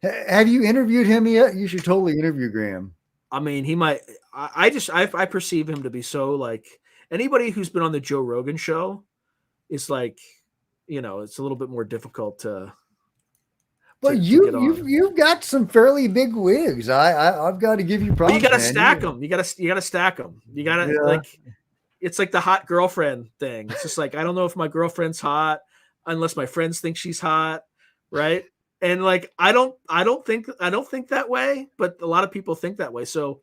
S2: Have you interviewed him yet? You should totally interview Graham.
S1: I mean, he might. I perceive him to be so like anybody who's been on the Joe Rogan show is like, it's a little bit more difficult to.
S2: But you've got some fairly big wigs. I've got to give you props.
S1: But you got to stack them. You got to stack them. You got to like. It's like the hot girlfriend thing. It's just like I don't know if my girlfriend's hot unless my friends think she's hot, right? And like I don't think that way, but a lot of people think that way. So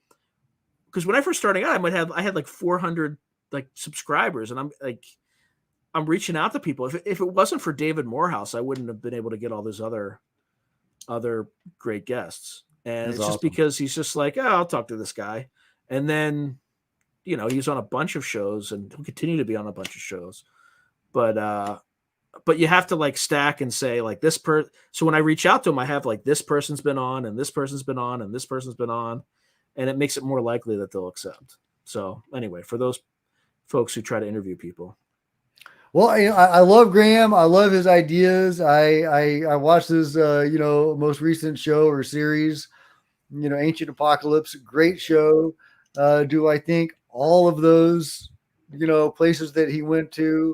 S1: because when I first started out, I had like 400 like subscribers, and I'm reaching out to people. If it wasn't for David Morehouse, I wouldn't have been able to get all those other great guests. And
S2: That's
S1: it's just
S2: awesome.
S1: because he's just like, I'll talk to this guy. And then, he's on a bunch of shows and he'll continue to be on a bunch of shows. But you have to like stack and say like so when I reach out to him, I have like this person's been on and this person's been on and this person's been on, and it makes it more likely that they'll accept. So anyway, for those folks who try to interview people.
S2: Well, I love Graham. I love his ideas. I watched his most recent show or series. Ancient Apocalypse, great show. Do I think all of those, places that he went to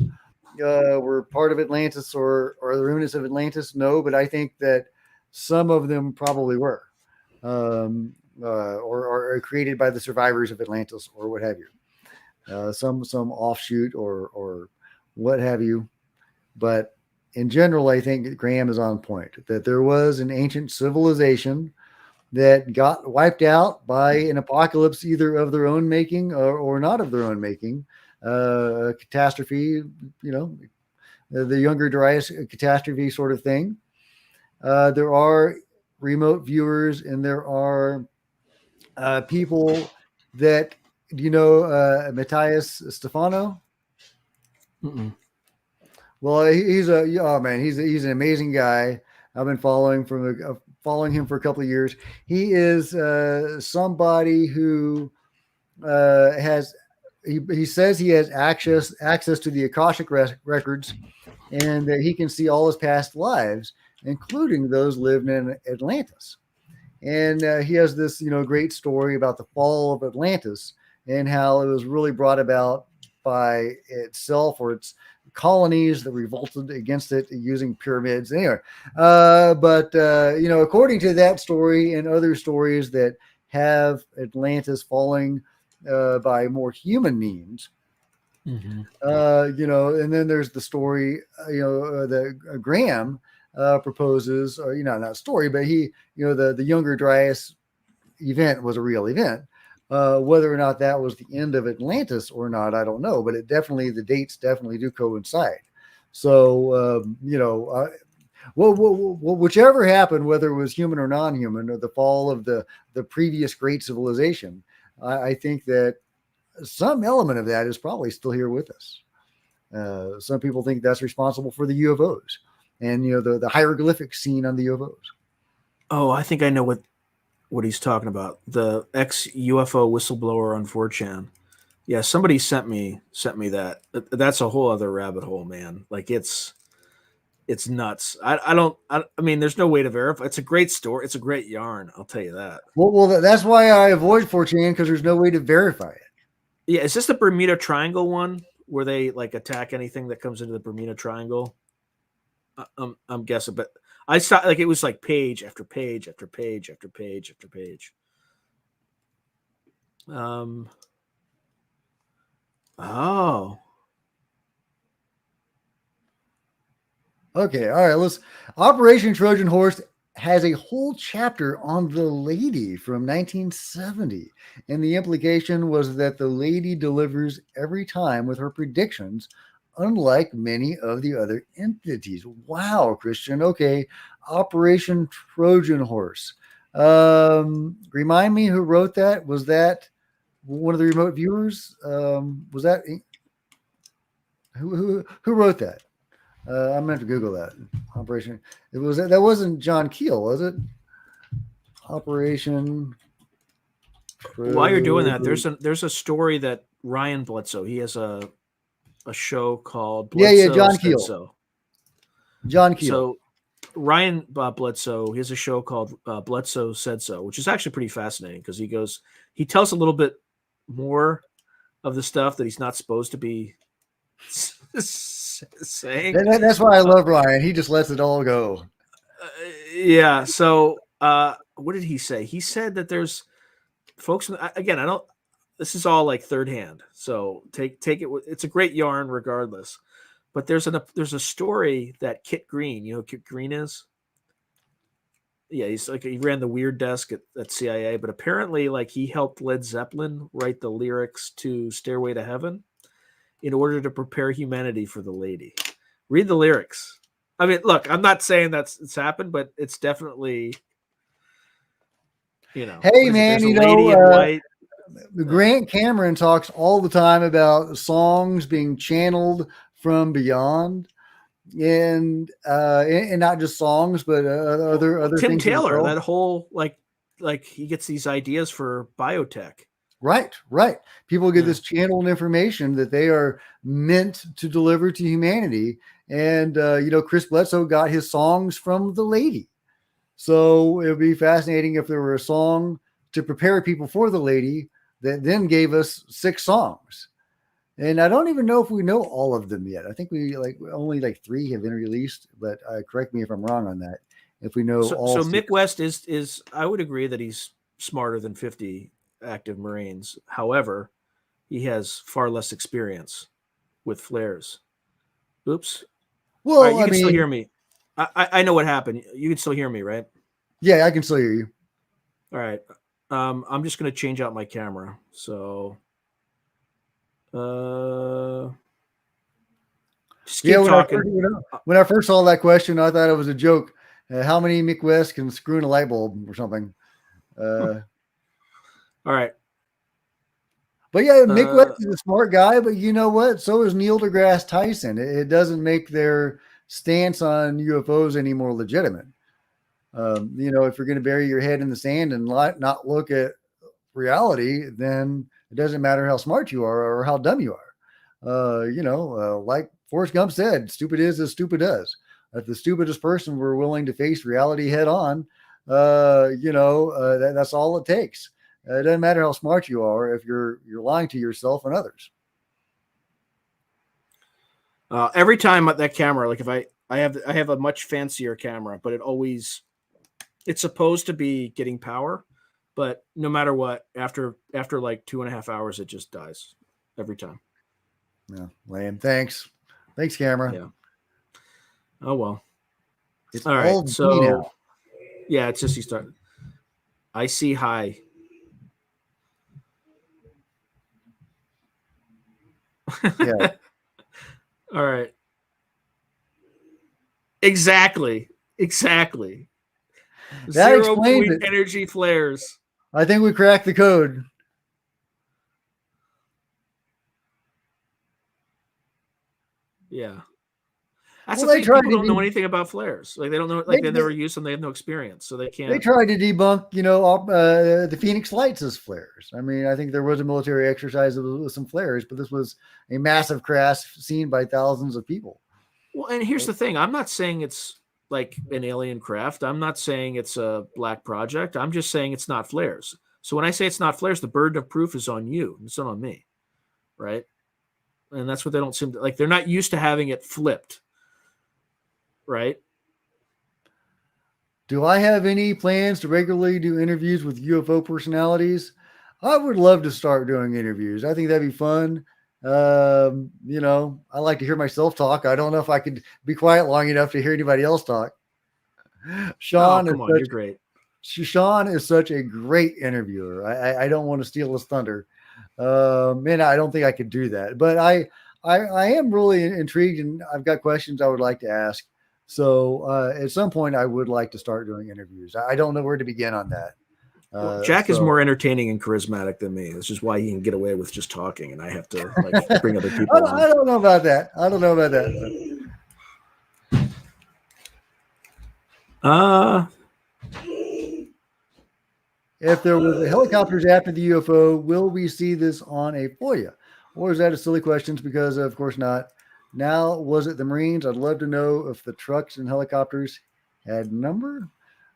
S2: were part of Atlantis or the remnants of Atlantis? No, but I think that some of them probably were, or created by the survivors of Atlantis or what have you. Some offshoot or what have you. But in general, I think Graham is on point that there was an ancient civilization that got wiped out by an apocalypse, either of their own making or not of their own making, a catastrophe, the Younger Dryas catastrophe sort of thing. There are remote viewers and there are people that, Matthias Stefano?
S1: Mm-mm.
S2: Well, he's he's an amazing guy. I've been following him for a couple of years. He is somebody who has he says he has access to the Akashic records, and that he can see all his past lives, including those lived in Atlantis. And he has this great story about the fall of Atlantis and how it was really brought about by itself or its colonies that revolted against it using pyramids. Anyway, but according to that story and other stories that have Atlantis falling by more human means,
S1: Mm-hmm.
S2: and then there's the story, that Graham proposes, or not story, but he, the Younger Dryas event was a real event. Whether or not that was the end of Atlantis or not, I don't know, but the dates definitely do coincide. So, whichever happened, whether it was human or non-human, or the fall of the previous great civilization, I think that some element of that is probably still here with us. Some people think that's responsible for the UFOs and, the hieroglyphic seen on the UFOs.
S1: Oh, I think I know what he's talking about. The ex UFO whistleblower on 4chan. Yeah, somebody sent me that. That's a whole other rabbit hole, man. Like it's nuts. I mean, there's no way to verify. It's a great story. It's a great yarn. I'll tell you that.
S2: Well, that's why I avoid 4chan, because there's no way to verify it.
S1: Yeah, is this the Bermuda Triangle one where they like attack anything that comes into the Bermuda Triangle? I'm guessing, but I saw like it was like page after page after page after page after page. Oh.
S2: Okay, all right. Operation Trojan Horse has a whole chapter on the lady from 1970, and the implication was that the lady delivers every time with her predictions, unlike many of the other entities. Wow, Christian. Okay, Operation Trojan Horse. Remind me who wrote that. Was that one of the remote viewers? Was that who wrote that? I'm gonna have to Google that. Operation. That wasn't John Keel, was it? Operation.
S1: While you're doing that, there's a story that Ryan Bledsoe. He has a show called Bledsoe
S2: John Keel.
S1: So.
S2: John Keel.
S1: So Ryan Bledsoe, he has a show called Bledsoe Said So, which is actually pretty fascinating because he tells a little bit more of the stuff that he's not supposed to be saying.
S2: That's why I love Ryan. He just lets it all go.
S1: Yeah. So what did he say? He said that there's folks. Again, I don't. This is all like third hand. So take it. It's a great yarn, regardless. But there's a story that Kit Green. You know who Kit Green is? Yeah, he ran the weird desk at CIA, but apparently like he helped Led Zeppelin write the lyrics to Stairway to Heaven in order to prepare humanity for the lady. Read the lyrics. I mean, look, I'm not saying it's happened, but it's definitely,
S2: Hey man,
S1: lady in white.
S2: Grant Cameron talks all the time about songs being channeled from beyond. And not just songs, but other
S1: Tim
S2: things.
S1: Taylor, that whole like he gets these ideas for biotech.
S2: Right. People get this channeled information that they are meant to deliver to humanity. And Chris Bledsoe got his songs from the lady. So it would be fascinating if there were a song to prepare people for the lady that then gave us 6 songs. And I don't even know if we know all of them yet. I think we only 3 have been released, but correct me if I'm wrong on that. If we know all
S1: So
S2: 6.
S1: Mick West is I would agree that he's smarter than 50 active Marines. However, he has far less experience with flares. Oops. All right,
S2: Well,
S1: you
S2: I
S1: can still
S2: mean,
S1: hear me. I know what happened. You can still hear me, right?
S2: yeah, I can still hear you.
S1: All right. I'm just going to change out my camera. So, just
S2: Yeah,
S1: keep talking.
S2: when I first saw that question, I thought it was a joke. How many Mick West can screw in a light bulb or something?
S1: All right.
S2: But yeah, Mick West
S1: Uh,
S2: is a smart guy, but you know what? So is Neil deGrasse Tyson. It doesn't make their stance on UFOs any more legitimate. If you're going to bury your head in the sand and not look at reality, then it doesn't matter how smart you are or how dumb you are. Like Forrest Gump said, stupid is as stupid does. If the stupidest person were willing to face reality head on, that's all it takes. It doesn't matter how smart you are if you're lying to yourself and others.
S1: every time that camera, like if I have a much fancier camera, but it's supposed to be getting power, but no matter what, after like 2.5 hours, it just dies every time.
S2: Yeah, lame. Thanks, camera.
S1: Yeah. Oh well.
S2: It's
S1: All right.
S2: all me now.
S1: So yeah, it's just you start. I see high.
S2: Yeah,
S1: All right. Exactly. Exactly.
S2: that
S1: 0
S2: explains
S1: point
S2: it.
S1: energy flares.
S2: I think we cracked the code.
S1: Yeah. That's
S2: Well,
S1: the
S2: they
S1: thing.
S2: tried
S1: People
S2: to
S1: don't know
S2: de-
S1: anything about flares. Like they don't know.
S2: they,
S1: Like they
S2: they
S1: never used them. They have no experience, so they
S2: they
S1: can't.
S2: tried to debunk, the Phoenix Lights as flares. I mean, I think there was a military exercise with some flares, but this was a massive crash seen by thousands of people.
S1: Well, and here's the thing. I'm not saying it's like an alien craft. I'm not saying it's a black project. I'm just saying it's not flares. So when I say it's not flares, the burden of proof is on you. It's not on me, right? And that's what they don't seem to like. They're not used to having it flipped, right?
S2: Do I have any plans to regularly do interviews with UFO personalities? I would love to start doing interviews. I think that'd be fun. I like to hear myself talk. I don't know if I could be quiet long enough to hear anybody else talk.
S1: Oh,
S2: Sean is
S1: come on,
S2: such
S1: you're great.
S2: Sean is such a great interviewer. I don't want to steal his thunder. And I don't think I could do that, but I am really intrigued and I've got questions I would like to ask. So at some point I would like to start doing interviews. I don't know where to begin on that.
S1: Well, Jack is
S2: So
S1: more entertaining and charismatic than me. That's just why he can get away with just talking, and I have to like bring other
S2: I,
S1: people
S2: I
S1: on.
S2: don't know about that. I don't know about that.
S1: Uh
S2: If there was a helicopters after the UFO, will we see this on a FOIA? Or is that a silly question? Because of course not. Now, was it the Marines? I'd love to know if the trucks and helicopters had number.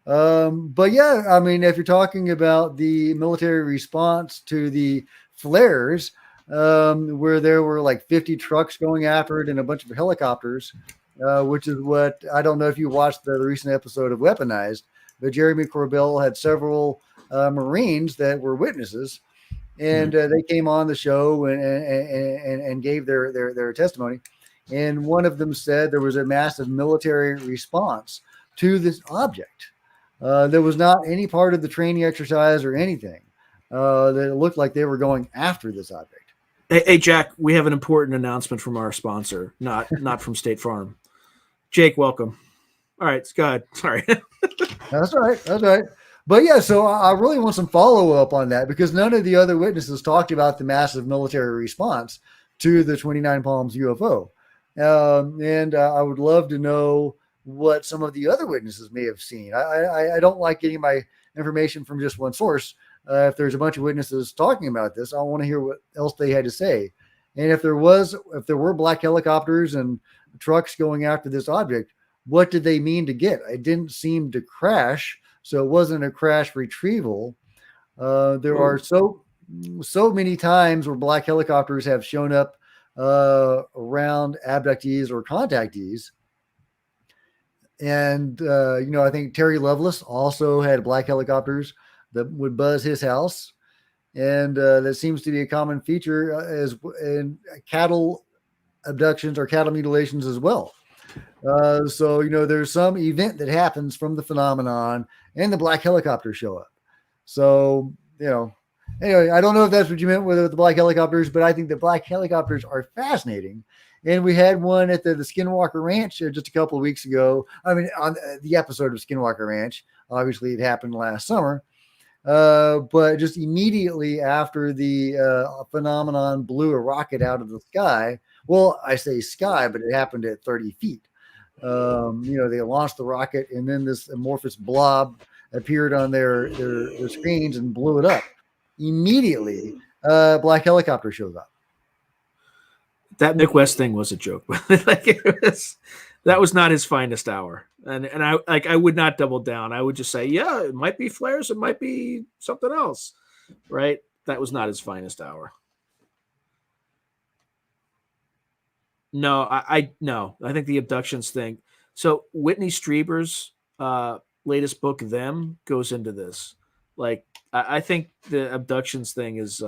S2: But yeah, I mean, if you're talking about the military response to the flares, where there were like 50 trucks going after it and a bunch of helicopters, which is what I don't know if you watched the recent episode of Weaponized, but Jeremy Corbell had several Marines that were witnesses, and they came on the show and gave their testimony. And one of them said there was a massive military response to this object. There was not any part of the training exercise or anything that it looked like they were going after this object.
S1: hey, Jack, we have an important announcement from our sponsor, not from State Farm. Jake, welcome. All right, go ahead. Sorry.
S2: That's right. That's right. But yeah, so I really want some follow up on that because none of the other witnesses talked about the massive military response to the 29 Palms UFO. And I would love to know what some of the other witnesses may have seen. I don't like getting my information from just one source. If there's a bunch of witnesses talking about this, I want to hear what else they had to say. And if there were black helicopters and trucks going after this object, what did they mean to get? It didn't seem to crash, so it wasn't a crash retrieval. There are so many times where black helicopters have shown up around abductees or contactees. And, I think Terry Lovelace also had black helicopters that would buzz his house. And that seems to be a common feature as in cattle abductions or cattle mutilations as well. So, there's some event that happens from the phenomenon and the black helicopters show up. So, anyway, I don't know if that's what you meant with the black helicopters, but I think the black helicopters are fascinating. And we had one at the Skinwalker Ranch just a couple of weeks ago. I mean, on the episode of Skinwalker Ranch, obviously it happened last summer. But just immediately after the phenomenon blew a rocket out of the sky, well, I say sky, but it happened at 30 feet. They launched the rocket, and then this amorphous blob appeared on their screens and blew it up. Immediately, black helicopter shows up.
S1: That Mick West thing was a joke. That was not his finest hour. And I would not double down. I would just say, yeah, it might be flares, it might be something else. Right? That was not his finest hour. No, I think the abductions thing. So Whitney Strieber's latest book, Them, goes into this. Like, I think the abductions thing is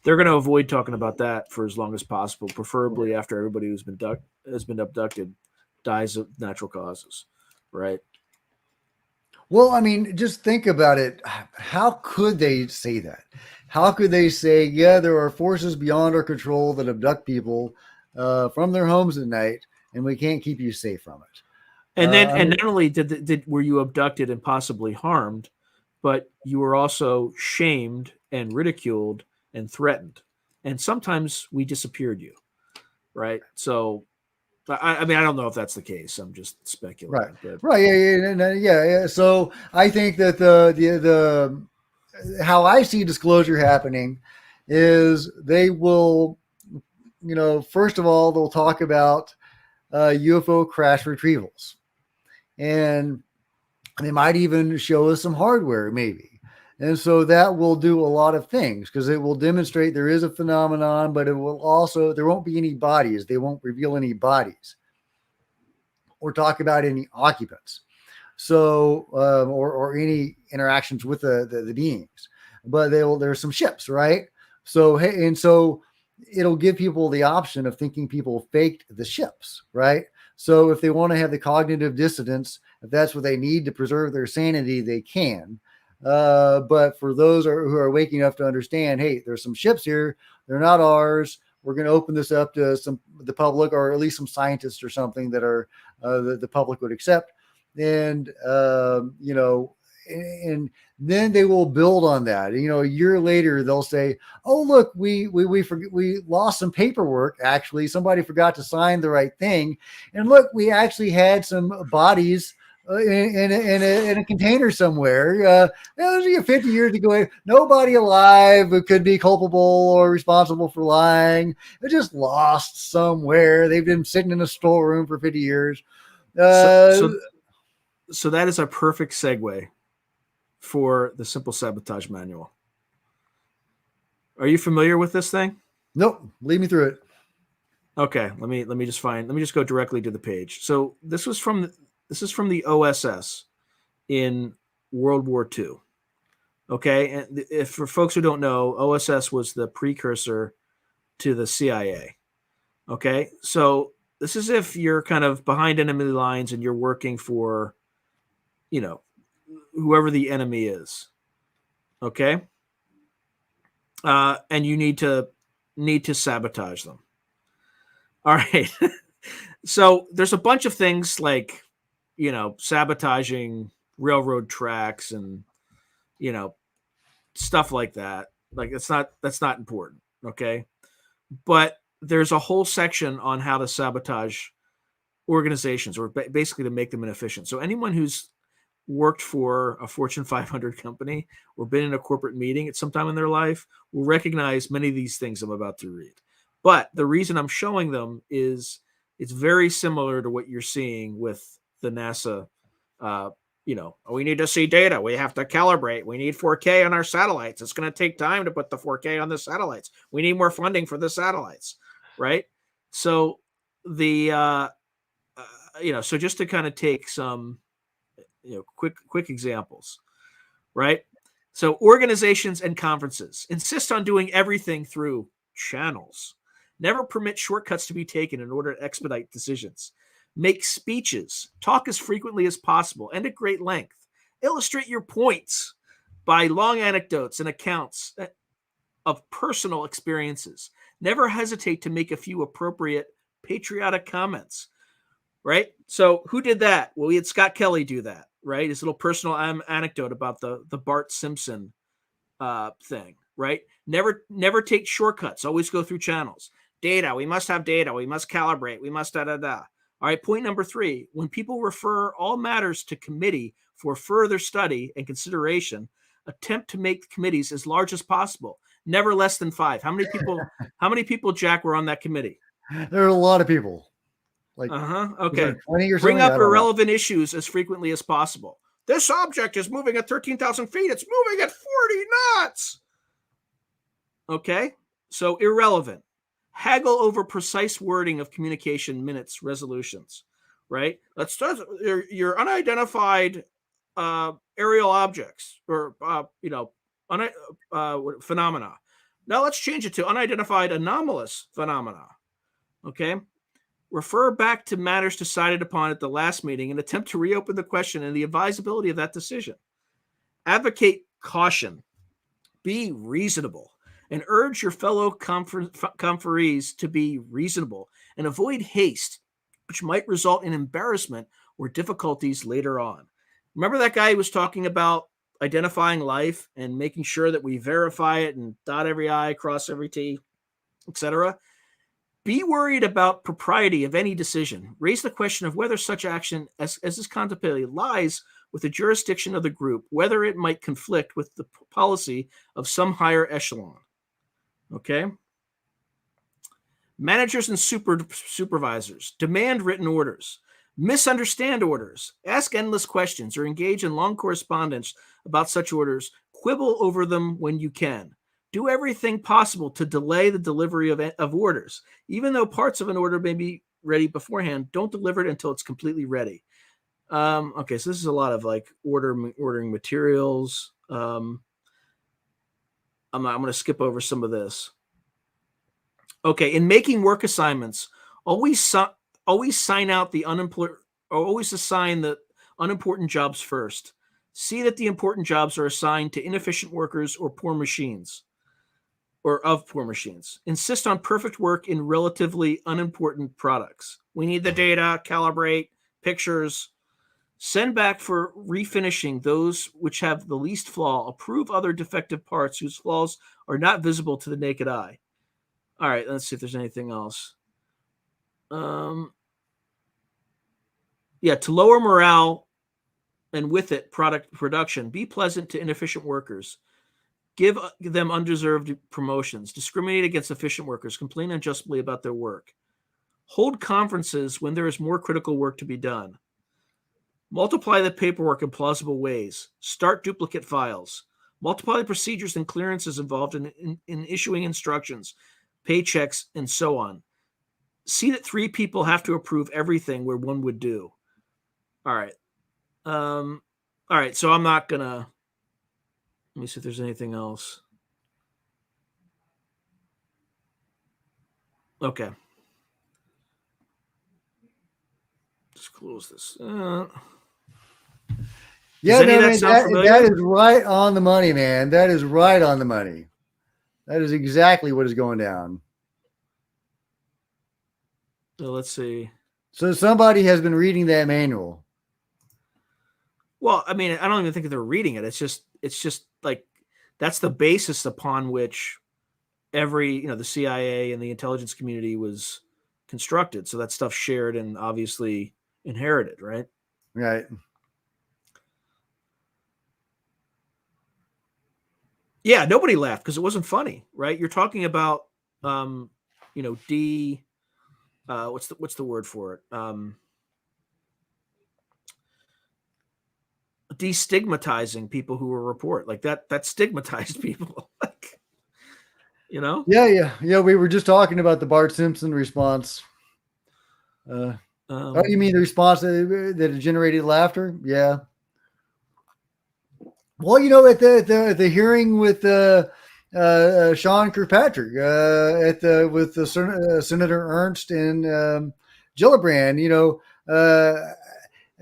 S1: they're going to avoid talking about that for as long as possible, preferably after everybody who's been abducted dies of natural causes, right?
S2: Well, I mean, just think about it. How could they say that? How could they say, yeah, there are forces beyond our control that abduct people from their homes at night, and we can't keep you safe from it?
S1: And then, and not only were you abducted and possibly harmed, but you were also shamed and ridiculed and threatened, and sometimes we disappeared you, right? So, I mean, I don't know if that's the case. I'm just speculating.
S2: Right. Yeah. So I think that the how I see disclosure happening is they will, first of all, they'll talk about UFO crash retrievals, and they might even show us some hardware, maybe. And so that will do a lot of things because it will demonstrate there is a phenomenon, but it will also, there won't be any bodies. They won't reveal any bodies or talk about any occupants. So, or any interactions with the beings, but there's some ships, right? So, hey, and so it'll give people the option of thinking people faked the ships, right? So if they want to have the cognitive dissonance, if that's what they need to preserve their sanity, they can. But for those who are waking up to understand, hey, there's some ships here. They're not ours. We're going to open this up to the public, or at least some scientists or something that are the public would accept. And, and then they will build on that. A year later, they'll say, oh, look, we lost some paperwork. Actually, somebody forgot to sign the right thing. And look, we actually had some bodies in a container somewhere. It was 50 years ago. Nobody alive who could be culpable or responsible for lying. They're just lost somewhere. They've been sitting in a storeroom for 50 years.
S1: So that is a perfect segue for the Simple Sabotage Manual. Are you familiar with this thing?
S2: Nope. Lead me through it.
S1: Okay, let me just go directly to the page. So this is from the OSS in World War II. Okay, and if for folks who don't know, OSS was the precursor to the CIA. Okay, so this is if you're kind of behind enemy lines and you're working for, whoever the enemy is. Okay, and you need to sabotage them. All right. So there's a bunch of things like, sabotaging railroad tracks and, stuff like that. Like that's not important. Okay. But there's a whole section on how to sabotage organizations, or basically to make them inefficient. So anyone who's worked for a Fortune 500 company or been in a corporate meeting at some time in their life will recognize many of these things I'm about to read. But the reason I'm showing them is It's very similar to what you're seeing with the NASA. We need to see data. We have to calibrate. We need 4K on our satellites. It's going to take time to put the 4K on the satellites. We need more funding for the satellites, right? So so just to kind of take some, quick examples, right? So organizations and conferences insist on doing everything through channels. Never permit shortcuts to be taken in order to expedite decisions. Make speeches. Talk as frequently as possible and at great length. Illustrate your points by long anecdotes and accounts of personal experiences. Never hesitate to make a few appropriate patriotic comments, right? So who did that? Well, we had Scott Kelly do that, right? His little personal anecdote about the Bart Simpson thing, right? Never take shortcuts. Always go through channels. Data. We must have data. We must calibrate. We must da. All right. Point number 3: when people refer all matters to committee for further study and consideration, attempt to make committees as large as possible. Never less than 5. How many people, Jack, were on that committee?
S2: There are a lot of people. Like,
S1: okay.
S2: 20 or
S1: Bring
S2: something?
S1: up irrelevant issues as frequently as possible. This object is moving at 13,000 feet. It's moving at 40 knots. Okay. So irrelevant. Haggle over precise wording of communication minutes resolutions, right? Let's start your unidentified aerial objects or phenomena. Now let's change it to unidentified anomalous phenomena. Okay. Refer back to matters decided upon at the last meeting and attempt to reopen the question and the advisability of that decision. Advocate caution. Be reasonable and urge your fellow conferees to be reasonable and avoid haste, which might result in embarrassment or difficulties later on. Remember that guy who was talking about identifying life and making sure that we verify it and dot every I, cross every T, etc.? Be worried about propriety of any decision. Raise the question of whether such action as is contemplated lies with the jurisdiction of the group, whether it might conflict with the policy of some higher echelon. Okay? Managers and supervisors demand written orders, misunderstand orders, ask endless questions, or engage in long correspondence about such orders. Quibble over them when you can. Do everything possible to delay the delivery of orders. Even though parts of an order may be ready beforehand, don't deliver it until it's completely ready. Okay, so this is a lot of like ordering materials. I'm going to skip over some of this. Okay, in making work assignments, always assign the unimportant jobs first. See that the important jobs are assigned to inefficient workers or poor machines. Insist on perfect work in relatively unimportant products. We need the data, calibrate, pictures. Send back for refinishing those which have the least flaw. Approve other defective parts whose flaws are not visible to the naked eye. All right, let's see if there's anything else. To lower morale and with it product production, be pleasant to inefficient workers. Give them undeserved promotions. Discriminate against efficient workers. Complain unjustly about their work. Hold conferences when there is more critical work to be done. Multiply the paperwork in plausible ways. Start duplicate files. Multiply the procedures and clearances involved in issuing instructions, paychecks, and so on. See that 3 people have to approve everything where 1 would do. All right. So I'm not going to... Let me see if there's anything else. Okay. Just close this.
S2: That is right on the money, man. That is right on the money. That is exactly what is going down.
S1: So let's see.
S2: So somebody has been reading that manual.
S1: Well, I mean, I don't even think they're reading it. It's just like that's the basis upon which the CIA and the intelligence community was constructed. So that stuff shared and obviously inherited, right?
S2: Right.
S1: Yeah, nobody laughed because it wasn't funny, right? You're talking about, what's the word for it? Destigmatizing people who will report like that stigmatized people. Like, you know?
S2: Yeah. We were just talking about the Bart Simpson response. Oh, you mean the response that generated laughter? Yeah. Well, at the hearing with Sean Kirkpatrick, with the Senator Ernst and Gillibrand,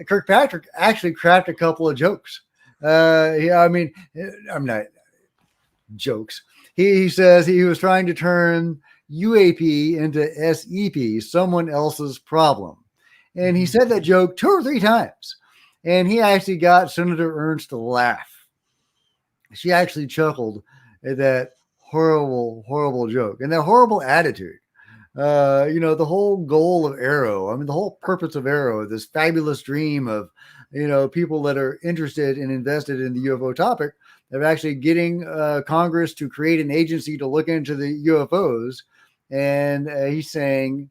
S2: Kirkpatrick actually cracked a couple of jokes. Yeah, I mean, I'm not jokes. He says he was trying to turn UAP into SEP, someone else's problem. And he said that joke 2 or 3 times. And he actually got Senator Ernst to laugh. She actually chuckled at that horrible, horrible joke and that horrible attitude. The whole goal of Arrow, I mean, the whole purpose of Arrow, this fabulous dream of, people that are interested and invested in the UFO topic, of actually getting Congress to create an agency to look into the UFOs. And he's saying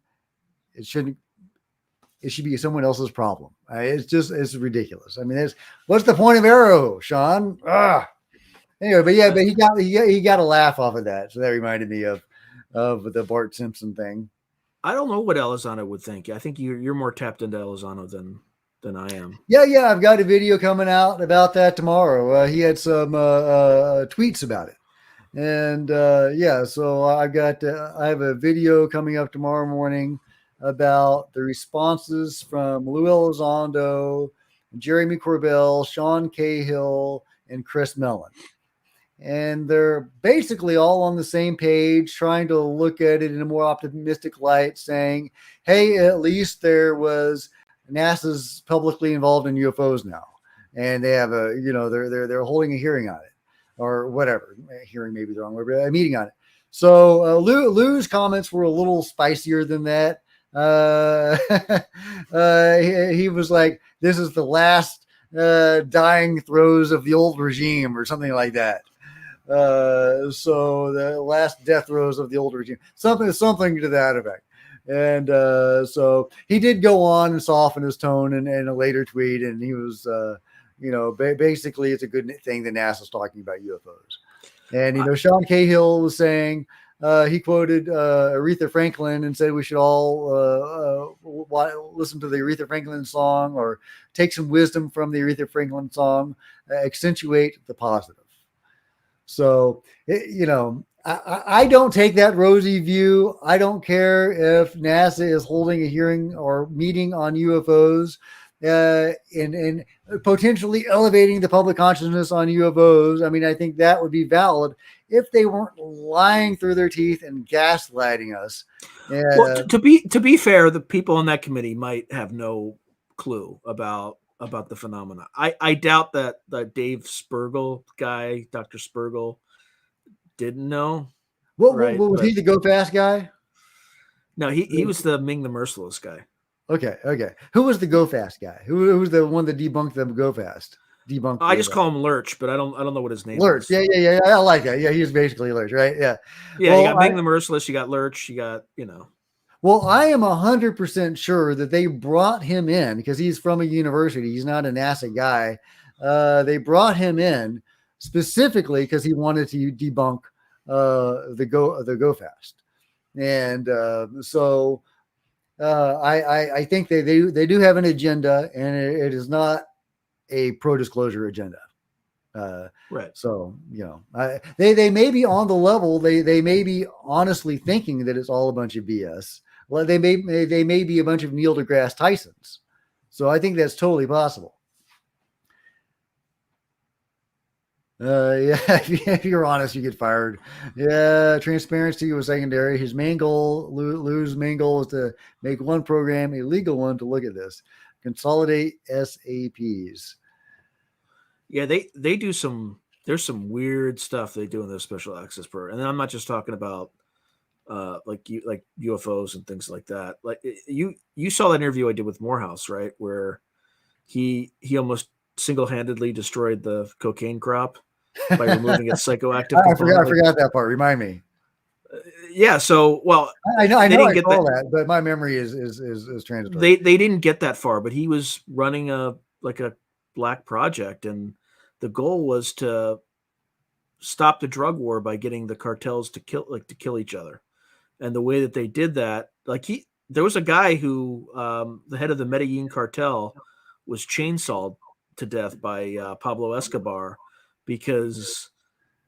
S2: it shouldn't, it should be someone else's problem. It's ridiculous. I mean, what's the point of Arrow, Sean? Anyway, but he got a laugh off of that. So that reminded me of the Bart Simpson thing.
S1: I don't know what Elizondo would think. I think you're more tapped into Elizondo than I am.
S2: Yeah. I've got a video coming out about that tomorrow. He had some tweets about it, and so I have a video coming up tomorrow morning about the responses from Lou Elizondo, Jeremy Corbell, Sean Cahill, and Chris Mellon. And they're basically all on the same page, trying to look at it in a more optimistic light, saying, hey, at least there was NASA's publicly involved in UFOs now. And they have they're holding a hearing on it or whatever. Hearing may be the wrong word, but a meeting on it. So Lou's comments were a little spicier than that. He was like, this is the last dying throes of the old regime or something like that. So the last death throes of the old regime, something to that effect. And so he did go on and soften his tone in a later tweet, and he was, basically it's a good thing that NASA's talking about UFOs. And Sean Cahill was saying he quoted Aretha Franklin and said we should all listen to the Aretha Franklin song or take some wisdom from the Aretha Franklin song, accentuate the positive. So, I don't take that rosy view. I don't care if NASA is holding a hearing or meeting on UFOs and potentially elevating the public consciousness on UFOs. I mean, I think that would be valid if they weren't lying through their teeth and gaslighting us.
S1: Well, to be fair, the people on that committee might have no clue about the phenomena. I doubt that the Dave Spergel guy, Dr. Spergel, didn't know.
S2: What was he, the Go Fast guy?
S1: No, he was the Ming the Merciless guy.
S2: Okay. Who was the Go Fast guy? Who was the one that debunked the Go Fast?
S1: I just call him Lurch, but I don't know what his name
S2: Lurch.
S1: is.
S2: Yeah. I like that. Yeah, he was basically Lurch, right? Yeah.
S1: Yeah, well, you got Ming the Merciless, you got Lurch, you got,
S2: Well, I am 100% sure that they brought him in because he's from a university. He's not a NASA guy. They brought him in specifically because he wanted to debunk the Go Fast, and so I think they do have an agenda, and it is not a pro-disclosure agenda.
S1: Right.
S2: So they may be on the level. They may be honestly thinking that it's all a bunch of BS. Well, they may be a bunch of Neil deGrasse Tysons. So I think that's totally possible. If you're honest, you get fired. Yeah, transparency was secondary. His main goal, Lou's main goal, is to make one program a legal one to look at this. Consolidate SAPs.
S1: Yeah, they do there's some weird stuff they do in those special access program. And I'm not just talking about like UFOs and things like that. Like you saw that interview I did with Morehouse, right? Where he almost single-handedly destroyed the cocaine crop by removing its psychoactive component.
S2: I forgot that part. Remind me.
S1: Yeah. So, well,
S2: I know,
S1: they didn't
S2: I
S1: get
S2: saw
S1: that.
S2: that, but my memory is transitory.
S1: They didn't get that far, but he was running a black project, and the goal was to stop the drug war by getting the cartels to kill each other. And the way that they did that, there was a guy who, the head of the Medellin cartel, was chainsawed to death by Pablo Escobar because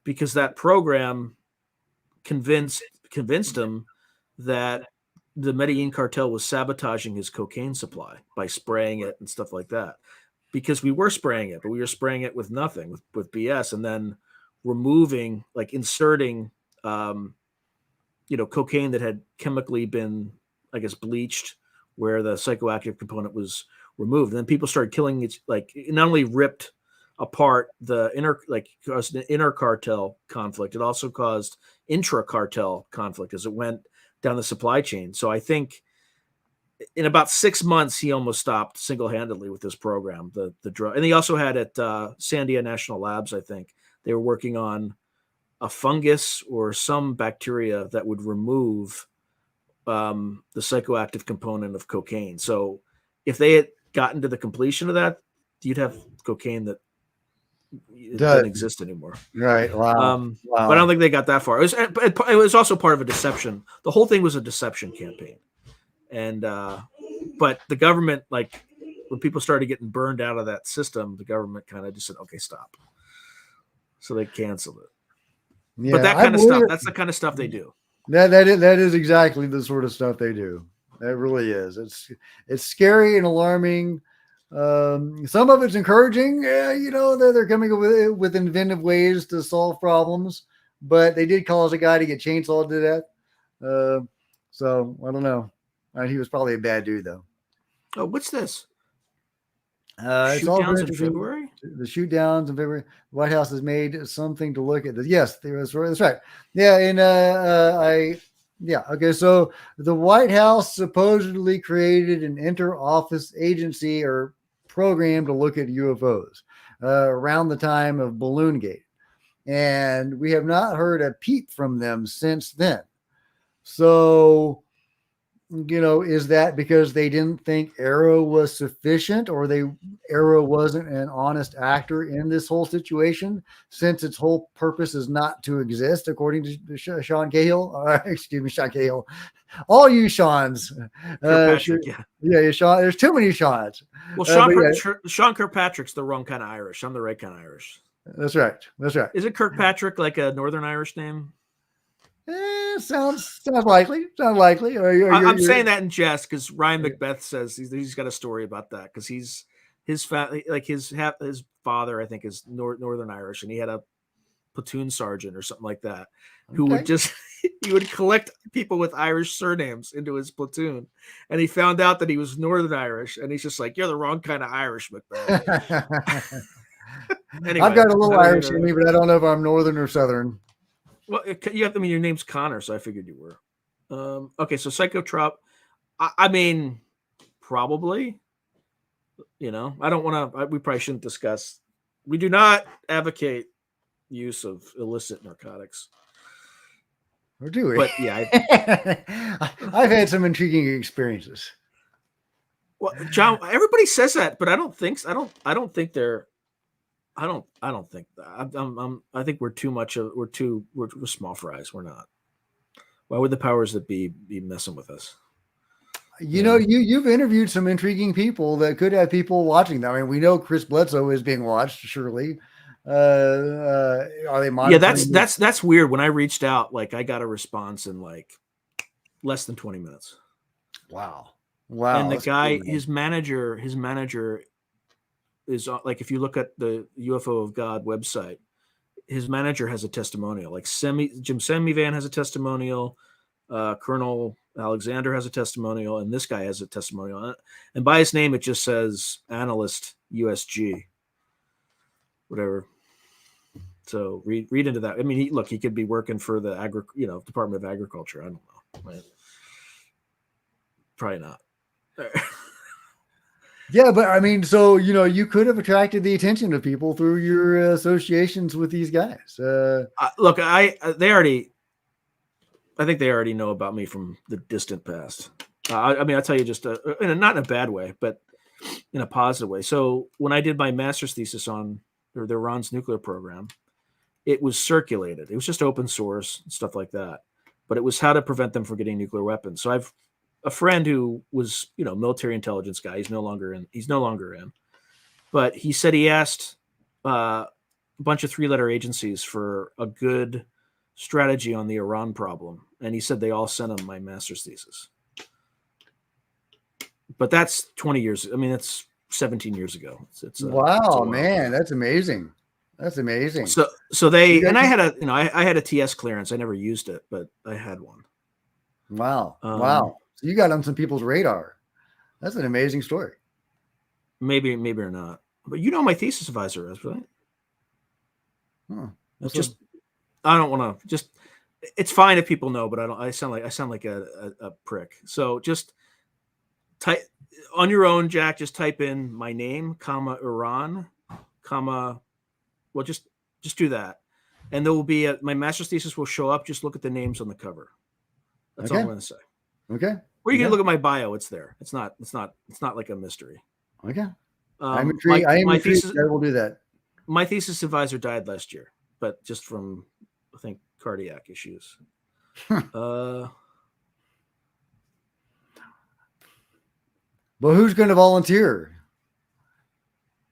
S1: that program convinced him that the Medellin cartel was sabotaging his cocaine supply by spraying it and stuff like that. Because we were spraying it, but we were spraying it with nothing, with BS, and then inserting, um, cocaine that had chemically been, I guess, bleached, where the psychoactive component was removed. And then people started killing it. Like, it not only ripped apart the caused an inner cartel conflict, it also caused intra cartel conflict as it went down the supply chain. So I think in about 6 months, he almost stopped single handedly with this program, the drug. And he also had at Sandia National Labs, I think they were working on a fungus or some bacteria that would remove the psychoactive component of cocaine. So if they had gotten to the completion of that, you'd have cocaine that it
S2: Does
S1: doesn't exist anymore.
S2: right? Wow,
S1: But I don't
S2: wow.
S1: think they got that far. It was also part of a deception. The whole thing was a deception campaign, and but the government, like, when people started getting burned out of that system, the government kind of just said, "Okay, stop." So they canceled it. But
S2: Yeah,
S1: that
S2: I
S1: kind of
S2: believe
S1: stuff,
S2: it.
S1: that's the kind of stuff they do.
S2: That is exactly the sort of stuff they do. That really is. It's scary and alarming. Some of it's encouraging. They're coming up with inventive ways to solve problems. But they did cause a guy to get chainsawed to death. So I don't know. He was probably a bad dude though.
S1: Oh, what's this?
S2: It's
S1: Shoot
S2: also
S1: downs in
S2: interesting.
S1: February?
S2: The shoot downs in February. The White House has made something to look at. Yes, that's right. Yeah, and yeah, okay. So the White House supposedly created an inter-office agency or program to look at UFOs around the time of Balloon Gate, and we have not heard a peep from them since then. So, is that because they didn't think Arrow was sufficient, or Arrow wasn't an honest actor in this whole situation, since its whole purpose is not to exist, according to Sean Cahill? Excuse me, Sean Cahill. All you Seans.
S1: Kirkpatrick, yeah.
S2: Yeah, Sean. There's too many Seans.
S1: Well,
S2: But yeah,
S1: Sean Kirkpatrick's the wrong kind of Irish. I'm the right kind of Irish.
S2: that's right. That's right.
S1: Isn't Kirkpatrick like a Northern Irish name?
S2: Sounds likely. Sounds likely. Or
S1: I'm saying that in jest because Ryan Macbeth says he's got a story about that because his father, I think, is Northern Irish, and he had a platoon sergeant or something like that who would
S2: okay.
S1: just he would collect people with Irish surnames into his platoon, and he found out that he was Northern Irish, and he's just like, "You're the wrong kind of Irish, Macbeth." Anyway,
S2: I've got a little
S1: I don't mean
S2: Irish in me, but I don't know if I'm Northern or Southern.
S1: well, your name's Connor, so I figured you were. Okay, so psychotrop. I mean, probably. I don't want to. We probably shouldn't discuss. We do not advocate use of illicit narcotics.
S2: Or do we?
S1: But yeah,
S2: I've had some intriguing experiences.
S1: well, John, everybody says that, but I don't think. I don't think they're. I don't think that. I think we're too much of. We're small fries. We're not. Why would the powers that be messing with us?
S2: You've interviewed some intriguing people that could have people watching them. I mean, we know Chris Bledsoe is being watched, surely. Are they monitoring?
S1: Yeah, that's weird. When I reached out, like, I got a response in like less than 20 minutes.
S2: Wow.
S1: And the guy, cool, his manager is like, if you look at the UFO of God website, his manager has a testimonial. Like Jim Semivan has a testimonial. Colonel Alexander has a testimonial, and this guy has a testimonial. And by his name, it just says analyst USG, whatever. So read into that. I mean, he could be working for the Department of Agriculture. I don't know. Right? Probably not.
S2: Yeah, but I mean, so you could have attracted the attention of people through your associations with these guys.
S1: Look, they already. I think they already know about me from the distant past. I mean, I'll tell you just not in a bad way, but in a positive way. So when I did my master's thesis on the Iran's nuclear program, it was circulated. It was just open source and stuff like that. But it was how to prevent them from getting nuclear weapons. So I've a friend who was, military intelligence guy. He's no longer in. But he said he asked a bunch of 3-letter agencies for a good strategy on the Iran problem, and he said they all sent him my master's thesis. But that's 20 years. I mean, that's 17 years ago. It's
S2: wow, man, that's amazing. That's amazing.
S1: So they and I had I had a TS clearance. I never used it, but I had one.
S2: Wow, wow. So you got on some people's radar. That's an amazing story.
S1: Maybe or not, but my thesis advisor is, right? I don't want to just. It's fine if people know, but I don't. I sound like a prick. So just type on your own, Jack. Just type in my name, comma Iran, comma. Well, just do that, and there will be my master's thesis will show up. Just look at the names on the cover. That's all I'm going to say.
S2: Okay.
S1: Or you can look at my bio. It's there. It's not like a mystery.
S2: Okay. I'm intrigued. I will do that.
S1: My thesis advisor died last year, but just from, I think, cardiac issues.
S2: But who's going to volunteer?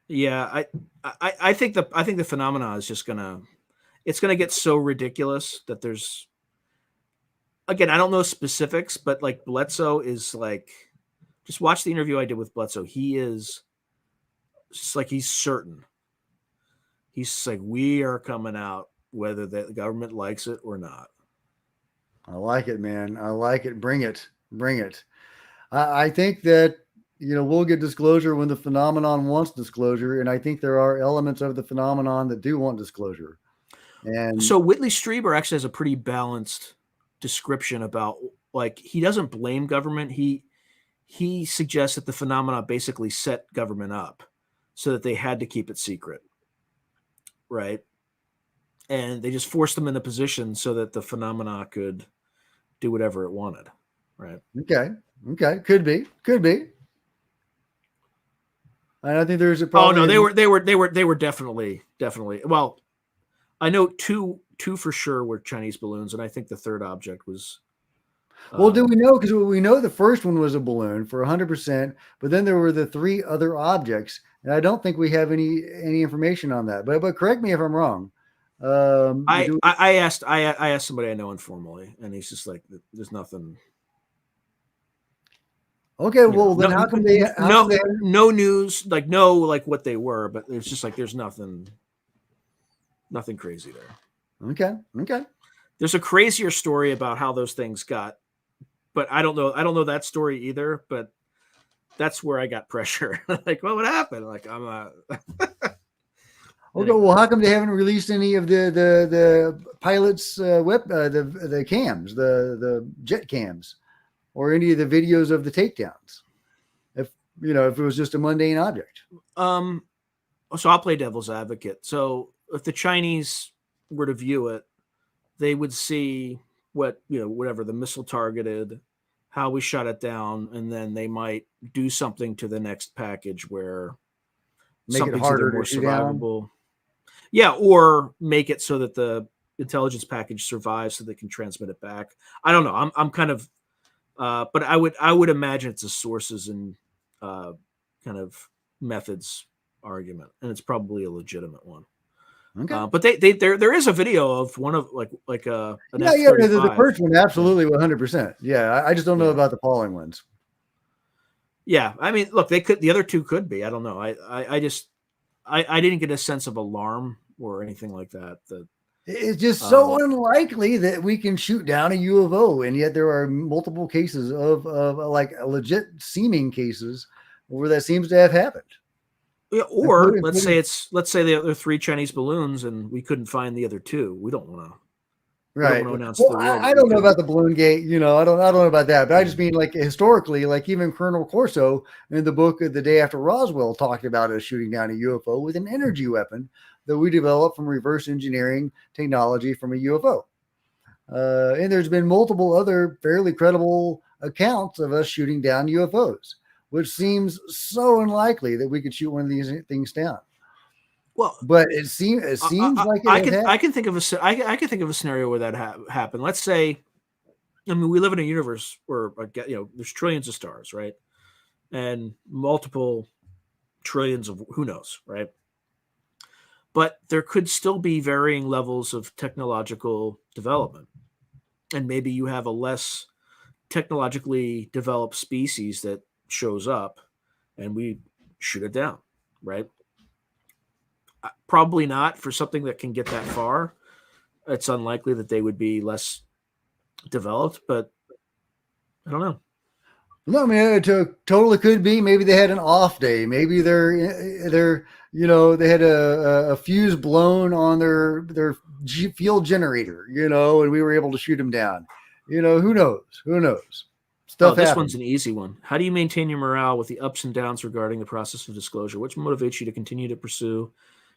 S1: Yeah, I think the phenomena is just it's gonna get so ridiculous that there's. Again, I don't know specifics, but like Bledsoe is like, just watch the interview I did with Bledsoe. He is just like, he's certain. He's like, we are coming out, whether the government likes it or not.
S2: I like it, man. I like it. Bring it. Bring it. I think that, we'll get disclosure when the phenomenon wants disclosure. And I think there are elements of the phenomenon that do want disclosure. And
S1: so Whitley Strieber actually has a pretty balanced description about, like, he doesn't blame government. He suggests that the phenomena basically set government up so that they had to keep it secret. Right. And they just forced them in a position so that the phenomena could do whatever it wanted. Right.
S2: Okay. Could be. And I think there's a
S1: problem. Oh no, they were definitely. Well, I know two for sure were Chinese balloons, and I think the third object was.
S2: Well, do we know? Because we know the first one was a balloon for 100%, but then there were the 3 other objects, and I don't think we have any information on that. But correct me if I'm wrong.
S1: I asked somebody I know informally, and he's just like, "There's nothing."
S2: Okay, well then how come they
S1: no news, like no like what they were, but it's just like there's nothing crazy there.
S2: Okay.
S1: There's a crazier story about how those things got, but I don't know that story either, but that's where I got pressure. Like, well, what happened? Like, I'm
S2: Okay, well, how come they haven't released any of the pilots' the cams, the jet cams, or any of the videos of the takedowns? If it was just a mundane object.
S1: So I'll play devil's advocate. So if the Chinese were to view it, they would see what, whatever the missile targeted, how we shot it down, and then they might do something to the next package where
S2: make it harder, more
S1: survivable. Down. Yeah, or make it so that the intelligence package survives so they can transmit it back. I don't know. I'm kind of, but I would imagine it's a sources and kind of methods argument, and it's probably a legitimate one.
S2: Okay.
S1: But there is a video of one of like an
S2: F-35. The first one absolutely 100%. Yeah, I just don't know about the following ones.
S1: Yeah, I mean, look, the other 2 could be. I don't know. I didn't get a sense of alarm or anything like that.
S2: It's just so unlikely that we can shoot down a UFO, and yet there are multiple cases of like legit seeming cases where that seems to have happened.
S1: Yeah, or let's say there are 3 Chinese balloons and we couldn't find the other 2. We don't want to.
S2: Right. I don't know about the balloon gate. I don't know about that. But I just mean, like, historically, like even Colonel Corso in the book of The Day After Roswell talked about us shooting down a UFO with an energy weapon that we developed from reverse engineering technology from a UFO. And there's been multiple other fairly credible accounts of us shooting down UFOs, which seems so unlikely that we could shoot one of these things down.
S1: Well,
S2: But it seems like it had happened.
S1: I can think of I can think of a scenario where that happened. Let's say, I mean, we live in a universe where there's trillions of stars, right, and multiple trillions of who knows, right? But there could still be varying levels of technological development, and maybe you have a less technologically developed species that shows up, and we shoot it down, right? Probably not for something that can get that far. It's unlikely that they would be less developed, but I don't know.
S2: No, I mean, it totally could be. Maybe they had an off day. Maybe they had a fuse blown on their fuel generator, and we were able to shoot them down. Who knows? Who knows?
S1: Oh,
S2: Stuff
S1: this one's
S2: happens.
S1: an easy one. How do you maintain your morale with the ups and downs regarding the process of disclosure? Which motivates you to continue to pursue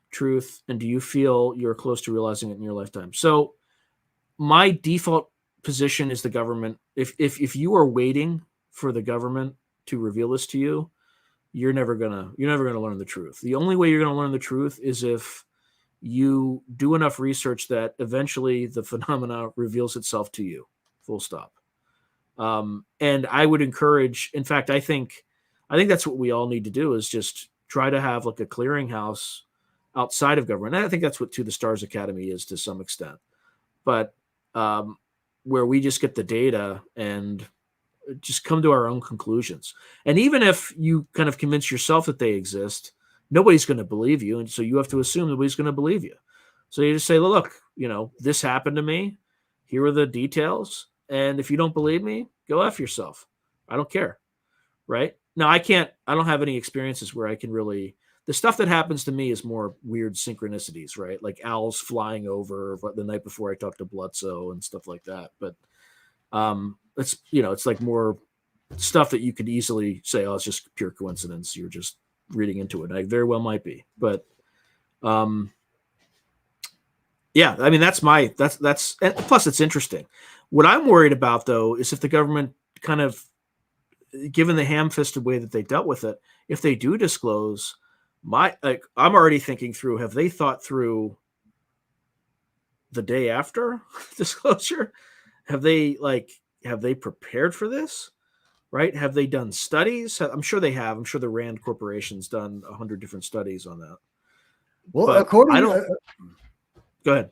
S1: truth? And do you feel you're close to realizing it in your lifetime? So my default position is the government. If you are waiting for the government to reveal this to you, you're never gonna learn the truth. The only way you're gonna learn the truth is if you do enough research that eventually the phenomena reveals itself to you. Full stop. And I would encourage. In fact, I think that's what we all need to do is just try to have like a clearinghouse outside of government. And I think that's what To the Stars Academy is to some extent, but where we just get the data and just come to our own conclusions. And even if you kind of convince yourself that they exist, nobody's going to believe you. And so you have to assume nobody's going to believe you. So you just say, look, this happened to me. Here are the details. And if you don't believe me, go F yourself. I don't care. Right now, I don't have any experiences where I can really, the stuff that happens to me is more weird synchronicities, right? Like owls flying over the night before I talked to Blutzo and stuff like that. But it's like more stuff that you could easily say, oh, it's just pure coincidence. You're just reading into it. I very well might be, but yeah, I mean, that's and plus it's interesting. What I'm worried about though, is if the government kind of, given the ham-fisted way that they dealt with it, if they do disclose, I'm already thinking through, have they thought through the day after disclosure? Have they prepared for this? Right? Have they done studies? I'm sure they have. I'm sure the Rand Corporation's done 100 different studies on that.
S2: Well,
S1: But I don't. Go ahead.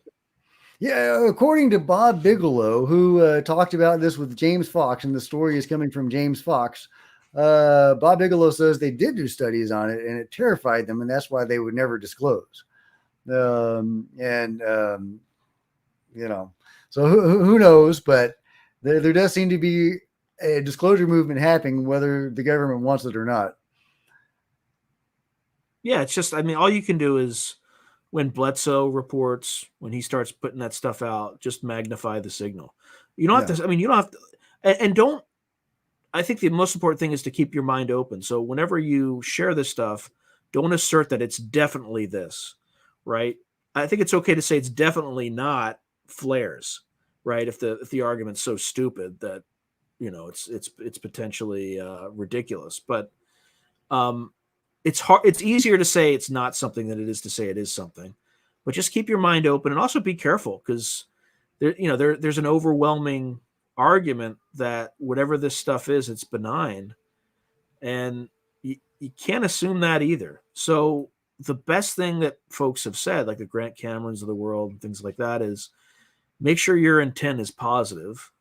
S2: Yeah, according to Bob Bigelow, who talked about this with James Fox, and the story is coming from James Fox. Bob Bigelow says they did do studies on it, and it terrified them, and that's why they would never disclose. So who knows? But there does seem to be a disclosure movement happening, whether the government wants it or not.
S1: Yeah, it's just, I mean, all you can do is when Bledsoe reports, when he starts putting that stuff out, just magnify the signal. You don't have to, I mean, you don't have to, and don't, I think the most important thing is to keep your mind open. So whenever you share this stuff, don't assert that it's definitely this, right? I think it's okay to say it's definitely not flares, right? If the argument's so stupid that, it's potentially ridiculous, but it's hard. It's easier to say it's not something than it is to say it is something. But just keep your mind open and also be careful, because there's an overwhelming argument that whatever this stuff is, it's benign, and you can't assume that either. So the best thing that folks have said, like the Grant Camerons of the world and things like that, is make sure your intent is positive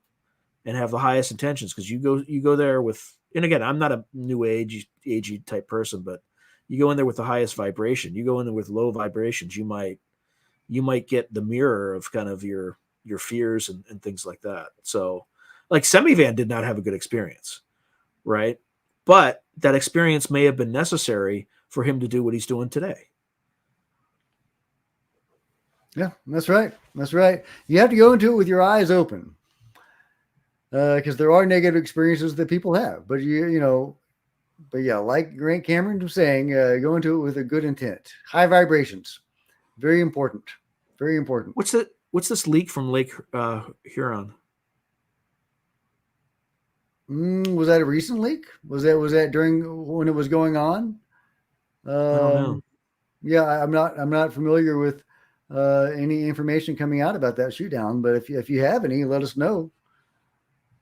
S1: and have the highest intentions, because you go there with, and again, I'm not a new agey type person, but you go in there with the highest vibration. You go in there with low vibrations, you might get the mirror of kind of your fears and things like that. So like Semivan did not have a good experience, right? But that experience may have been necessary for him to do what he's doing today.
S2: Yeah, that's right. That's right. You have to go into it with your eyes open, because there are negative experiences that people have. But but yeah, like Grant Cameron was saying, go into it with a good intent. High vibrations, very important. Very important.
S1: What's the what's this leak from Lake Huron?
S2: Was that a recent leak? Was that during when it was going on?
S1: I don't know.
S2: Yeah, I'm not familiar with any information coming out about that shoot down. But if you have any, let us know.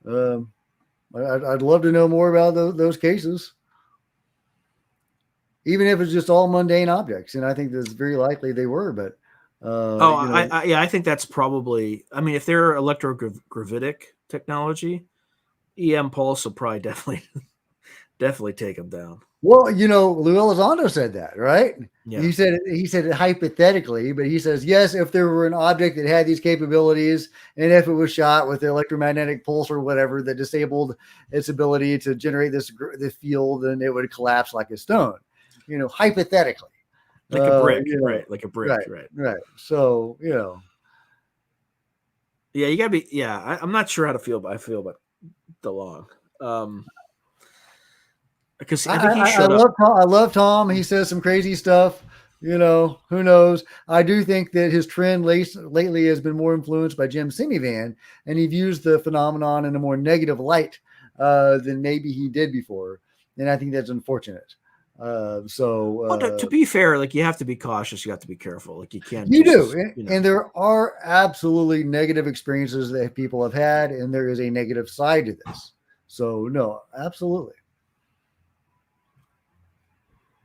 S2: Um, I'd love to know more about those cases, even if it's just all mundane objects. And I think that's very likely they were. But
S1: Oh,
S2: you know,
S1: yeah, I think that's probably. I mean, if they're electrogravitic technology, EM pulse will probably definitely take them down.
S2: well, Lou Elizondo said that, right?
S1: Yeah.
S2: He said it hypothetically, but he says yes, if there were an object that had these capabilities, and if it was shot with the electromagnetic pulse or whatever that disabled its ability to generate this field, then it would collapse like a stone. Hypothetically,
S1: Like a brick,
S2: you know,
S1: right? Like a brick,
S2: right,
S1: right?
S2: right. So
S1: Yeah, you gotta be. Yeah, I'm not sure how to feel. I feel about DeLong, because I think he
S2: I
S1: showed up.
S2: love Tom. I love Tom. He says some crazy stuff. Who knows? I do think that his trend lately has been more influenced by Jim Semivan, and he views the phenomenon in a more negative light than maybe he did before. And I think that's unfortunate.
S1: Well, to be fair, like you have to be cautious. You have to be careful. Like you can't
S2: You do.
S1: just,
S2: And there are absolutely negative experiences that people have had, and there is a negative side to this. So, no, absolutely.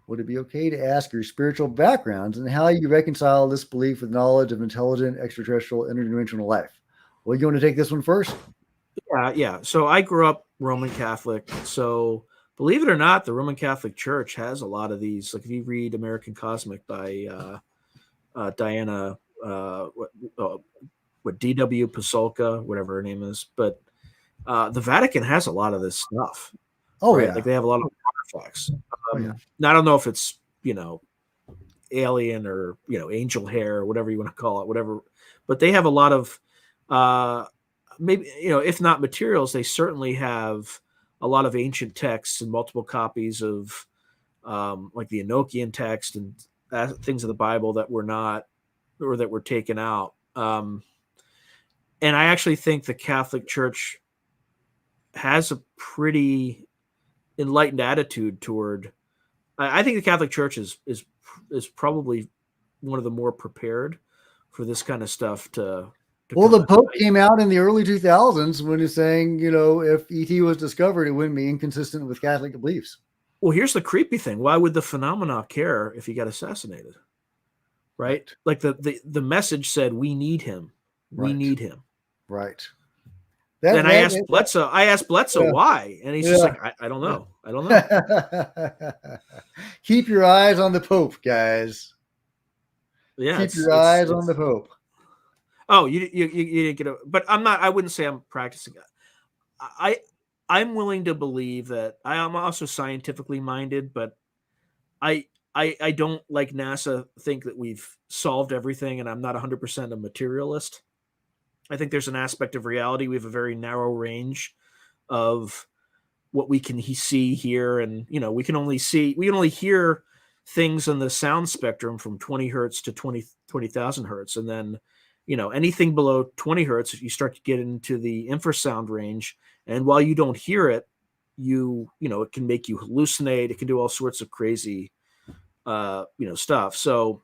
S2: Would it be okay to ask your spiritual backgrounds and how you reconcile this belief with knowledge of intelligent extraterrestrial interdimensional life? Well, you want to take this one first?
S1: Yeah. So I grew up Roman Catholic. So believe it or not, the Roman Catholic Church has a lot of these. Like if you read American Cosmic by Diana, what D.W. Pasulka, whatever her name is, but the Vatican has a lot of this stuff,
S2: Oh,
S1: right?
S2: yeah.
S1: Like they have a lot of artifacts.
S2: Oh, yeah.
S1: Now, I don't know if it's alien or angel hair or whatever you want to call it, whatever, but they have a lot of maybe if not materials, they certainly have a lot of ancient texts and multiple copies of like the Enochian text and things of the Bible that were not or that were taken out. And I actually think the Catholic Church has a pretty enlightened attitude toward. I think the Catholic Church is probably one of the more prepared for this kind of stuff to
S2: Well,
S1: come
S2: the
S1: to
S2: Pope
S1: light.
S2: came out in the early 2000s when he's saying, if ET was discovered, it wouldn't be inconsistent with Catholic beliefs.
S1: Well, here's the creepy thing. Why would the phenomena care if he got assassinated? Right? Like the message said, we need him. We
S2: Right.
S1: need him.
S2: Right.
S1: And I asked Bledsoe
S2: yeah.
S1: why. And he's just like, I don't know.
S2: Yeah.
S1: I don't know.
S2: Keep your eyes on the Pope, guys.
S1: Yeah.
S2: Keep your eyes on the Pope.
S1: Oh, you didn't get it. But I wouldn't say I'm practicing it. I'm willing to believe that I am also scientifically minded, but I don't, like NASA, think that we've solved everything, and I'm not 100% a materialist. I think there's an aspect of reality. We have a very narrow range of what we can see, hear, and we can only hear things in the sound spectrum from 20 hertz to 20,000 hertz, and then anything below 20 hertz, you start to get into the infrasound range, and while you don't hear it, it can make you hallucinate. It can do all sorts of crazy stuff. So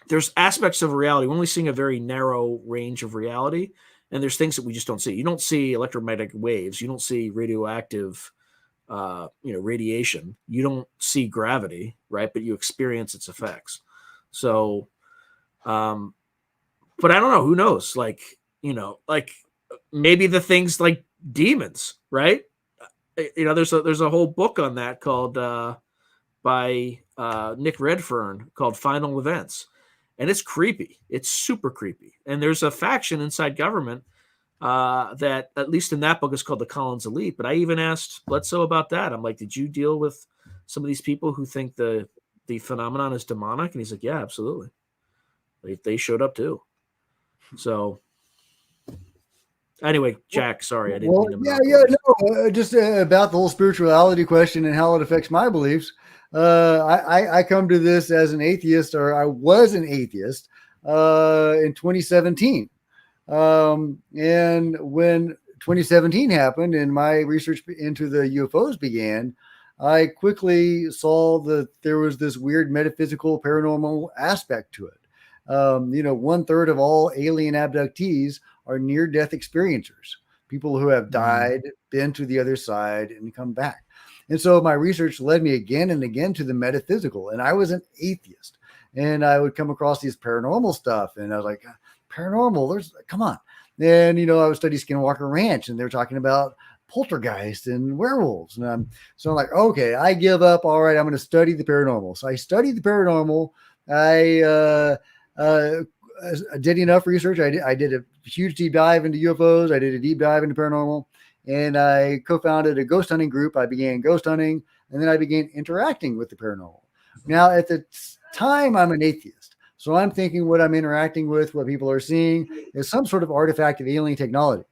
S1: there's aspects of reality. We're only seeing a very narrow range of reality, and there's things that we just don't see. You don't see electromagnetic waves. You don't see radioactive radiation. You don't see gravity, right? But you experience its effects. So but I don't know, who knows? Like maybe the things like demons, right? There's a whole book on that called by Nick Redfern called Final Events. And it's creepy. It's super creepy. And there's a faction inside government that, at least in that book, is called the Collins Elite. But I even asked Bledsoe about that. I'm like, did you deal with some of these people who think the phenomenon is demonic? And he's like, yeah, absolutely. They showed up too. So anyway, Jack, sorry, I didn't mean to
S2: just about the whole spirituality question and how it affects my beliefs. I come to this as an atheist, or I was an atheist in 2017. And when 2017 happened and my research into the UFOs began, I quickly saw that there was this weird metaphysical paranormal aspect to it. 1/3 of all alien abductees are near death experiencers, people who have died, been to the other side, and come back. And so my research led me again and again to the metaphysical. And I was an atheist. And I would come across these paranormal stuff. And I was like, paranormal, come on. And, I would study Skinwalker Ranch and they're talking about poltergeist and werewolves. And I'm like, okay, I give up. All right, I'm going to study the paranormal. So I studied the paranormal. I did enough research. I did a huge deep dive into UFOs. I did a deep dive into paranormal, and I co-founded a ghost hunting group. I began ghost hunting, and then I began interacting with the paranormal. Now, at the time, I'm an atheist, so I'm thinking what I'm interacting with, what people are seeing, is some sort of artifact of alien technology.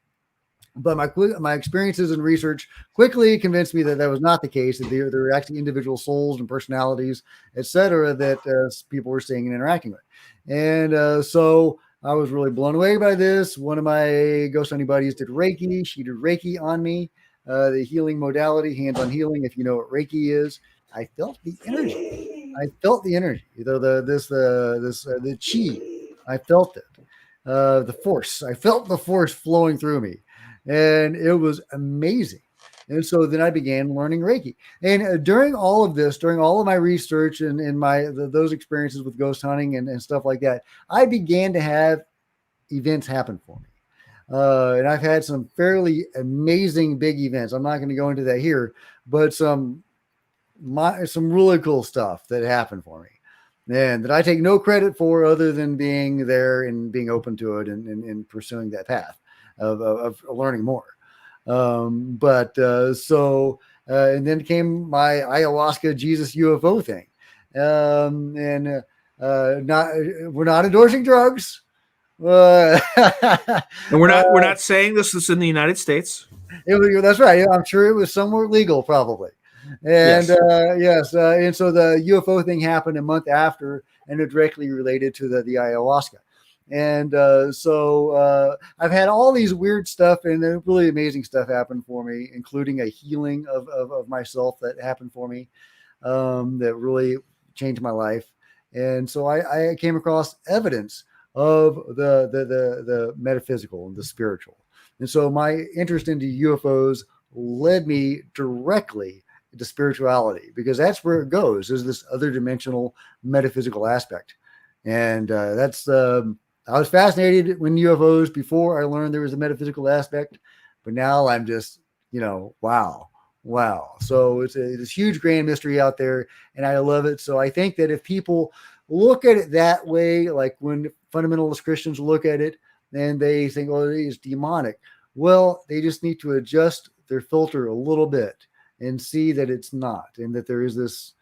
S2: But my experiences and research quickly convinced me that that was not the case, that there were actually individual souls and personalities, etc., that people were seeing and interacting with. And so I was really blown away by this. One of my ghost hunting buddies did Reiki. She did Reiki on me, the healing modality, hands-on healing. If you know what Reiki is, I felt the energy. I felt the energy, the chi. I felt it. The force. I felt the force flowing through me. And it was amazing. And so then I began learning Reiki. And during all of this, during all of my research and those experiences with ghost hunting and stuff like that, I began to have events happen for me. And I've had some fairly amazing big events. I'm not going to go into that here, but some really cool stuff that happened for me. And that I take no credit for other than being there and being open to it and pursuing that path of learning more. And then came my ayahuasca Jesus UFO thing. We're not endorsing drugs.
S1: And we're not saying this is in the United States.
S2: That's right. I'm sure it was somewhere legal, probably. And yes. And so the UFO thing happened a month after, and it directly related to the ayahuasca. And so I've had all these weird stuff and really amazing stuff happen for me, including a healing of myself that happened for me that really changed my life. And so I came across evidence of the metaphysical and the spiritual. And so my interest into UFOs led me directly to spirituality, because that's where it goes, is this other dimensional metaphysical aspect. And I was fascinated when UFOs before I learned there was a metaphysical aspect, but now I'm just, wow. So it's this huge grand mystery out there, and I love it. So I think that if people look at it that way, like when fundamentalist Christians look at it and they think, oh, it's demonic. Well, they just need to adjust their filter a little bit and see that it's not, and that there is this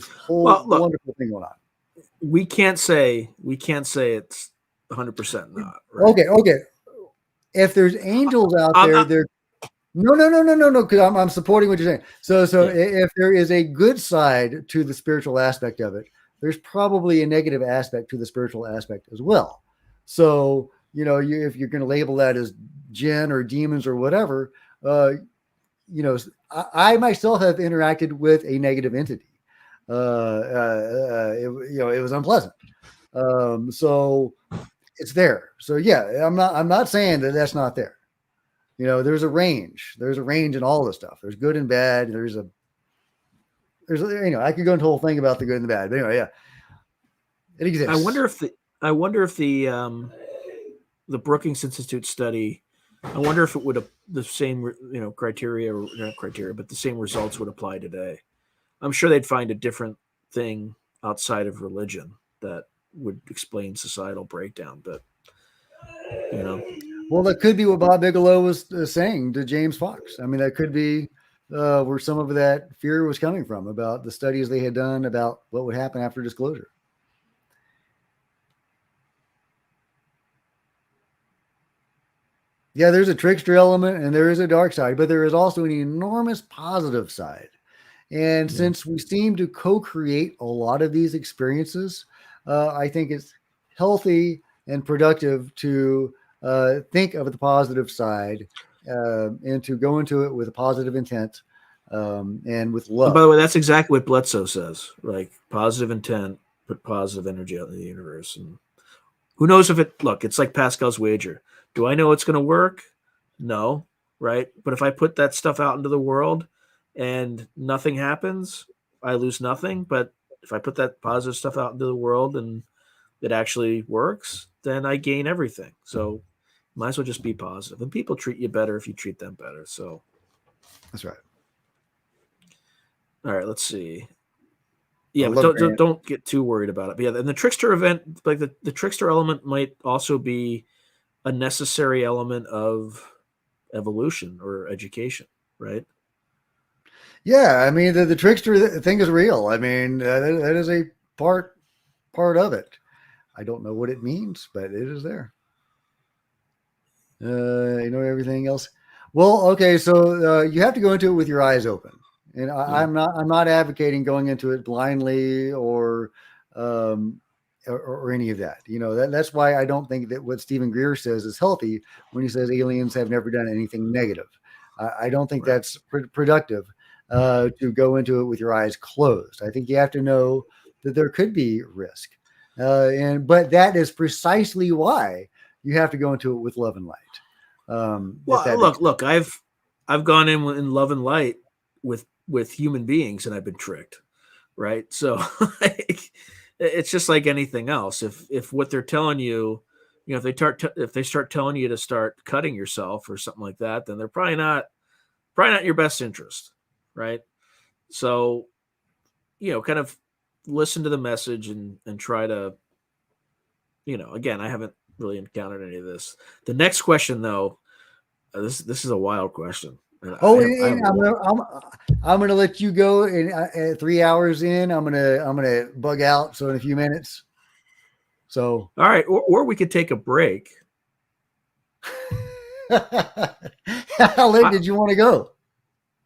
S2: whole wonderful thing going on.
S1: We can't say it's 100% not. Right?
S2: Okay. If there's angels out there, no, because I'm supporting what you're saying. So if there is a good side to the spiritual aspect of it, there's probably a negative aspect to the spiritual aspect as well. So if you're going to label that as jinn or demons or whatever, I myself have interacted with a negative entity. It was unpleasant. So it's there. So yeah, I'm not saying that that's not there. There's a range. There's a range in all this stuff. There's good and bad. There's I could go into a whole thing about the good and the bad. But anyway, yeah, it exists.
S1: I wonder if the Brookings Institute study, I wonder if it would have the same criteria, or not criteria, but the same results would apply today. I'm sure they'd find a different thing outside of religion that would explain societal breakdown, but
S2: well, that could be what Bob Bigelow was saying to James Fox. I mean, that could be where some of that fear was coming from, about the studies they had done about what would happen after disclosure. Yeah, there's a trickster element and there is a dark side, but there is also an enormous positive side. And since we seem to co-create a lot of these experiences, I think it's healthy and productive to think of the positive side, and to go into it with a positive intent, and with
S1: And by
S2: love.
S1: the way, that's exactly what Bledsoe says. Like positive intent, put positive energy out in the universe. And who knows if it, look, it's like Pascal's wager. Do I know it's going to work? No, right? But if I put that stuff out into the world and nothing happens, I lose nothing. But if I put that positive stuff out into the world and it actually works, then I gain everything. So might as well just be positive. And people treat you better if you treat them better. So,
S2: That's right.
S1: all right, let's see.
S2: I
S1: Yeah, but
S2: love
S1: don't get too worried about it. But yeah, and the trickster event, like the trickster element, might also be a necessary element of evolution or education, right?
S2: Yeah, I mean the trickster thing is real. I mean that is a part of it. I don't know what it means, but it is there. Everything else. Well, okay, so you have to go into it with your eyes open, and
S1: Yeah.
S2: I'm not advocating going into it blindly um, or any of that. That's why I don't think that what Stephen Greer says is healthy when he says aliens have never done anything negative. I don't think
S1: Right.
S2: that's productive to go into it with your eyes closed. I think you have to know that there could be risk, but that is precisely why you have to go into it with love and light. If
S1: Well,
S2: that makes sense.
S1: look. I've gone in love and light with human beings, and I've been tricked, right? So like, it's just like anything else. If what they're telling you, if they start telling you to start cutting yourself or something like that, then they're probably not in your best interest, right? So kind of listen to the message and try to, again, I haven't really encountered any of this. The next question, though, this is a wild question, and
S2: Oh,
S1: I have
S2: and
S1: a lot.
S2: I'm gonna let you go. And 3 hours in, I'm gonna bug out. So in a few minutes. So
S1: All right, or we could take a break.
S2: how late
S1: I
S2: did you want to go?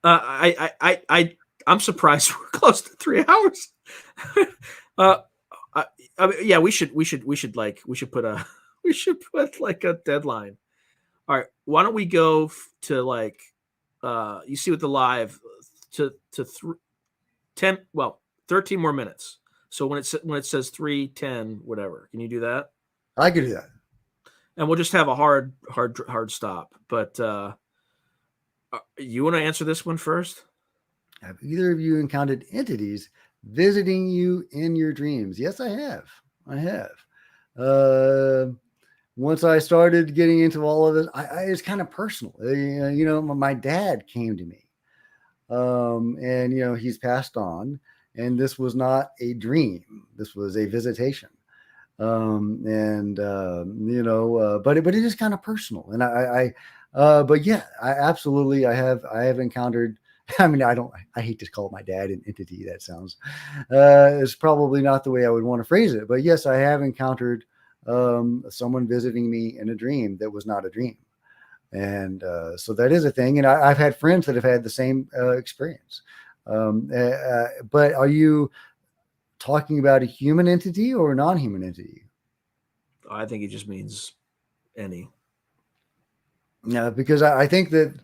S1: I'm surprised we're close to 3 hours. uh, I, yeah, we should put a we should put like a deadline. All right, why don't we go to like you see with the live to 10, well, 13 more minutes. So when it says 3:10 whatever, can you do that?
S2: I could do that.
S1: And we'll just have a hard stop. But you want to answer this one first?
S2: Have either of you encountered entities visiting you in your dreams? Yes, I have. I have. Uh, Once I started getting into all of it, it's kind of personal. My dad came to me, and he's passed on, and this was not a dream. This was a visitation, and but it is kind of personal, and but yeah, I have encountered. I mean, I hate to call my dad an entity. That sounds, it's probably not the way I would want to phrase it, but yes, I have encountered someone visiting me in a dream that was not a dream. And so that is a thing. And I've had friends that have had the same experience. But are you talking about a human entity or a non-human entity?
S1: I think it just means any.
S2: Yeah, because I think that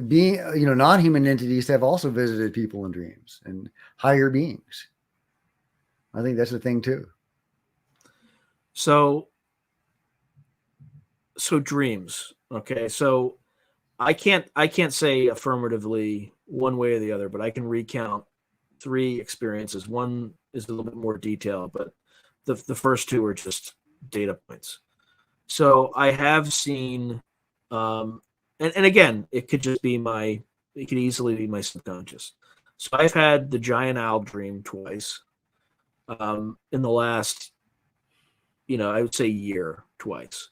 S2: being, non-human entities have also visited people in dreams and higher beings. I think that's the thing too.
S1: So dreams. Okay, so I can't say affirmatively one way or the other, but I can recount three experiences. One is a little bit more detailed, but the first two are just data points. So I have seen, and again, it could easily be my subconscious. So I've had the giant owl dream twice, in the last, I would say year twice.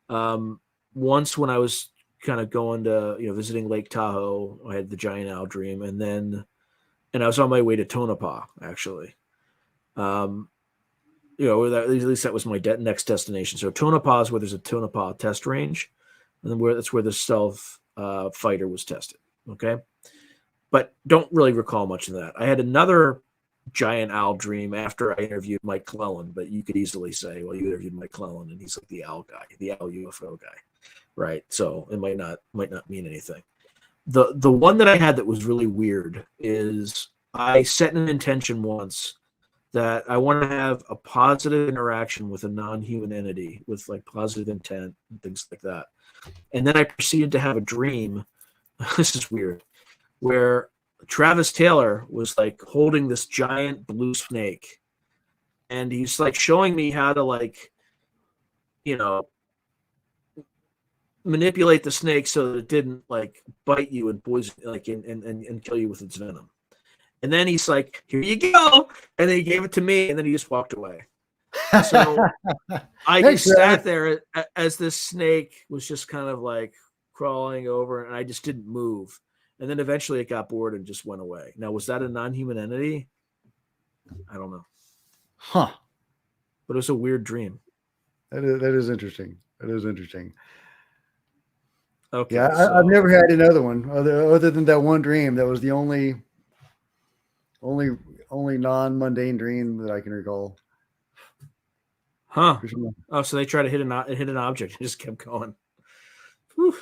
S1: Um, Once when I was kind of going to, visiting Lake Tahoe, I had the giant owl dream, and I was on my way to Tonopah actually. Um, at least that was my next destination. So Tonopah is where there's a Tonopah test range, and then that's where the stealth fighter was tested. Okay, but don't really recall much of that. I had another giant owl dream after I interviewed Mike Clellan, but you could easily say, well, you interviewed Mike Clellan and he's like the owl guy, the owl UFO guy, right? So it might not mean anything. The one that I had that was really weird is I set an intention once that I want to have a positive interaction with a non-human entity with like positive intent and things like that. And then I proceeded to have a dream. This is weird, where Travis Taylor was like holding this giant blue snake, and he's like showing me how to like, you know, manipulate the snake so that it didn't like bite you and poison, like and kill you with its venom. And then he's like, "Here you go," and then he gave it to me, and then he just walked away. So I
S2: Thanks,
S1: just
S2: Travis.
S1: sat there as this snake was just kind of like crawling over, and I just didn't move. And then eventually it got bored and just went away. Now, was that a non-human entity? I don't know,
S2: Huh.
S1: but it was a weird dream.
S2: That is interesting. That is interesting.
S1: Okay,
S2: Yeah, I've never had another one other than that one dream. That was the only only non-mundane dream that I can recall.
S1: huh? Oh, so they tried to hit an object and just kept going. Whew.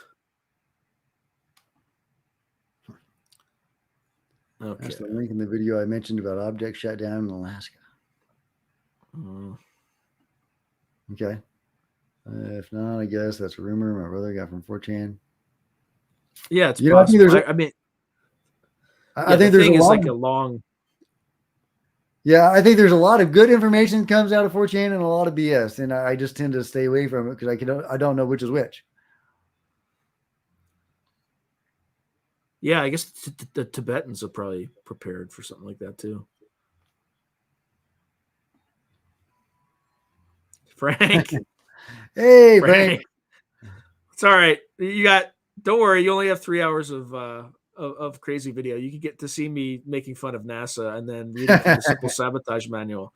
S1: Okay.
S2: That's the link in the video I mentioned about objects shut down in Alaska. Okay. If not, I guess that's a rumor my brother got from 4chan.
S1: Yeah, it's possible. I mean,
S2: I think there's
S1: like a long.
S2: Yeah, I think there's a lot of good information that comes out of 4chan and a lot of BS, and I just tend to stay away from it because I don't know which is which.
S1: Yeah, I guess the Tibetans are probably prepared for something like that too. Frank.
S2: Hey, Frank.
S1: It's all right. Don't worry. You only have 3 hours of crazy video. You can get to see me making fun of NASA and then reading from the Simple Sabotage Manual,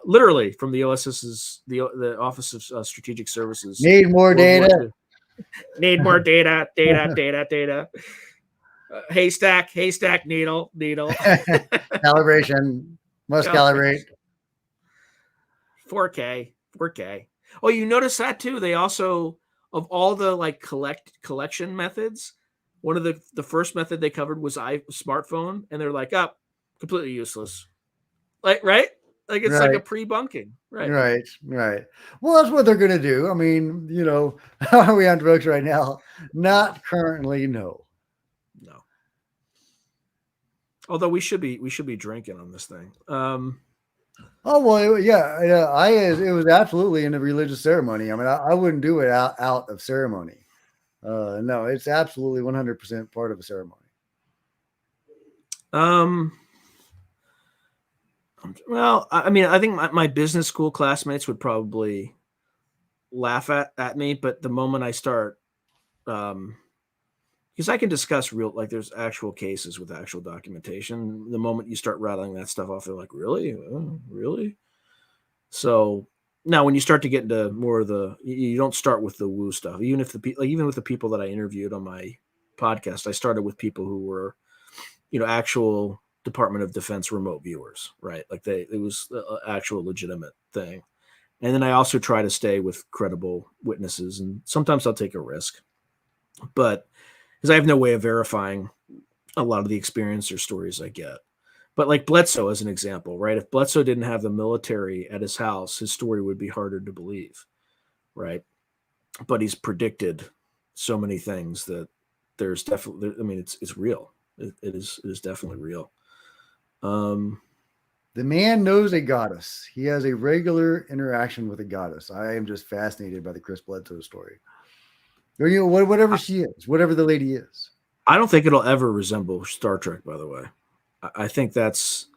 S1: literally from the OSS's the Office of Strategic Services.
S2: Need more data.
S1: Need more data. Data. Haystack, needle.
S2: Calibration. Must calibrate.
S1: 4K. Oh, you notice that too. They also, of all the like collection methods, one of the first method they covered was smartphone, and they're like, completely useless. Like, right? Like it's like a pre-bunking. Right.
S2: Well, that's what they're going to do. I mean, are we on drugs right now? Not currently, no.
S1: Although we should be drinking on this thing.
S2: Oh well, yeah. It was absolutely in a religious ceremony. I mean, I wouldn't do it out of ceremony. No, it's absolutely 100% part of a ceremony.
S1: Well, I mean, I think my business school classmates would probably laugh at me, but the moment I start, because I can discuss there's actual cases with actual documentation. The moment you start rattling that stuff off, they're like, really? Oh, really? So now when you start to get into more of you don't start with the woo stuff. Even with the people that I interviewed on my podcast, I started with people who were, actual Department of Defense remote viewers, right? Like it was an actual legitimate thing. And then I also try to stay with credible witnesses, and sometimes I'll take a risk, but because I have no way of verifying a lot of the experience or stories I get. But like Bledsoe as an example, right? If Bledsoe didn't have the military at his house, his story would be harder to believe, right? But he's predicted so many things that there's definitely, I mean, it's real. It is definitely real.
S2: The man knows a goddess. He has a regular interaction with a goddess. I am just fascinated by the Chris Bledsoe story. Or, whatever she is, whatever the lady is.
S1: I don't think it'll ever resemble Star Trek, by the way. I think that's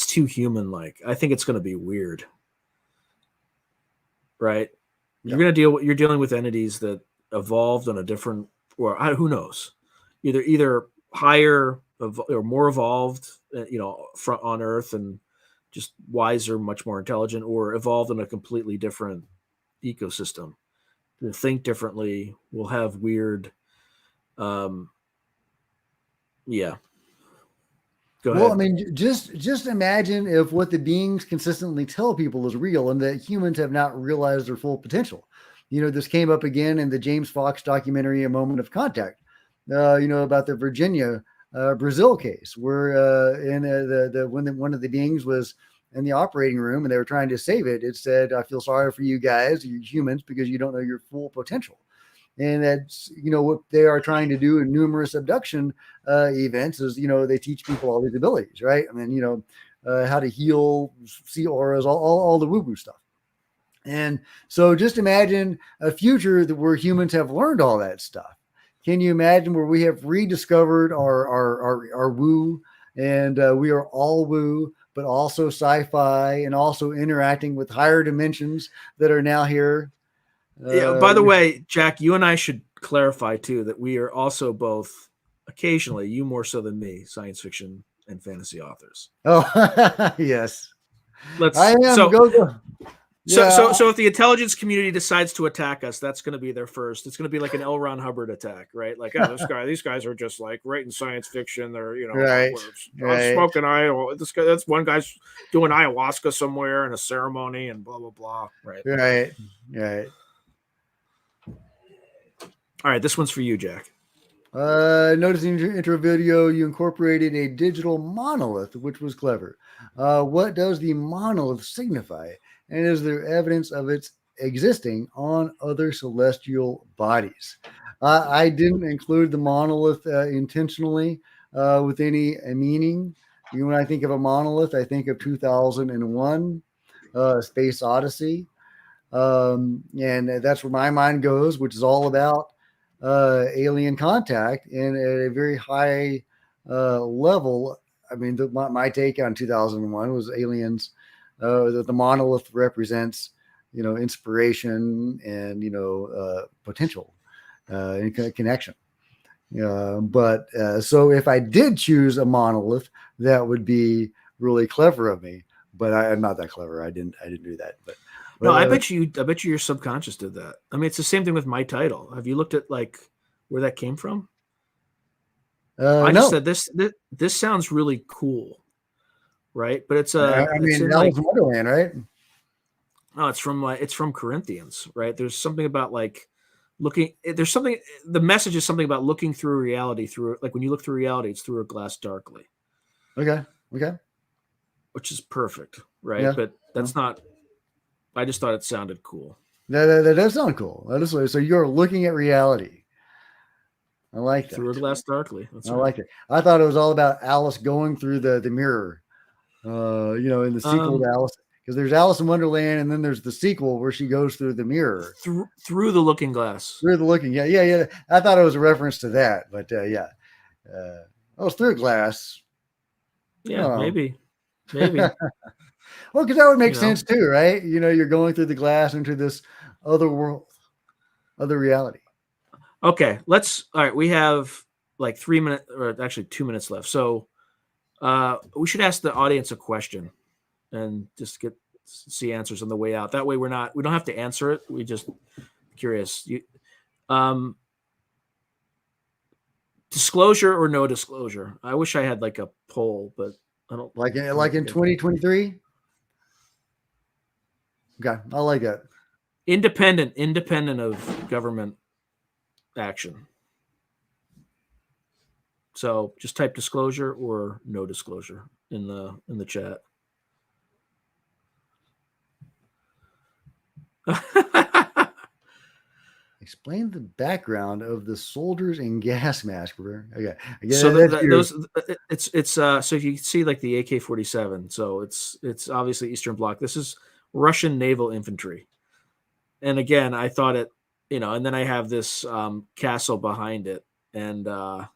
S1: too human-like. I think it's going to be weird, right? Yeah. You're dealing with entities that evolved on a different, or who knows, either higher or more evolved, on Earth and just wiser, much more intelligent, or evolved in a completely different ecosystem. Will think differently. Will have weird, yeah. Go
S2: Well, I
S1: ahead.
S2: mean, just imagine if what the beings consistently tell people is real and that humans have not realized their full potential. This came up again in the James Fox documentary, A Moment of Contact, about the Virginia, Brazil case, where when one of the beings was in the operating room and they were trying to save it, it said, "I feel sorry for you guys, you humans, because you don't know your full potential." And that's what they are trying to do in numerous abduction events is they teach people all these abilities, right? I mean, how to heal, see auras, all the woo-woo stuff. And so just imagine a future where humans have learned all that stuff. Can you imagine where we have rediscovered our woo, and we are all woo, but also sci-fi, and also interacting with higher dimensions that are now here?
S1: Yeah. By the way, Jack, you and I should clarify too that we are also both occasionally, you more so than me, science fiction and fantasy authors.
S2: Oh, yes. I
S1: Let's
S2: am. Go. Yeah.
S1: so if the intelligence community decides to attack us, that's going to be their first. It's going to be like an L. Ron Hubbard attack, right? Like, oh, these guys are just like writing science fiction. They're
S2: Right. Right.
S1: smoking ayahuasca. This guy, that's one guy's doing ayahuasca somewhere in a ceremony and blah blah blah. Right.
S2: Right. Right.
S1: All right, this one's for you, Jack.
S2: Noticing your intro video, you incorporated a digital monolith, which was clever. What does the monolith signify? And is there evidence of its existing on other celestial bodies? I didn't include the monolith intentionally with any meaning. When I think of a monolith, I think of 2001, Space Odyssey. And that's where my mind goes, which is all about alien contact and at a very high level. I mean, my take on 2001 was aliens, that the monolith represents, inspiration and, potential and connection. But so if I did choose a monolith, that would be really clever of me, but I'm not that clever. I didn't do that, but
S1: no, I bet you your subconscious did that. I mean, it's the same thing with my title. Have you looked at like where that came from? I just said this sounds really cool, right? But it's
S2: I mean, that was Wonderland, right?
S1: No, it's from Corinthians, right? There's something about like looking. There's something. The message is something about looking through reality through like when you look through reality, it's through a glass darkly.
S2: Okay.
S1: Which is perfect, right?
S2: Yeah.
S1: But that's not. I just thought it sounded cool.
S2: That does sound cool. So you're looking at reality. I like that.
S1: Through a glass darkly.
S2: I like it. I thought it was all about Alice going through the mirror. In the sequel to Alice, because there's Alice in Wonderland, and then there's the sequel where she goes through the mirror.
S1: Through the looking glass.
S2: Through the looking, yeah. I thought it was a reference to that, but yeah. Oh, it's through glass.
S1: Yeah, maybe.
S2: Well, because that would make sense too, right? You're going through the glass into this other world, other reality.
S1: Okay, all right, we have like 3 minutes, or actually 2 minutes left. So we should ask the audience a question and just see answers on the way out. That way we don't have to answer it. We just curious. Disclosure or no disclosure? I wish I had like a poll, but I don't
S2: like in 2023. Okay, I like that.
S1: Independent of government action. So just type disclosure or no disclosure in the chat.
S2: Explain the background of the soldiers in gas mask. Okay.
S1: So so if you see like the AK-47, so it's obviously Eastern Bloc. This is Russian naval infantry. And again, I thought it, and then I have this castle behind it, and that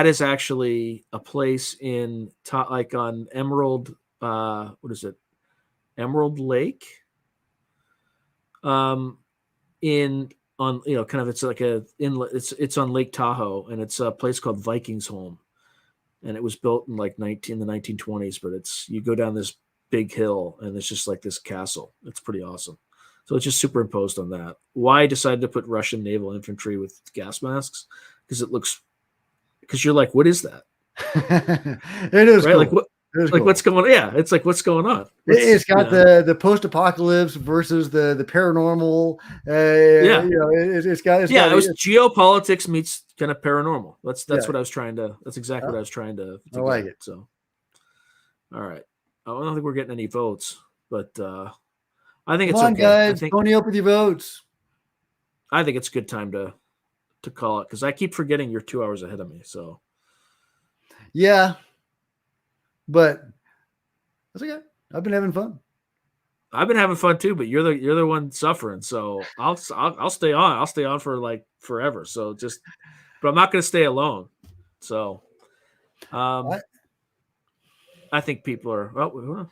S1: is actually a place in like on Emerald. What is it? Emerald Lake. It's like a inlet. It's on Lake Tahoe, and it's a place called Vikings Home, and it was built in like the 1920s. But you go down this big hill, and it's just like this castle. It's pretty awesome. So it's just superimposed on that. Why I decided to put Russian naval infantry with gas masks? Because you're like, what is that?
S2: It is
S1: right?
S2: cool.
S1: Like what?
S2: It is
S1: Like
S2: cool.
S1: what's going on? Yeah, it's like what's going on?
S2: It's got
S1: You know,
S2: the post-apocalypse versus the paranormal.
S1: yeah,
S2: It's got
S1: yeah. It was geopolitics meets kind of paranormal.
S2: yeah.
S1: What I was trying to. That's exactly what I
S2: Oh,
S1: was trying
S2: I
S1: to
S2: like
S1: get.
S2: it.
S1: So, all right. I don't think we're getting any votes, but I think
S2: Come
S1: it's
S2: on,
S1: okay.
S2: guys, pony up with your votes.
S1: I think it's a good time to call it because I keep forgetting you're 2 hours ahead of me. So
S2: Yeah, but that's okay. I've been having fun.
S1: I've been having fun too, but you're the one suffering. So I'll stay on. I'll stay on for like forever. So just, but I'm not going to stay alone. So
S2: I,
S1: I think people are. Well,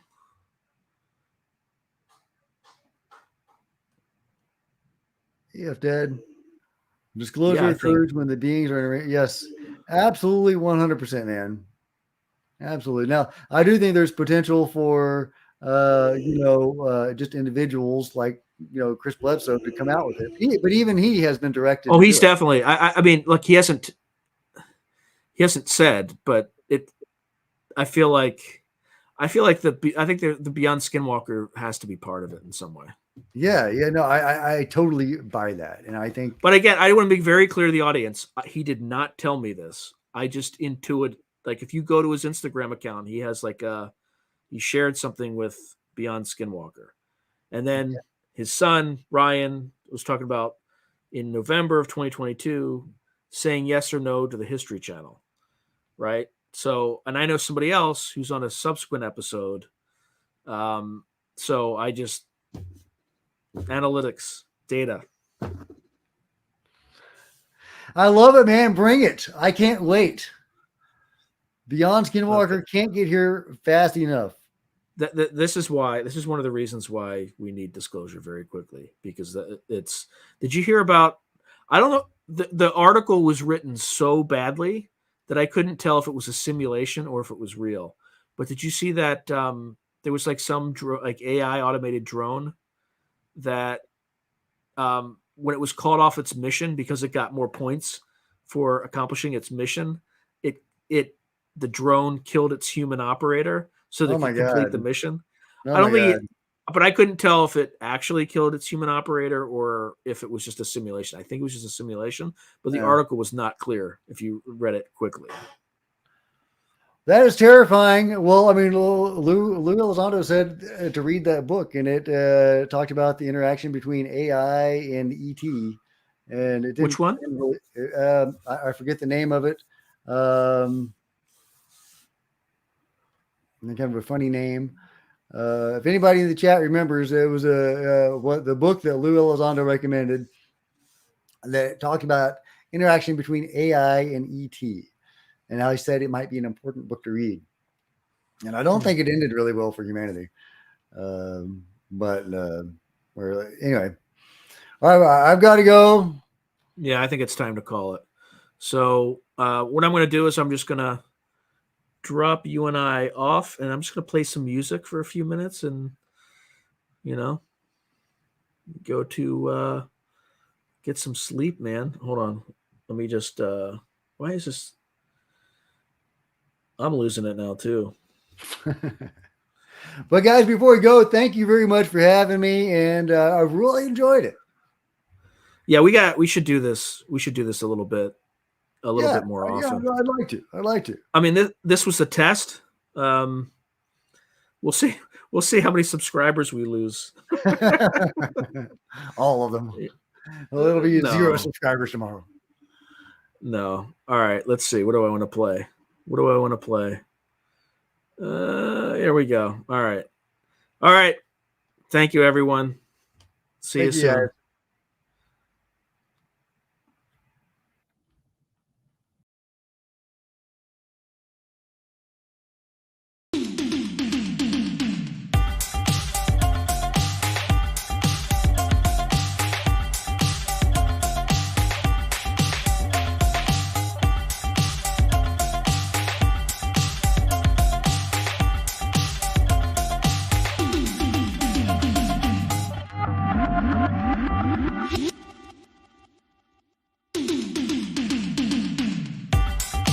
S2: if dead,
S1: yeah,
S2: disclosure
S1: I think.
S2: occurs when the beings are in. Yes, absolutely, 100%, man. Absolutely. Now, I do think there's potential for just individuals like Chris Bledsoe to come out with it. But even he has been directed
S1: Oh,
S2: to do
S1: he's
S2: it.
S1: definitely. I mean, look, he hasn't said, but it. I feel like. I think the Beyond Skinwalker has to be part of it in some way.
S2: Yeah, yeah, no, I totally buy that, and I think
S1: But again, I want to be very clear to the audience. He did not tell me this. I just intuit. Like if you go to his Instagram account, he has he shared something with Beyond Skinwalker, and then his son Ryan was talking about in November of 2022 saying yes or no to the History Channel, right? So, and I know somebody else who's on a subsequent episode. So I just analytics data.
S2: I love it, man. Bring it. I can't wait. Beyond
S1: Okay.
S2: Skinwalker can't get here fast enough.
S1: This is one of the reasons why we need disclosure very quickly because it's. Did you hear about? I don't know. The article was written so badly that I couldn't tell if it was a simulation or if it was real. But did you see that there was like some like AI automated drone that when it was called off its mission because it got more points for accomplishing its mission, it the drone killed its human operator so they
S2: Oh my
S1: could complete the
S2: god.
S1: mission.
S2: Oh
S1: I
S2: my
S1: don't think
S2: god.
S1: it, but I couldn't tell if it actually killed its human operator or if it was just a simulation. I think it was just a simulation, but the
S2: Yeah.
S1: article was not clear if you read it quickly.
S2: That is terrifying. Well, I mean, Lou Elizondo said to read that book, and it talked about the interaction between AI and ET, and it
S1: Which one?
S2: didn't really, I forget the name of it. Kind of a funny name. If anybody in the chat remembers, it was what the book that Lou Elizondo recommended that talked about interaction between AI and ET, and how he said it might be an important book to read. And I don't think it ended really well for humanity. But anyway, all right, I've got to go.
S1: Yeah, I think it's time to call it. So what I'm going to do is I'm just going to drop you and I off, and I'm just going to play some music for a few minutes, and go to get some sleep, man. Hold on, let me just. Why is this? I'm losing it now too.
S2: But guys, before we go, thank you very much for having me, and I really enjoyed it.
S1: Yeah, we should do this. We should do this a little bit more
S2: Yeah,
S1: often.
S2: I'd like to. I'd like to.
S1: I mean, this was a test. We'll see. We'll see how many subscribers we lose.
S2: All of them. Well, it'll be
S1: No.
S2: 0 subscribers tomorrow.
S1: No. All right. Let's see. What do I want to play? Here we go. All right. Thank you, everyone. See you soon.